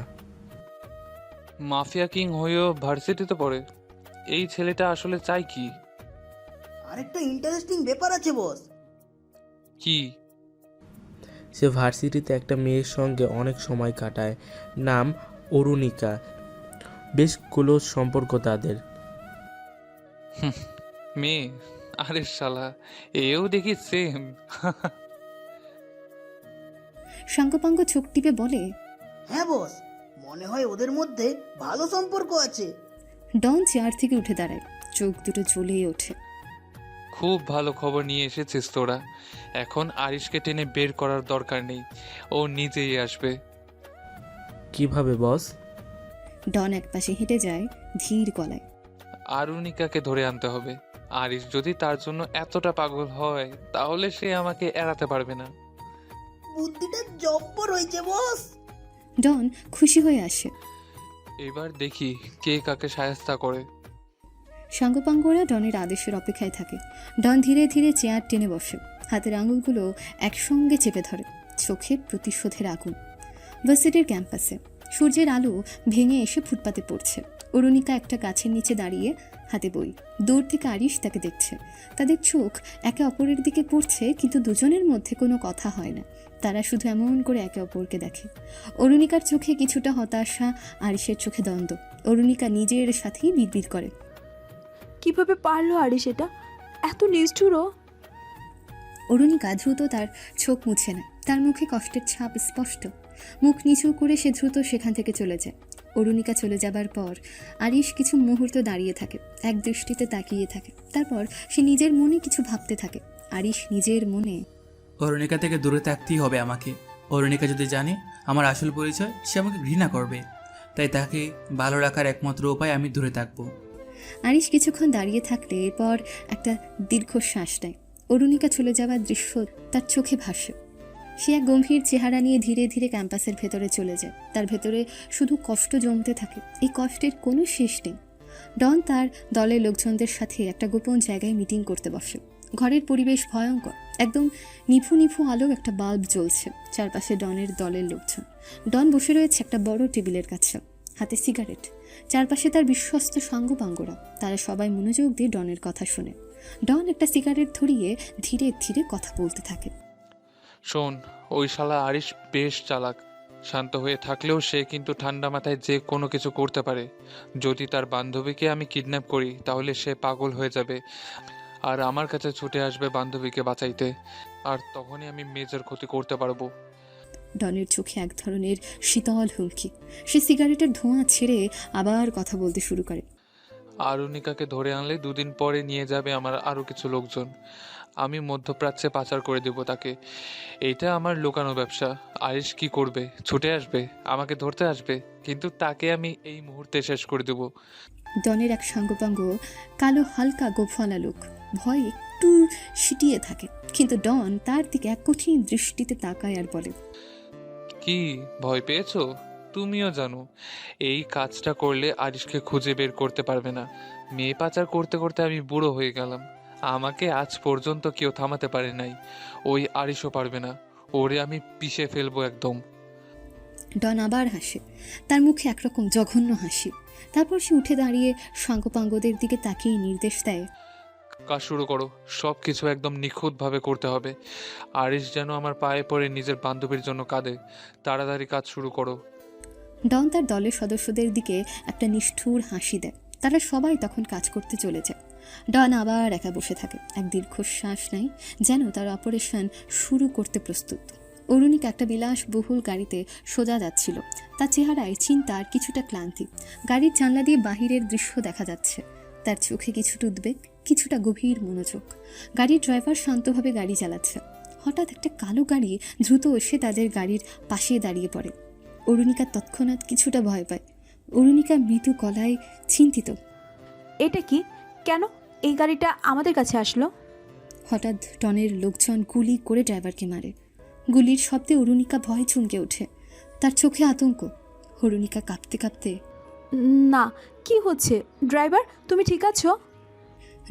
মাফিয়া কিং হয়েও ভার্সিটিতে পড়ে? এই ছেলেটা আসলে চাই কি? আরেকটা ইন্টারেস্টিং ব্যাপার আছে বস। কি? সে ভার্সিটিতে একটা মেয়ের সঙ্গে অনেক সময় কাটায়, নাম অরুণিকা। বেশ ক্লোজ সম্পর্ক তাদের। মেয়ে? আরে শালা, এও দেখি সেম। সাঙ্গপাঙ্গ চোখ টিপে বলে, হ্যাঁ বস, মনে হয় ওদের মধ্যে ভালো সম্পর্ক আছে। ডন চেয়ার থেকে উঠে দাঁড়ায়, চোখ দুটো জ্বলে ওঠে। খুব ভালো খবর নিয়ে এসেছিস তোরা। এখন আরিশকে টেনে বের করার দরকার নেই, ও নিজেই আসবে। কিভাবে বস? ডন একপাশে হেঁটে যায় ধীর গলায়। অরুণিকাকে ধরে আনতে হবে। আরিশ যদি তার জন্য এতটা পাগল হয়, তাহলে সে আমাকে এড়াতে পারবে না। বুদ্ধিটা জব্বর হয়েছে বস। ডন খুশি হয়ে আসে। এবার দেখি কে কাকে সায়স্তা করে। সাঙ্গপাঙ্গরা ডনের আদেশের অপেক্ষায় থাকে। ডন ধীরে ধীরে চেয়ার টেনে বসে, হাতের আঙুলগুলো একসঙ্গে চেপে ধরে, চোখে প্রতিশোধের আগুন। ভার্সিটির ক্যাম্পাসে সূর্যের আলো ভেঙে এসে ফুটপাতে পড়ছে। অরুণিকা একটা গাছের নিচে দাঁড়িয়ে, হাতে বই। দূর থেকে আরিশ তাকে দেখছে। তাদের চোখ একে অপরের দিকে পড়ছে, কিন্তু দুজনের মধ্যে কোনো কথা হয় না। তারা শুধু এমন করে একে অপরকে দেখে। অরুণিকার চোখে কিছুটা হতাশা, আরিশের চোখে দ্বন্দ্ব। অরুণিকা নিজের সাথেই বিড়বিড় করে, কিভাবে পারলো আরিশ এটা? এত নিষ্ঠুরও। অরুণিকা দ্রুত তার চোখ মুছে নেয়। তার মুখে কষ্টের ছাপ স্পষ্ট। মুখ নিচু করে সে দ্রুত সেখান থেকে চলে যায়। অরুণিকা চলে যাবার পর আরিশ কিছু মুহূর্ত দাঁড়িয়ে থাকে, এক দৃষ্টিতে তাকিয়ে থাকে। তারপর সে নিজের মনে কিছু ভাবতে থাকে। আরিশ নিজের মনে, অরুণিকা থেকে দূরে থাকতেই হবে আমাকে। অরুণিকা যদি জানে আমার আসল পরিচয়, সে আমাকে ঘৃণা করবে। তাই তাকে ভালো রাখার একমাত্র উপায় আমি দূরে থাকবো। আরিশ কিছুক্ষণ দাঁড়িয়ে থাকলে এরপর একটা দীর্ঘশ্বাস নেয়। অরুণিকা চলে যাওয়ার দৃশ্য তার চোখে ভাসে। সে এক গম্ভীর চেহারা নিয়ে ধীরে ধীরে ক্যাম্পাসের ভেতরে চলে যায়। তার ভেতরে শুধু কষ্ট জমতে থাকে। এই কষ্টের কোনো শেষ নেই। ডন তার দলের লোকজনদের সাথে একটা গোপন জায়গায় মিটিং করতে বসে। ঘরের পরিবেশ ভয়ঙ্কর, একদম নিভু নিভু আলো, একটা বাল্ব জ্বলছে, চারপাশে ডনের দলের লোকজন। ডন বসে রয়েছে একটা বড় টেবিলের কাছে, হাতে সিগারেট, চারপাশে তার বিশ্বস্ত সাঙ্গপাঙ্গরা, তারা সবাই মনোযোগ দিয়ে ডনের কথা শুনে। ডন একটা সিগারেট ধরিয়ে ধীরে ধীরে কথা বলতে থাকে। শোন, ওই শালা আরিশ বেশ চালাক। শান্ত হয়ে থাকলেও সে কিন্তু ঠান্ডা মাথায় যে কোনো কিছু করতে পারে। যদি তার বান্ধবীকে আমি কিডন্যাপ করি তাহলে সে পাগল হয়ে যাবে আর আমার কাছে ছুটে আসবে বান্ধবীকে বাঁচাইতে, আর তখনই আমি মেজর ক্ষতি করতে পারবো। ডনের চোখে এক ধরনের শীতল হুমকি। সে সিগারেটের ধোঁয়া ছেড়ে আবার কথা বলতে শুরু করে। আরুনিকাকে ধরে আনলে 2 দিন পরে নিয়ে যাবে আমার আরও কিছু লোকজন। আমি মধ্যপ্রাচ্যে পাচার করে দেব তাকে। এইটা আমার লুকানো ব্যবসা। আরিশ কি করবে? ছুটে আসবে, আমাকে ধরতে আসবে, কিন্তু তাকে আমি এই মুহূর্তে শেষ করে দেব। ডনের এক সাঙ্গপাঙ্গ কালো হালকা গোফালা লোক, ভয় একটু সিটিয়ে থাকে, কিন্তু ডন তার দিকে এক কঠিন দৃষ্টিতে তাকায় আর বলে, কি ভয় পেয়েছো? তুমিও জানো এই কাজটা করলে আরিশকে খুঁজে বের করতে পারবে না। মেয়ে পাচার করতে করতে আমি বুড়ো হয়ে গেলাম। আমাকে আজ পর্যন্ত কেউ থামাতে পারে নাই, ওই আরিশও পারবে না। ওরে আমি পিষে ফেলবো একদম। ডন আবার হাসে, তার মুখে একরকম জঘন্য হাসি। তারপর সে উঠে দাঁড়িয়ে সাঙ্গপাঙ্গদের দিকে তাকিয়ে নির্দেশ দেয়, কাজ শুরু করো। সব কিছু একদম নিখুঁতভাবে করতে হবে। আরিশ যেন আমার পায়ে পড়ে নিজের বান্ধবীর জন্য কাঁদে। তাড়াতাড়ি কাজ শুরু করো। ডন তার দলের সদস্যদের দিকে একটা নিষ্ঠুর হাসি দেয়। তারা সবাই তখন কাজ করতে চলে যায়। ডন আবার একা বসে থাকে, এক দীর্ঘশ্বাস নেয়, যেন তার অপারেশন শুরু করতে প্রস্তুত। অরুণিকা একটা বিলাসবহুল গাড়িতে সোজা যাচ্ছিল। তার চেহারায় চিন্তা আর কিছুটা ক্লান্তি। গাড়ির জানলা দিয়ে বাহিরের দৃশ্য দেখা যাচ্ছে। তার চোখে কিছুটা উদ্বেগ, কিছুটা গভীর মনোযোগ। গাড়ির ড্রাইভার শান্তভাবে গাড়ি চালাচ্ছে। হঠাৎ একটা কালো গাড়ি দ্রুত এসে তাদের গাড়ির পাশে দাঁড়িয়ে পড়ে। অরুণিকা তৎক্ষণাৎ কিছুটা ভয় পায়। অরুণিকা মৃদু গলায় চিন্তিত, এটা কি? কেন এই গাড়িটা আমাদের কাছে আসলো? হঠাৎ ডনের লোকজন গুলি করে ড্রাইভারকে মারে। গুলির শব্দে অরুণিকা ভয় চমকে ওঠে, তার চোখে আতঙ্ক। অরুণিকা কাঁপতে কাঁপতে, না, কি হচ্ছে? ড্রাইভার, তুমি ঠিক আছো?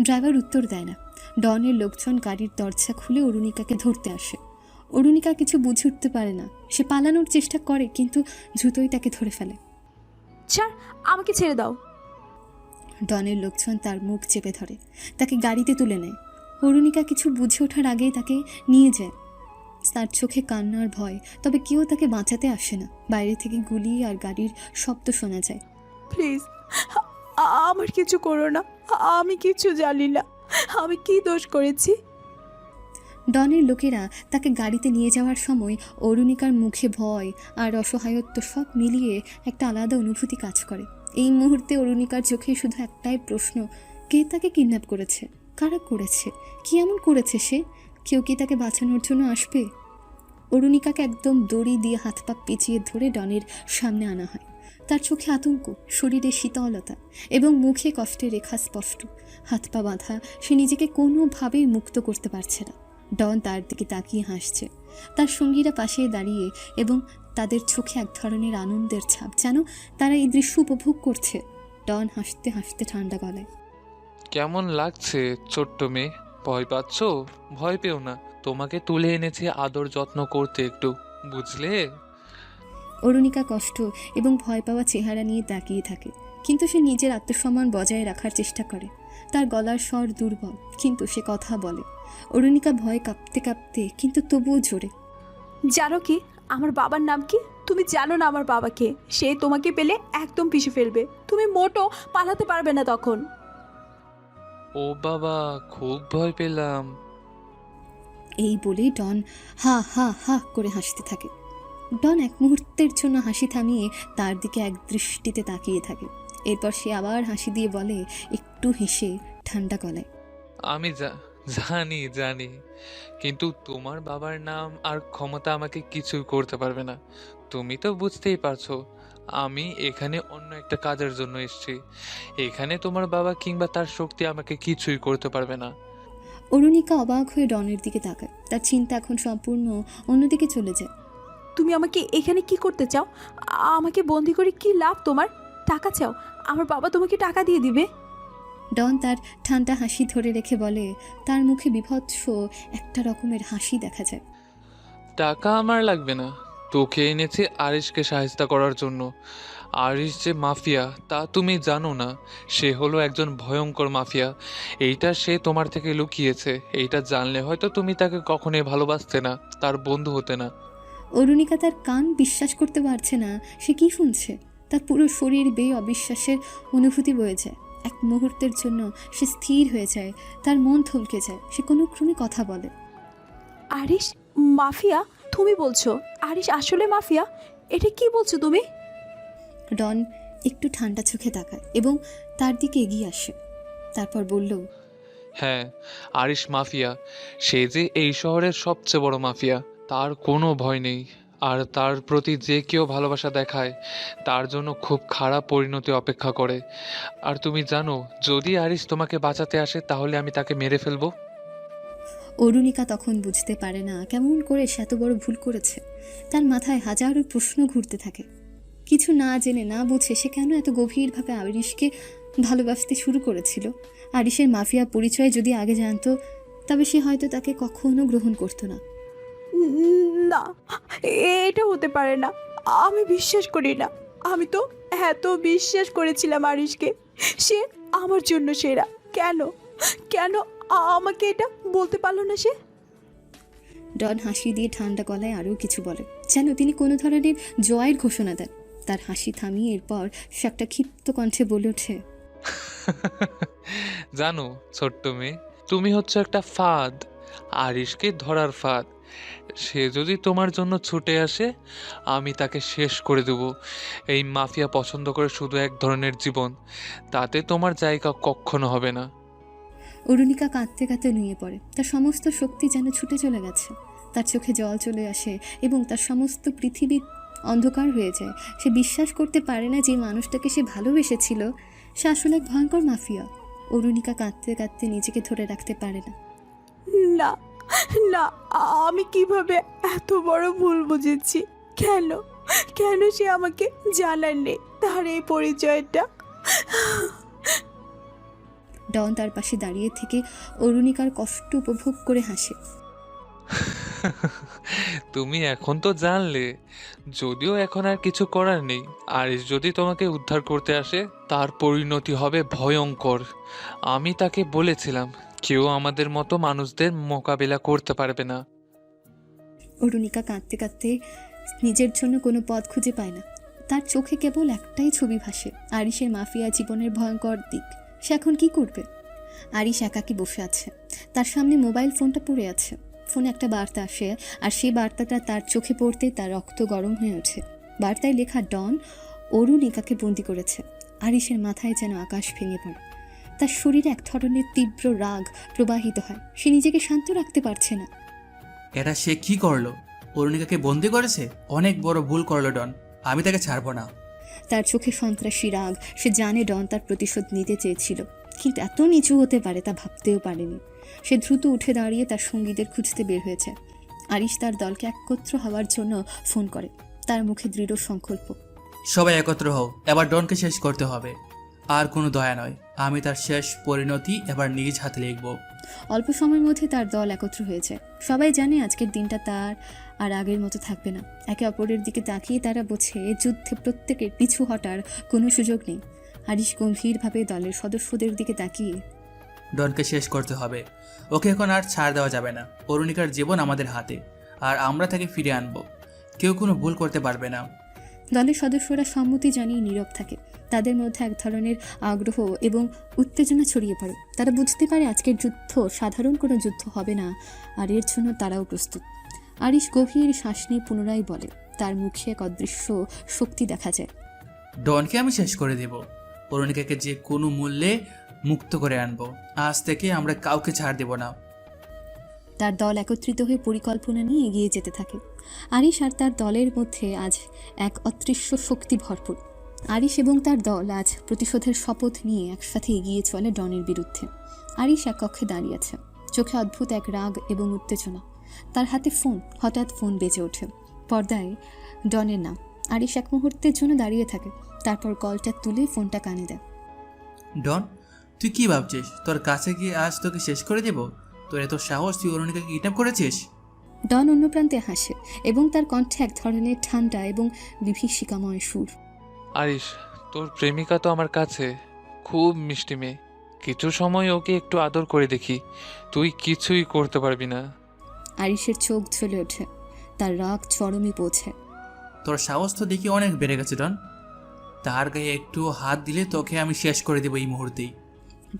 ড্রাইভার উত্তর দেয় না। ডনের লোকজন গাড়ির দরজা খুলে অরুণিকাকে ধরতে আসে। অরুণিকা কিছু বুঝে উঠতে পারে না। সে পালানোর চেষ্টা করে, কিন্তু দ্রুতই তাকে ধরে ফেলে। ছাড়, আমাকে ছেড়ে দাও। ডনের লোকজন তার মুখ চেপে ধরে, তাকে গাড়িতে তুলে নেয়। অরুণিকা কিছু বুঝে ওঠার আগেই তাকে নিয়ে যায়। তার চোখে কান্নার ভয়, তবে কেউ তাকে বাঁচাতে আসে না। বাইরে থেকে গুলি আর গাড়ির শব্দ শোনা যায়। প্লিজ, আমার কিছু করো না, আমি কিছু জানি না, আমি কি দোষ করেছি? ডনের লোকেরা তাকে গাড়িতে নিয়ে যাওয়ার সময় অরুণিকার মুখে ভয় আর অসহায়ত্ব সব মিলিয়ে একটা আলাদা অনুভূতি কাজ করে। এই মুহূর্তে অরুণিকার চোখে শুধু একটাই প্রশ্ন, কে তাকে কিডন্যাপ করেছে? কারা করেছে? কি এমন করেছে সে? কেউ কি তাকে বাঁচানোর জন্য আসবে? অরুণিকাকে একদম দড়ি দিয়ে হাত পা পেঁচিয়ে ধরে ডনের সামনে আনা হয়। তার চোখে আতঙ্ক, শরীরে শীতলতা এবং মুখে কষ্টের রেখা স্পষ্ট। হাত পা বাঁধা, সে নিজেকে কোনোভাবেই মুক্ত করতে পারছে না। ডন তার দিকে তাকিয়ে হাসছে। তার সঙ্গীরা পাশে দাঁড়িয়ে এবং তাদের চোখে এক ধরনের আনন্দের ছাপ, যেন তারা এই দৃশ্য উপভোগ করছে। ডন হাসতে হাসতে ঠান্ডা গলায়, কেমন লাগছে ছোট্ট মেয়ে? ভয় পাচ্ছ? ভয় পেও না, তোমাকে তুলে এনেছি আদর যত্ন করতে একটু, বুঝলে? অরুণিকা কষ্ট এবং ভয় পাওয়া চেহারা নিয়ে তাকিয়ে থাকে, কিন্তু সে নিজের আত্মসম্মান বজায় রাখার চেষ্টা করে। তার গলার স্বর দুর্বল, কিন্তু সে কথা বলে। অরুণিকা ভয় কাঁপতে কাঁপতে, কিন্তু তবুও জোরে, জানো কি আমার বাবার নাম কি? তুমি জানো না আমার বাবাকে? সে তোমাকে পেলে একদম পিষে ফেলবে। তুমি মোটো পালাতে পারবে না তখন। ও বাবা, খুব ভয় পেলাম। এই বলেই ডন হা হা হা করে হাসতে থাকে। ডন এক মুহূর্তের জন্য হাসি থামিয়ে তার দিকে এক দৃষ্টিতে তাকিয়ে থাকে। এরপর সে আবার হাসি দিয়ে বলে, একটু হেসে ঠান্ডা গলায়, আমি জানি জানি, কিন্তু তোমার বাবার নাম আর ক্ষমতা আমাকে কিছুই করতে পারবে না। তুমি তো বুঝতেই পারছো আমি এখানে অন্য একটা কাজের জন্য এসেছি। এখানে তোমার বাবা কিংবা তার শক্তি আমাকে কিছুই করতে পারবে না। অরুণিকা অবাক হয়ে ডনের দিকে তাকায়। তার চিন্তা এখন সম্পূর্ণ অন্যদিকে চলে যায়। তুমি আমাকে এখানে কি করতে চাও? আমাকে বন্দি করে কি লাভ তোমার? টাকা চাও? আমার বাবা তোমাকে টাকা দিয়ে দিবে। ডন তার ঠান্ডা হাসি ধরে রেখে বলে, তার মুখে বিভৎস একটা রকমের হাসি দেখা যায়। টাকা আমার লাগবে না, তোকে এনেছি আরিশকে সাহায্য করার জন্য। আরিশ যে মাফিয়া তা তুমি জানো না, সে হলো একজন ভয়ঙ্কর মাফিয়া। এইটা সে তোমার থেকে লুকিয়েছে, এইটা জানলে হয়তো তুমি তাকে কখনোই ভালোবাসতে না, তার বন্ধু হতে না। অরুণিকা তার কান বিশ্বাস করতে পারছে না সে কি শুনছে। তার পুরো শরীর বেয়ে অবিশ্বাসের অনুভূতি বয়ে যায়। এক মুহূর্তের জন্য সে স্থির হয়ে যায়, তার মন থমকে যায়, সে কোনো ক্রমে কথা বলে। আরিশ মাফিয়া? তুমি বলছো আরিশ আসলে মাফিয়া? এটা কি বলছো তুমি? ডন একটু ঠান্ডা চোখে তাকায় এবং তার দিকে এগিয়ে আসে, তারপর বলল, হ্যাঁ, আরিশ মাফিয়া। সে যে এই শহরের সবচেয়ে বড় মাফিয়া, তার কোনো ভয় নেই। আর তার প্রতি যে কেউ ভালোবাসা দেখায় তার জন্য খুব খারাপ পরিণতি অপেক্ষা করে। আর তুমি জানো, যদি আরিশ তোমাকে বাঁচাতে আসে তাহলে আমি তাকে মেরে ফেলবো। অরুণিকা তখন বুঝতে পারে না কেমন করে সে এত বড় ভুল করেছে। তার মাথায় হাজারো প্রশ্ন ঘুরতে থাকে। কিছু না জেনে না বুঝে সে কেন এত গভীরভাবে আরিশকে ভালোবাসতে শুরু করেছিল। আরিশের মাফিয়া পরিচয় যদি আগে জানতো তবে সে হয়তো তাকে কখনো গ্রহণ করতো না। না, এটা হতে পারে না। আমি বিশ্বাস করি না। আমি তো এত বিশ্বাস করেছিলাম আরিশকে, সে আমার জন্য সেরা। কেন কেন আমাকে এটা বলতে পারলো না সে? ডন হাসি দিয়ে ঠান্ডা গলায় আরও কিছু বলে, যেন তিনি কোনো ধরনের জয়ের ঘোষণা দেন। তার হাসি থামিয়ে এরপর সে একটা ক্ষিপ্ত কণ্ঠে বলে ওঠে, জানো ছোট্ট মেয়ে, তুমি হচ্ছে একটা ফাঁদ, আরিশকে ধরার ফাঁদ। সে যদি তোমার জন্য ছুটে আসে আমি তাকে শেষ করে দেব। এই মাফিয়া পছন্দ করে শুধু এক ধরনের জীবন, তাতে তোমার জায়গা কখনো হবে না। অরুণিকা কাঁদতে কাঁদতে নুয়ে পড়ে। তার সমস্ত শক্তি যেন ছুটে চলে গেছে। তার চোখে জল চলে আসে এবং তার সমস্ত পৃথিবী অন্ধকার হয়ে যায়। সে বিশ্বাস করতে পারে না যে মানুষটাকে সে ভালোবেসেছিল সে আসলে এক ভয়ঙ্কর মাফিয়া। অরুণিকা কাঁদতে কাঁদতে নিজেকে ধরে রাখতে পারে না। না না, আমি কিভাবে এত বড় ভুল বুঝেছি? কেন কেন সে আমাকে জানাননি তার এই পরিচয়টা? ডন তার পাশে দাঁড়িয়ে থেকে অরুণিকার কষ্ট উপভোগ করে হাসে। তুমি এখন তো জানলে, যদিও এখন আর কিছু করার নেই। আরিশ যদি তোমাকে উদ্ধার করতে আসে তার পরিণতি হবে ভয়ঙ্কর। আমি তাকে বলেছিলাম কেউ আমাদের মতো মানুষদের মোকাবিলা করতে পারবে না। অরুণিকা কাঁদতে কাঁদতে নিজের জন্য কোনো পথ খুঁজে পায় না। তার চোখে কেবল একটাই ছবি ভাসে, আরিশের মাফিয়া জীবনের ভয়ঙ্কর দিক। সে এখন কি করবে? আরিশ একাকী বসে আছে, তার সামনে মোবাইল ফোনটা পড়ে আছে। ফোনে একটা বার্তা আসে আর সেই বার্তাটা তার চোখে পড়তে তার রক্ত গরম হয়ে ওঠে। বার্তায় লেখা, ডন অরুণিকাকে বন্দি করেছে। আরিশের মাথায় যেন আকাশ ভেঙে পড়ে। তার শরীরে এক ধরনের তীব্র রাগ প্রবাহিত হয়। সে নিজেকে শান্ত রাখতে পারছে না। এটা সে কি করলো? অরুণিকাকে বন্দি করেছে। অনেক বড় ভুল করলো ডন, আমি তাকে ছাড়বো না। তার চোখে সন্ত্রাসী রাগ। সে জানে ডন তার প্রতিশোধ নিতে চেয়েছিল, কিন্তু এত নিচু হতে পারে তা ভাবতেও পারেনি। সে দ্রুত উঠে দাঁড়িয়ে তার সঙ্গীদের খুঁজতে বের হয়েছে। আরিশ তার দলকে একত্র হওয়ার জন্য ফোন করে। তার মুখে দৃঢ় সংকল্প, সবাই একত্র হও, এবার ডনকে শেষ করতে হবে। আর কোনো দয়া নয়, আমি তার শেষ পরিণতি এবার নিজ হাতে লিখব। অল্প সময়ের মধ্যে তার দল একত্র হয়েছে। সবাই জানে আজকের দিনটা তার আর আগের মতো থাকবে না। একে অপরের দিকে তাকিয়ে তারা বোঝে যুদ্ধে প্রত্যেকের পিছু হটার কোনো সুযোগ নেই। আরিশ গম্ভীরভাবে দলের সদস্যদের দিকে তাকিয়ে, ডনকে শেষ করতে হবে, ওকে এখন আর ছাড় দেওয়া যাবে না। অরুণিকার জীবন আমাদের হাতে, আর আমরা তাকে ফিরে আনবো। কেউ কোনো ভুল করতে পারবে না। দলের সদস্যরা সম্মতি জানিয়ে নীরব থাকে। তাদের মধ্যে এক ধরনের আগ্রহ এবং উত্তেজনা ছড়িয়ে পড়ে। তারা বুঝতে পারে আজকের যুদ্ধ সাধারণ কোনো যুদ্ধ হবে না, আর এর জন্য তারাও প্রস্তুত। আরিশ গভীর শ্বাস নিয়ে পুনরায় বলে, তার মুখে এক অদৃশ্য শক্তি দেখা যায়। ডনকে আমি শেষ করে দেব, অরুণিকাকে যে কোনো মূল্যে মুক্ত করে আনবো। আজ থেকে আমরা কাউকে ছাড় দেব না। তার দল একত্রিত হয়ে পরিকল্পনা নিয়ে এগিয়ে যেতে থাকে। আরিশ আর তার দলের মধ্যে আজ এক অদৃশ্য শক্তি ভরপুর। আরিশ এবং তার দল আজ প্রতিশোধের শপথ নিয়ে একসাথে এগিয়ে চলে ডনের বিরুদ্ধে। আরিশ এক কক্ষে দাঁড়িয়ে আছে, চোখে অদ্ভুত এক রাগ এবং উত্তেজনা। তার হাতে ফোন। হঠাৎ ফোন বেজে ওঠে। পর্দায় ডনের নাম। আরিশ এক মুহূর্তের জন্য দাঁড়িয়ে থাকে, তারপর কলটা তুলে ফোনটা কানে দেয়। ডন, তুই কি ভাবছিস তোর কাছে গিয়ে আজ তোকে শেষ করে দেব? তোর এত সাহস, তুই অরুণিকাকে কিডন্যাপ করেছিস? ডন অন্য প্রান্তে হাসে এবং তার কণ্ঠে এক ধরনের ঠান্ডা এবং বিভীষিকাময় সুর। আরিশ, তোর প্রেমিকা তো আমার কাছে খুব মিষ্টি মেয়ে। কিছু সময় ওকে একটু আদর করে দেখি, তুই কিছুই করতে পারবি না। আরিশের চোখ জ্বলে ওঠে, তার রাগ চরমে পৌঁছে। তোর সাহস তো দেখি অনেক বেড়ে গেছে ডন। তার গায়ে একটু হাত দিলে তোকে আমি শেষ করে দেবো এই মুহূর্তেই।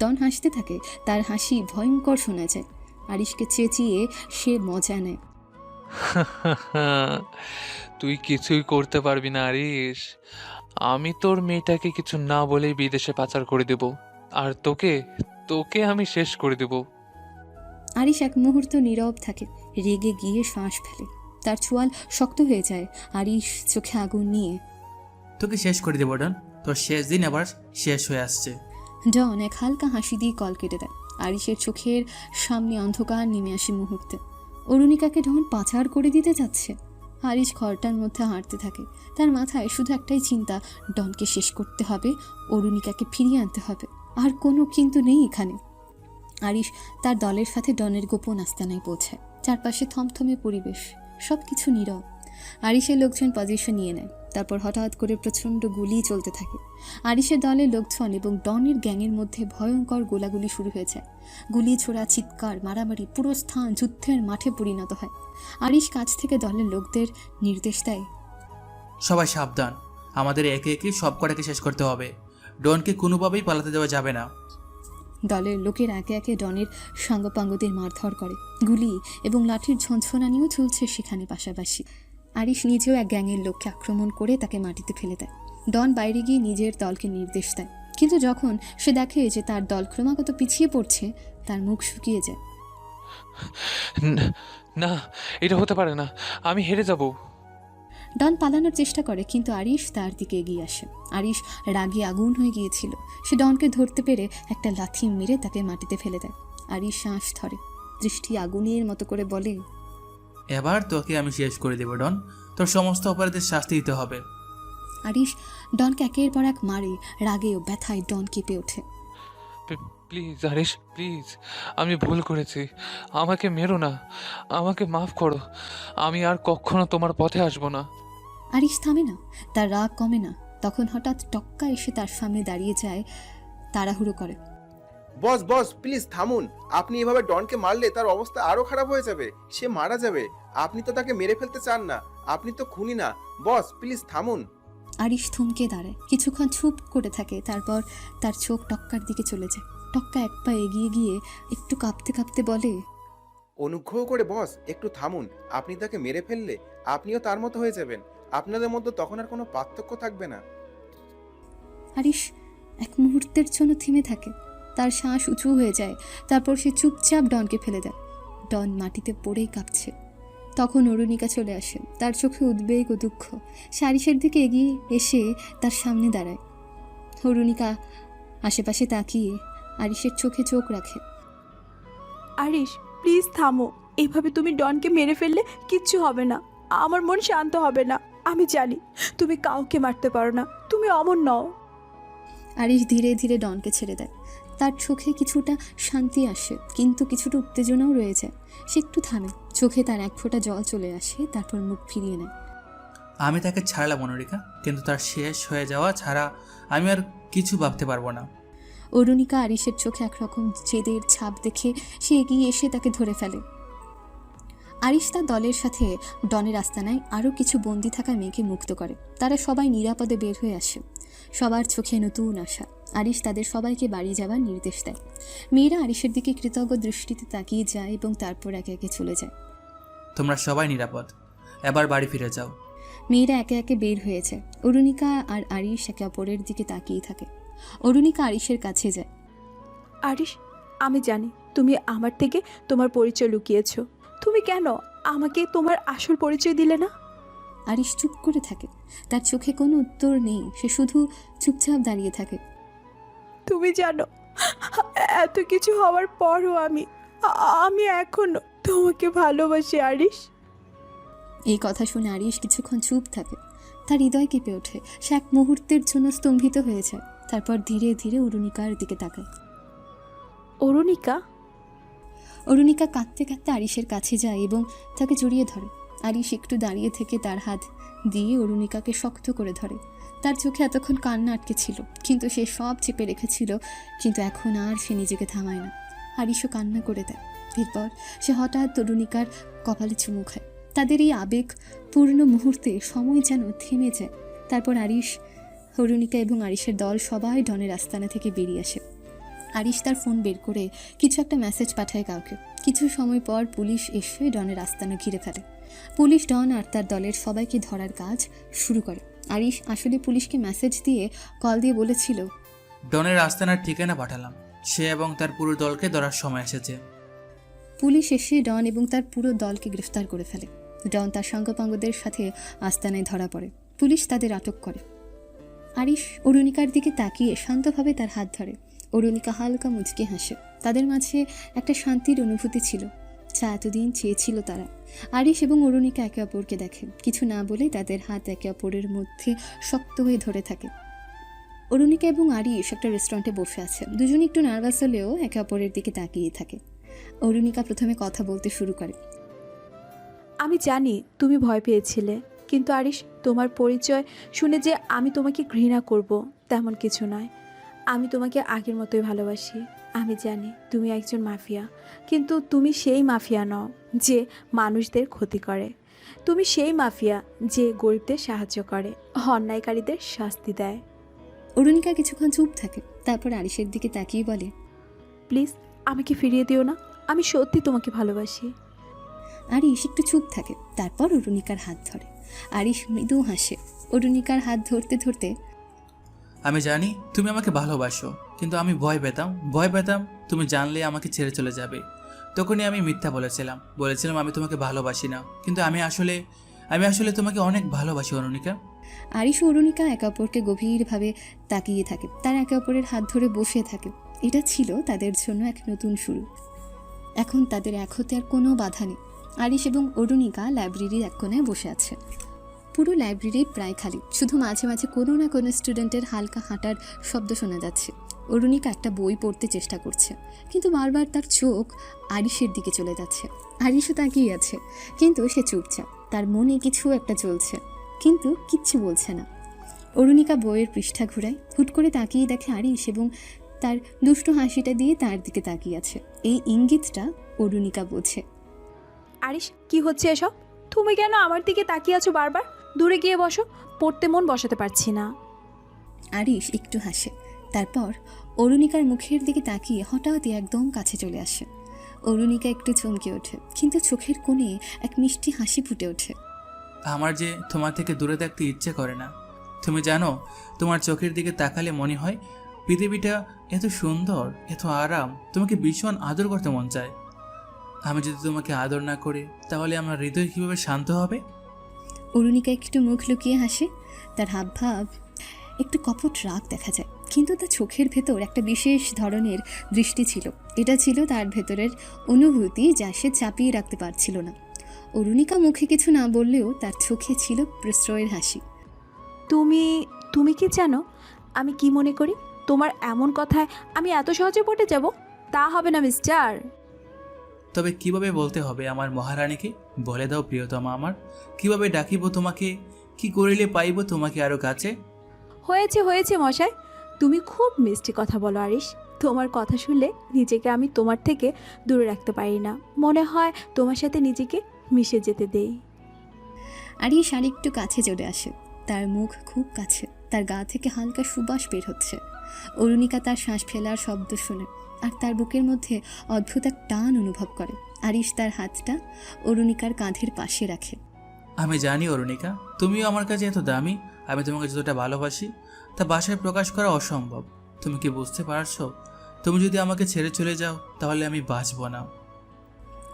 ডন হাসতে থাকে, তার হাসি ভয়ঙ্কর শোনা যায়। আরিশকে চেঁচিয়ে সে মজা নেয়। তুই কিছুই করতে পারবি না আরিশ। আমি তোর মেয়েটাকে কিছু না বলেই বিদেশে পাচার করে দেব, আর তোকে তোকে আমি শেষ করে দেব। আরিশ এক মুহূর্ত নীরব থাকে, রেগে গিয়ে শ্বাস ফেলে। তার চোয়াল শক্ত হয়ে যায়। আরিশ চোখে আগুন নিয়ে, তোকে শেষ করে দেবো ডন, তোর শেষ দিন আবার শেষ হয়ে আসছে। ডন এক হালকা হাসি দিয়ে কল কেটে দেয়। আরিশের চোখের সামনে অন্ধকার নেমে আসে মুহূর্তে। অরুণিকাকে ডন পাচার করে দিতে যাচ্ছে। আরিশ ঘরটার মধ্যে হাঁটতে থাকে, তার মাথায় শুধু একটাই চিন্তা, ডনকে শেষ করতে হবে, অরুণিকাকে ফিরিয়ে আনতে হবে। আর কোনো কিন্তু নেই এখানে। আরিশ তার দলের সাথে ডনের গোপন আস্তানায় পৌঁছায়। চারপাশে থমথমে পরিবেশ, সব কিছু নীরব। আরিশের লোকজন পজিশন নিয়ে নেয়। তারপর হঠাৎ করে প্রচণ্ড গুলি চলতে থাকে। আরিশের দলের লোকজন এবং ডনের গ্যাংয়ের মধ্যে ভয়ঙ্কর গোলাগুলি শুরু হয়ে যায়। গুলি ছোড়া, চিৎকার, মারামারি, পুরো স্থান যুদ্ধের মাঠে পরিণত হয়। আরিশ কাছ থেকে দলের লোকদের নির্দেশ দেয়, সবাই সাবধান, আমাদের একে একে সব কটাকে শেষ করতে হবে। ডনকে কোনোভাবেই পালাতে দেওয়া যাবে না। দলের লোকের একে একে ডনের সাঙ্গপাঙ্গদের মারধর করে। গুলি এবং লাঠির ঝনঝনানিও চলছে সেখানে পাশাপাশি। আরিশ নিজেও এক গ্যাংয়ের লোককে আক্রমণ করে তাকে মাটিতে ফেলে দেয়। ডন বাইরে গিয়ে নিজের দলকে নির্দেশ দেয়, কিন্তু যখন সে দেখে যে তার দল ক্রমাগত পিছিয়ে পড়ছে, তার মুখ শুকিয়ে যায়। না, এটা হতে পারে না, আমি হেরে যাব। ডন পালানোর চেষ্টা করে, কিন্তু আরিশ তার দিকে এগিয়ে আসে। আরিশ রাগে আগুন হয়ে গিয়েছিল। সে ডনকে ধরতে পেরে একটা লাথি মেরে তাকে মাটিতে ফেলে দেয়। আরিশ শ্বাস ধরে, দৃষ্টি আগুনের মতো করে বলে, এবার তোকে আমি শেষ করে দেবো ডন, তোর সমস্ত অপরাধের শাস্তি দিতে হবে। আরিশ ডনকে একের পর এক মারে। রাগে ও ব্যথায় ডন কেঁপে ওঠে। প্লিজ আরিশ, প্লিজ, আমি ভুল করেছি, আমাকে মেরো না, আমাকে মাফ করো, আমি আর কখনো তোমার পথে আসবো না। আরিশ থামে না, তার রাগ কমে না। তখন হঠাৎ টক্কা এসে তার সামনে দাঁড়িয়ে যায়, তাড়াহুড়ো করে, বস বস প্লিজ থামুন, আপনি এভাবে ডনকে মারলে তার অবস্থা আরো খারাপ হয়ে যাবে, সে মারা যাবে। আপনি তো তাকে মেরে ফেলতে চান না, আপনি তো খুনি না। বস প্লিজ থামুন। আরিশ থমকে দাঁড়ায়, কিছুক্ষণ চুপ করে থাকে। তারপর তার চোখ টক্কার দিকে চলে যায়। টক্কা এক পা এগিয়ে গিয়ে একটু কাঁপতে কাঁপতে বলে, অনুগ্রহ করে বস একটু থামুন, আপনি তাকে মেরে ফেললে আপনিও তার মতো হয়ে যাবেন, আপনাদের মধ্যে তখন আর কোনো পার্থক্য থাকবে না। আরিশ এক মুহূর্তের জন্য থেমে থাকে, তার শ্বাস উঁচু হয়ে যায়। তারপর সে চুপচাপ ডনকে ফেলে দেয়। ডন মাটিতে পড়েই কাঁপছে। তখন অরুণিকা চলে আসে, তার চোখে উদ্বেগ ও দুঃখ। সে আরিশের দিকে এগিয়ে এসে তার সামনে দাঁড়ায়। অরুণিকা আশেপাশে তাকিয়ে আরিশের চোখে চোখ রাখে। আরিশ প্লিজ থামো, এভাবে তুমি ডনকে মেরে ফেললে কিচ্ছু হবে না, আমার মন শান্ত হবে না। আমি জানি তুমি কাউকে মারতে পারো না, তুমি অমর নও। আরিশ ধীরে ধীরে ডনকে ছেড়ে দেয়। তার চোখে কিছুটা শান্তি আসে, কিন্তু কিছুটা উত্তেজনাও রয়ে যায়। সে একটু থামে, চোখে তার এক ফোঁটা জল চলে আসে, তারপর মুখ ফিরিয়ে নেয়। আমি তাকে ছাড়লাম অরুণিকা, কিন্তু তার শেষ হয়ে যাওয়া ছাড়া আমি আর কিছু ভাবতে পারবো না। অরুণিকা আরিশের চোখে একরকম জেদের ছাপ দেখে সে এগিয়ে এসে তাকে ধরে ফেলে। আরিশ তার দলের সাথে ডনের আস্তানায় আরও কিছু বন্দি থাকা মেয়েকে মুক্ত করে। তারা সবাই নিরাপদে বের হয়ে আসে। সবার চোখে নতুন আশা। আরিশ তাদের সবাইকে বাড়ি যাওয়ার নির্দেশ দেয়। মেয়েরা আরিশের দিকে কৃতজ্ঞ দৃষ্টিতে তাকিয়ে যায় এবং তারপর একে একে চলে যায়। তোমরা সবাই নিরাপদ, এবার বাড়ি ফিরে যাও। মেয়েরা একে একে বের হয়ে যায়। অরুণিকা আর আরিশ একে অপরের দিকে তাকিয়ে থাকে। অরুণিকা আরিশের কাছে যায়। আরিশ, আমি জানি তুমি আমার থেকে তোমার পরিচয় লুকিয়েছো। তুমি কেন আমাকে তোমার আসল পরিচয় দিলে না? আরিশ চুপ করে থাকে, তার চোখে কোনো উত্তর নেই। সে শুধু চুপচাপ দাঁড়িয়ে থাকে। তুমি জানো, এত কিছু হওয়ার পরও আমি এখনো তোমাকে ভালোবাসি আরিশ। এই কথা শুনে আরিশ কিছুক্ষণ চুপ থাকে। তার হৃদয় কেঁপে ওঠে। সে এক মুহূর্তের জন্য স্তম্ভিত হয়ে যায়। তারপর ধীরে ধীরে অরুণিকার দিকে তাকায়। অরুণিকা? অরুণিকা কাঁদতে কাঁদতে আরিশের কাছে যায় এবং তাকে জড়িয়ে ধরে। আরিশ একটু দাঁড়িয়ে থেকে তার হাত দিয়ে অরুণিকাকে শক্ত করে ধরে। তার চোখে এতক্ষণ কান্না আটকে ছিল, কিন্তু সে সব চেপে রেখেছিল, কিন্তু এখন আর সে নিজেকে থামায় না। আরিশও কান্না করে দেয়। এরপর সে হঠাৎ অরুণিকার কপালে চুমু খায়। তাদের এই আবেগপূর্ণ মুহূর্তে সময় যেন থেমে যায়। তারপর আরিশ, অরুণিকা এবং আরিশের দল সবাই ডনের আস্তানা থেকে বেরিয়ে আসে। আরিশ তার ফোন বের করে কিছু একটা মেসেজ পাঠায় কাউকে। কিছু সময় পর পুলিশ এসে ডনের আস্তানা ঘিরে ফেলে। পুলিশ ডন আর তার দলের সবাইকে ধরার কাজ শুরু করে। আরিশ আসলে পুলিশকে মেসেজ দিয়ে কল দিয়ে বলেছিল, ডনের আস্তানার ঠিকানা পাঠালাম, সে এবং তার পুরো দলকে ধরার সময় এসেছে। পুলিশ এসে ডন এবং তার পুরো দলকে গ্রেফতার করে ফেলে। ডন তার সঙ্গপাঙ্গদের সাথে আস্তানায় ধরা পড়ে। পুলিশ তাদের আটক করে। আরিশ অরুণিকার দিকে তাকিয়ে শান্তভাবে তার হাত ধরে। অরুণিকা হালকা মুচকি হাসে। তাদের মাঝে একটা শান্তির অনুভূতি ছিল, যা এতদিন চেয়েছিল তারা। আরিশ এবং অরুণিকা একে অপরকে দেখে। কিছু না বলে তাদের হাত একে অপরের মধ্যে শক্ত হয়ে ধরে থাকে। অরুণিকা এবং আরিশ একটা রেস্টুরেন্টে বসে আছে। দুজনে একটু নার্ভাস হলেও একে অপরের দিকে তাকিয়ে থাকে। অরুণিকা প্রথমে কথা বলতে শুরু করে। আমি জানি তুমি ভয় পেয়েছিলে, কিন্তু আরিশ, তোমার পরিচয় শুনে যে আমি তোমাকে ঘৃণা করব তেমন কিছু নয়। আমি তোমাকে আগের মতোই ভালোবাসি। আমি জানি তুমি একজন মাফিয়া, কিন্তু তুমি সেই মাফিয়া নও যে মানুষদের ক্ষতি করে। তুমি সেই মাফিয়া যে গরিবদের সাহায্য করে, অন্যায়কারীদের শাস্তি দেয়। অরুণিকা কিছুক্ষণ চুপ থাকে, তারপর আরিশের দিকে তাকিয়ে বলে, প্লিজ আমাকে ফিরিয়ে দিও না, আমি সত্যি তোমাকে ভালোবাসি। আরিশ একটু চুপ থাকে, তারপর অরুণিকার হাত ধরে। আরিশ মৃদু হাসে। অরুণিকার হাত ধরতে ধরতে, আমি জানি তুমি আমাকে ভালোবাসো, কিন্তু আমি ভয় পেতাম তুমি জানলে আমাকে ছেড়ে চলে যাবে। তখনই আমি মিথ্যা বলেছিলাম আমি তোমাকে ভালোবাসি না, কিন্তু আমি আসলে তোমাকে অনেক ভালোবাসি অরুণিকা। আরিশ ও অরুণিকা একে অপরকে গভীরভাবে তাকিয়ে থাকে। তারা একে অপরের হাত ধরে বসে থাকে। এটা ছিল তাদের জন্য এক নতুন শুরু। এখন তাদের এক হতে আর কোনো বাধা নেই। আরিশ এবং অরুণিকা লাইব্রেরির এক কোণায় বসে আছে। পুরো লাইব্রেরি প্রায় খালি, শুধু মাঝে মাঝে কোনো না কোনো স্টুডেন্টের হালকা হাঁটার শব্দ শোনা যাচ্ছে। অরুণিকা একটা বই পড়তে চেষ্টা করছে, কিন্তু বারবার তার চোখ আরিশের দিকে চলে যাচ্ছে। আরিশও তাকিয়ে আছে, কিন্তু সে চুপচাপ। তার মনে কিছু একটা চলছে, কিন্তু কিচ্ছু বলছে না। অরুণিকা বইয়ের পৃষ্ঠা ঘুরায়। হুট করে তাকিয়ে দেখে আরিশ এবং তার দুষ্টু হাসিটা দিয়ে তার দিকে তাকিয়ে আছে। এই ইঙ্গিতটা অরুণিকা বোঝে। আরিশ, কি হচ্ছে এসব? তুমি কেন আমার দিকে তাকিয়ে আছো বারবার? দূরে গিয়ে বসো, পড়তে মন বসাতে পারছি না। আরিশ একটু হাসে, তারপর অরুণিকার মুখের দিকে তাকিয়ে হঠাৎই একদম কাছে চলে আসে। অরুণিকা একটু চমকে ওঠে, কিন্তু চোখের কোণে এক মিষ্টি হাসি ফুটে ওঠে। আমার যে তোমার থেকে দূরে থাকতে ইচ্ছে করে না। তুমি জানো, তোমার চোখের দিকে তাকালে মনে হয় পৃথিবীটা এত সুন্দর, এত আরাম, তোমাকে ভীষণ আদর করতে মন চায়। আমি যদি তোমাকে আদর না করি, তাহলে আমার হৃদয় কীভাবে শান্ত হবে? অরুণিকা একটু মুখ লুকিয়ে হাসে। তার হাবভাব একটু কপট রাগ দেখা যায়, কিন্তু তার চোখের ভেতর একটা বিশেষ ধরনের দৃষ্টি ছিল। এটা ছিল তার ভেতরের অনুভূতি, যা সে চাপিয়ে রাখতে পারছিল না। অরুণিকা মুখে কিছু না বললেও তার চোখে ছিল প্রশ্রয়ের হাসি। তুমি কি জানো আমি কি মনে করি? তোমার এমন কথায় আমি এত সহজে পটে যাব? তা হবে না মিস্টার। তবে কিভাবে বলতে হবে আমার মহারানীকে? বলে দাও প্রিয়তমা আমার, কিভাবে ডাকিব তোমাকে? কি করিলে পাইব তোমাকে আরো কাছে? হয়েছে মশাই, তুমি খুব মিষ্টি কথা বলো আরিশ। তোমার কথা শুনলে নিজেকে আমি তোমার থেকে দূরে রাখতে পারি না। মনে হয় তোমার সাথে নিজেকে মিশে যেতে দেই। আরিশ আরেকটু কাছে চলে আসে। তার মুখ খুব কাছে, তার গা থেকে হালকা সুবাস বের হচ্ছে। অরুণিকা তার শ্বাস ফেলার শব্দ শুনে আর তার বুকের মধ্যে অদ্ভুত এক টান অনুভব করে। আরিশ তার হাতটা অরুণিকার কাঁধের পাশে রাখে। আমি জানি অরুণিকা, তুমিও আমার কাছে এত দামি। আমি তোমাকে যতটা ভালোবাসি তা ভাষায় প্রকাশ করা অসম্ভব। তুমি কি বুঝতে পারছো? তুমি যদি আমাকে ছেড়ে চলে যাও, তাহলে আমি বাঁচব না।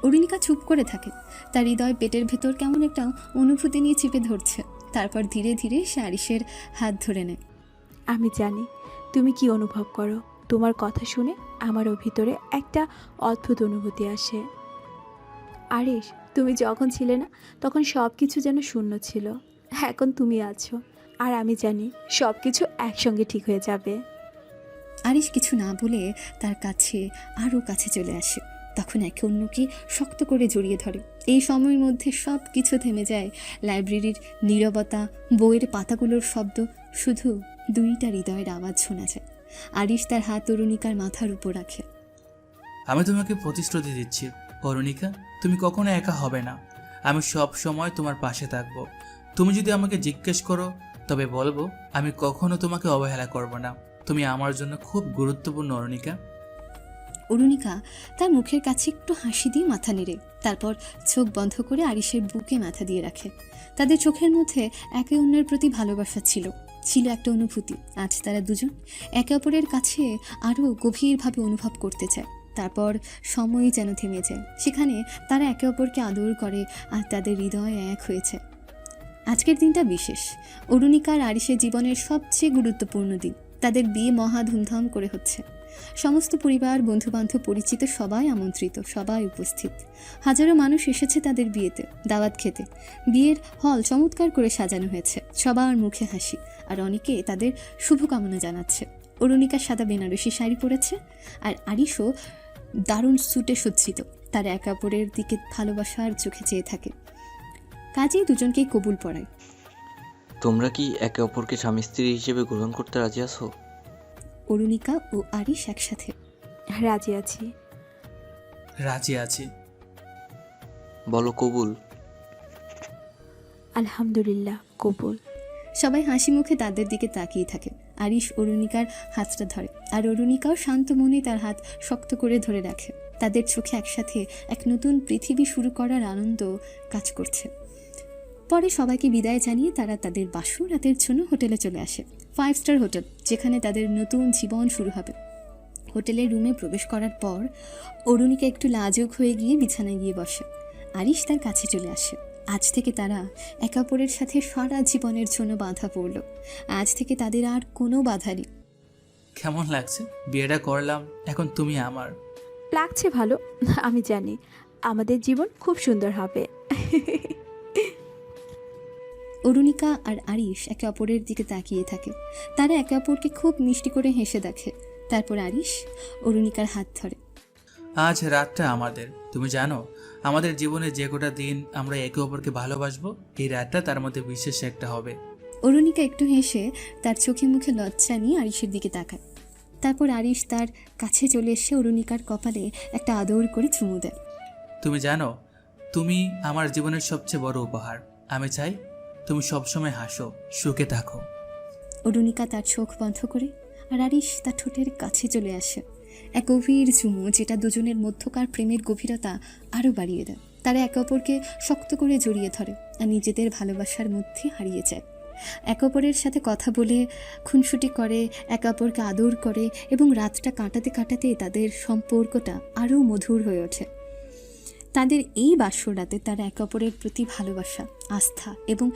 অরুণিকা চুপ করে থাকে। তার হৃদয় পেটের ভেতর কেমন একটা অনুভূতি নিয়ে চেপে ধরছে। তারপর ধীরে ধীরে সে আরিশের হাত ধরে নেয়। আমি জানি তুমি কি অনুভব করো। তোমার কথা শুনে আমারও ভিতরে একটা অদ্ভুত অনুভূতি আসে। আরিশ, তুমি যখন ছিলে না, তখন সব কিছু যেন শূন্য ছিল। এখন তুমি আছো, আর আমি জানি সব কিছু একসঙ্গে ঠিক হয়ে যাবে। আরিশ কিছু না বলে তার কাছে আরও কাছে চলে আসে। তখন একে অন্যকে শক্ত করে জড়িয়ে ধরে। এই সময়ের মধ্যে সব কিছু থেমে যায়। লাইব্রেরির নীরবতা, বইয়ের পাতাগুলোর শব্দ, শুধু দুইটা হৃদয়ের আওয়াজ শোনা যায়। আরিশ তার হাত অরুণিকার মাথার উপর রাখে। আমি তোমাকে প্রতিশ্রুতি দিচ্ছি অরুণিকা, তুমি কখনো একা হবে না। আমি সব সময় তোমার পাশে থাকবো। তুমি যদি আমাকে জিজ্ঞেস করো তবে বলবো আমি কখনো তোমাকে অবহেলা করব না। তুমি আমার জন্য খুব গুরুত্বপূর্ণ অরুণিকা। অরুণিকা তার মুখের কাছে একটু হাসি দিয়ে মাথা নেড়ে তারপর চোখ বন্ধ করে আরিশের বুকে মাথা দিয়ে রাখে। তাদের চোখের মধ্যে একে অন্যের প্রতি ভালোবাসা ছিল একটা অনুভূতি। আজ তারা দুজন একে অপরের কাছে আরও গভীরভাবে অনুভব করতে চায়। তারপর সময় যেন থেমে যায়, সেখানে তারা একে অপরকে আদর করে আর তাদের হৃদয় এক হয়েছে। আজকের দিনটা বিশেষ, অরুণিকা আর আরিশের জীবনের সবচেয়ে গুরুত্বপূর্ণ দিন। তাদের বিয়ে মহা ধুমধাম করে হচ্ছে। সমস্ত পরিবার, বন্ধুবান্ধব, পরিচিত সবাই আমন্ত্রিত, সবাই উপস্থিত। হাজারো মানুষ এসেছে তাদের বিয়েতে দাওয়াত খেতে। বিয়ের হল চমৎকার করে সাজানো হয়েছে, সবার মুখে হাসি, আর অনেকে তাদের শুভকামনা জানাচ্ছে। অরুণিকা সাদা বেনারসি শাড়ি পরেছে আর আরিশও দারুণ স্যুটে সজ্জিত। তারা একে অপরের দিকে ভালোবাসার চোখে চেয়ে থাকে। কাজেই দুজনকেই কবুল পড়ায়। তোমরা কি একে অপরকে স্বামী স্ত্রী হিসেবে গ্রহণ করতে রাজি আছো? অরুণিকা ও আরিশ একসাথে। রাজি আছি। রাজি আছি। বলো কবুল। আলহামদুলিল্লাহ, কবুল। সবাই হাসি মুখে তাদের দিকে তাকিয়ে থাকে। আরিশ অরুণিকার হাতটা ধরে আর অরুণিকাও শান্ত মনে তার হাত শক্ত করে ধরে রাখে। তাদের চোখে একসাথে এক নতুন পৃথিবী শুরু করার আনন্দ কাজ করছে। পরে সবাইকে বিদায় জানিয়ে তারা তাদের বাসর রাতের জন্য হোটেলে চলে আসে। 5 স্টার হোটেল, যেখানে তাদের নতুন জীবন শুরু হবে। হোটেলের রুমে প্রবেশ করার পর অরুণিকা একটু লাজুক হয়ে গিয়ে বিছানায় গিয়ে বসে। আরিশ তার কাছে চলে আসে। আজ থেকে তারা একে অপরের সাথে সারা জীবনের জন্য বাঁধা পড়ল। আজ থেকে তাদের আর কোনো বাধা নেই। কেমন লাগছে? বিয়েটা করলাম, এখন তুমি আমার। লাগছে ভালো, আমি জানি আমাদের জীবন খুব সুন্দর হবে। অরুণিকা আর আরিশ একে অপরের দিকে তাকিয়ে থাকে। তারা একে অপরকে খুব মিষ্টি করে হেসে দেখে। তারপর আরিশ অরুণিকার হাত ধরে। আজ রাতটা আমাদের। তুমি জানো, আমাদের জীবনে যে কটা দিন আমরা একে অপরকে ভালোবাসবো, এই রাতটা তার মধ্যে বিশেষ একটা হবে। অরুণিকা একটু হেসে তার চোখে মুখে লজ্জা নিয়ে আরিশের দিকে তাকায়। তারপর আরিশ তার কাছে চলে এসে অরুণিকার কপালে একটা আদর করে চুমু দেয়। তুমি জানো, তুমি আমার জীবনের সবচেয়ে বড় উপহার। আমি চাই তুমি সবসময় হাসো, সুখে থাকো। অরুণিকা তার চোখ বন্ধ করে আর আরিশ তার ঠোঁটের কাছে চলে আসে। এক গভীর চুমু, যেটা দুজনের মধ্যকার প্রেমের গভীরতা আরও বাড়িয়ে দেয়। তারা একে অপরকে শক্ত করে জড়িয়ে ধরে আর নিজেদের ভালোবাসার মধ্যে হারিয়ে যায়। একে অপরের সাথে কথা বলে, খুনসুটি করে, একে অপরকে আদর করে এবং রাতটা কাটাতে কাটাতে তাদের সম্পর্কটা আরও মধুর হয়ে ওঠে। তাদের এই বাসর রাতে তারা একে অপরের প্রতি ভালোবাসা, আস্থা এবং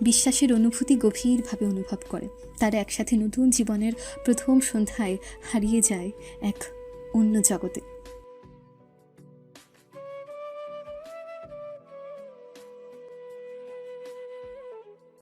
বিশ্বাসের অনুভূতি গভীরভাবে অনুভব করে। তারা একসাথে নতুন জীবনের প্রথম সন্ধ্যায় হারিয়ে যায় এক অন্য জগতে।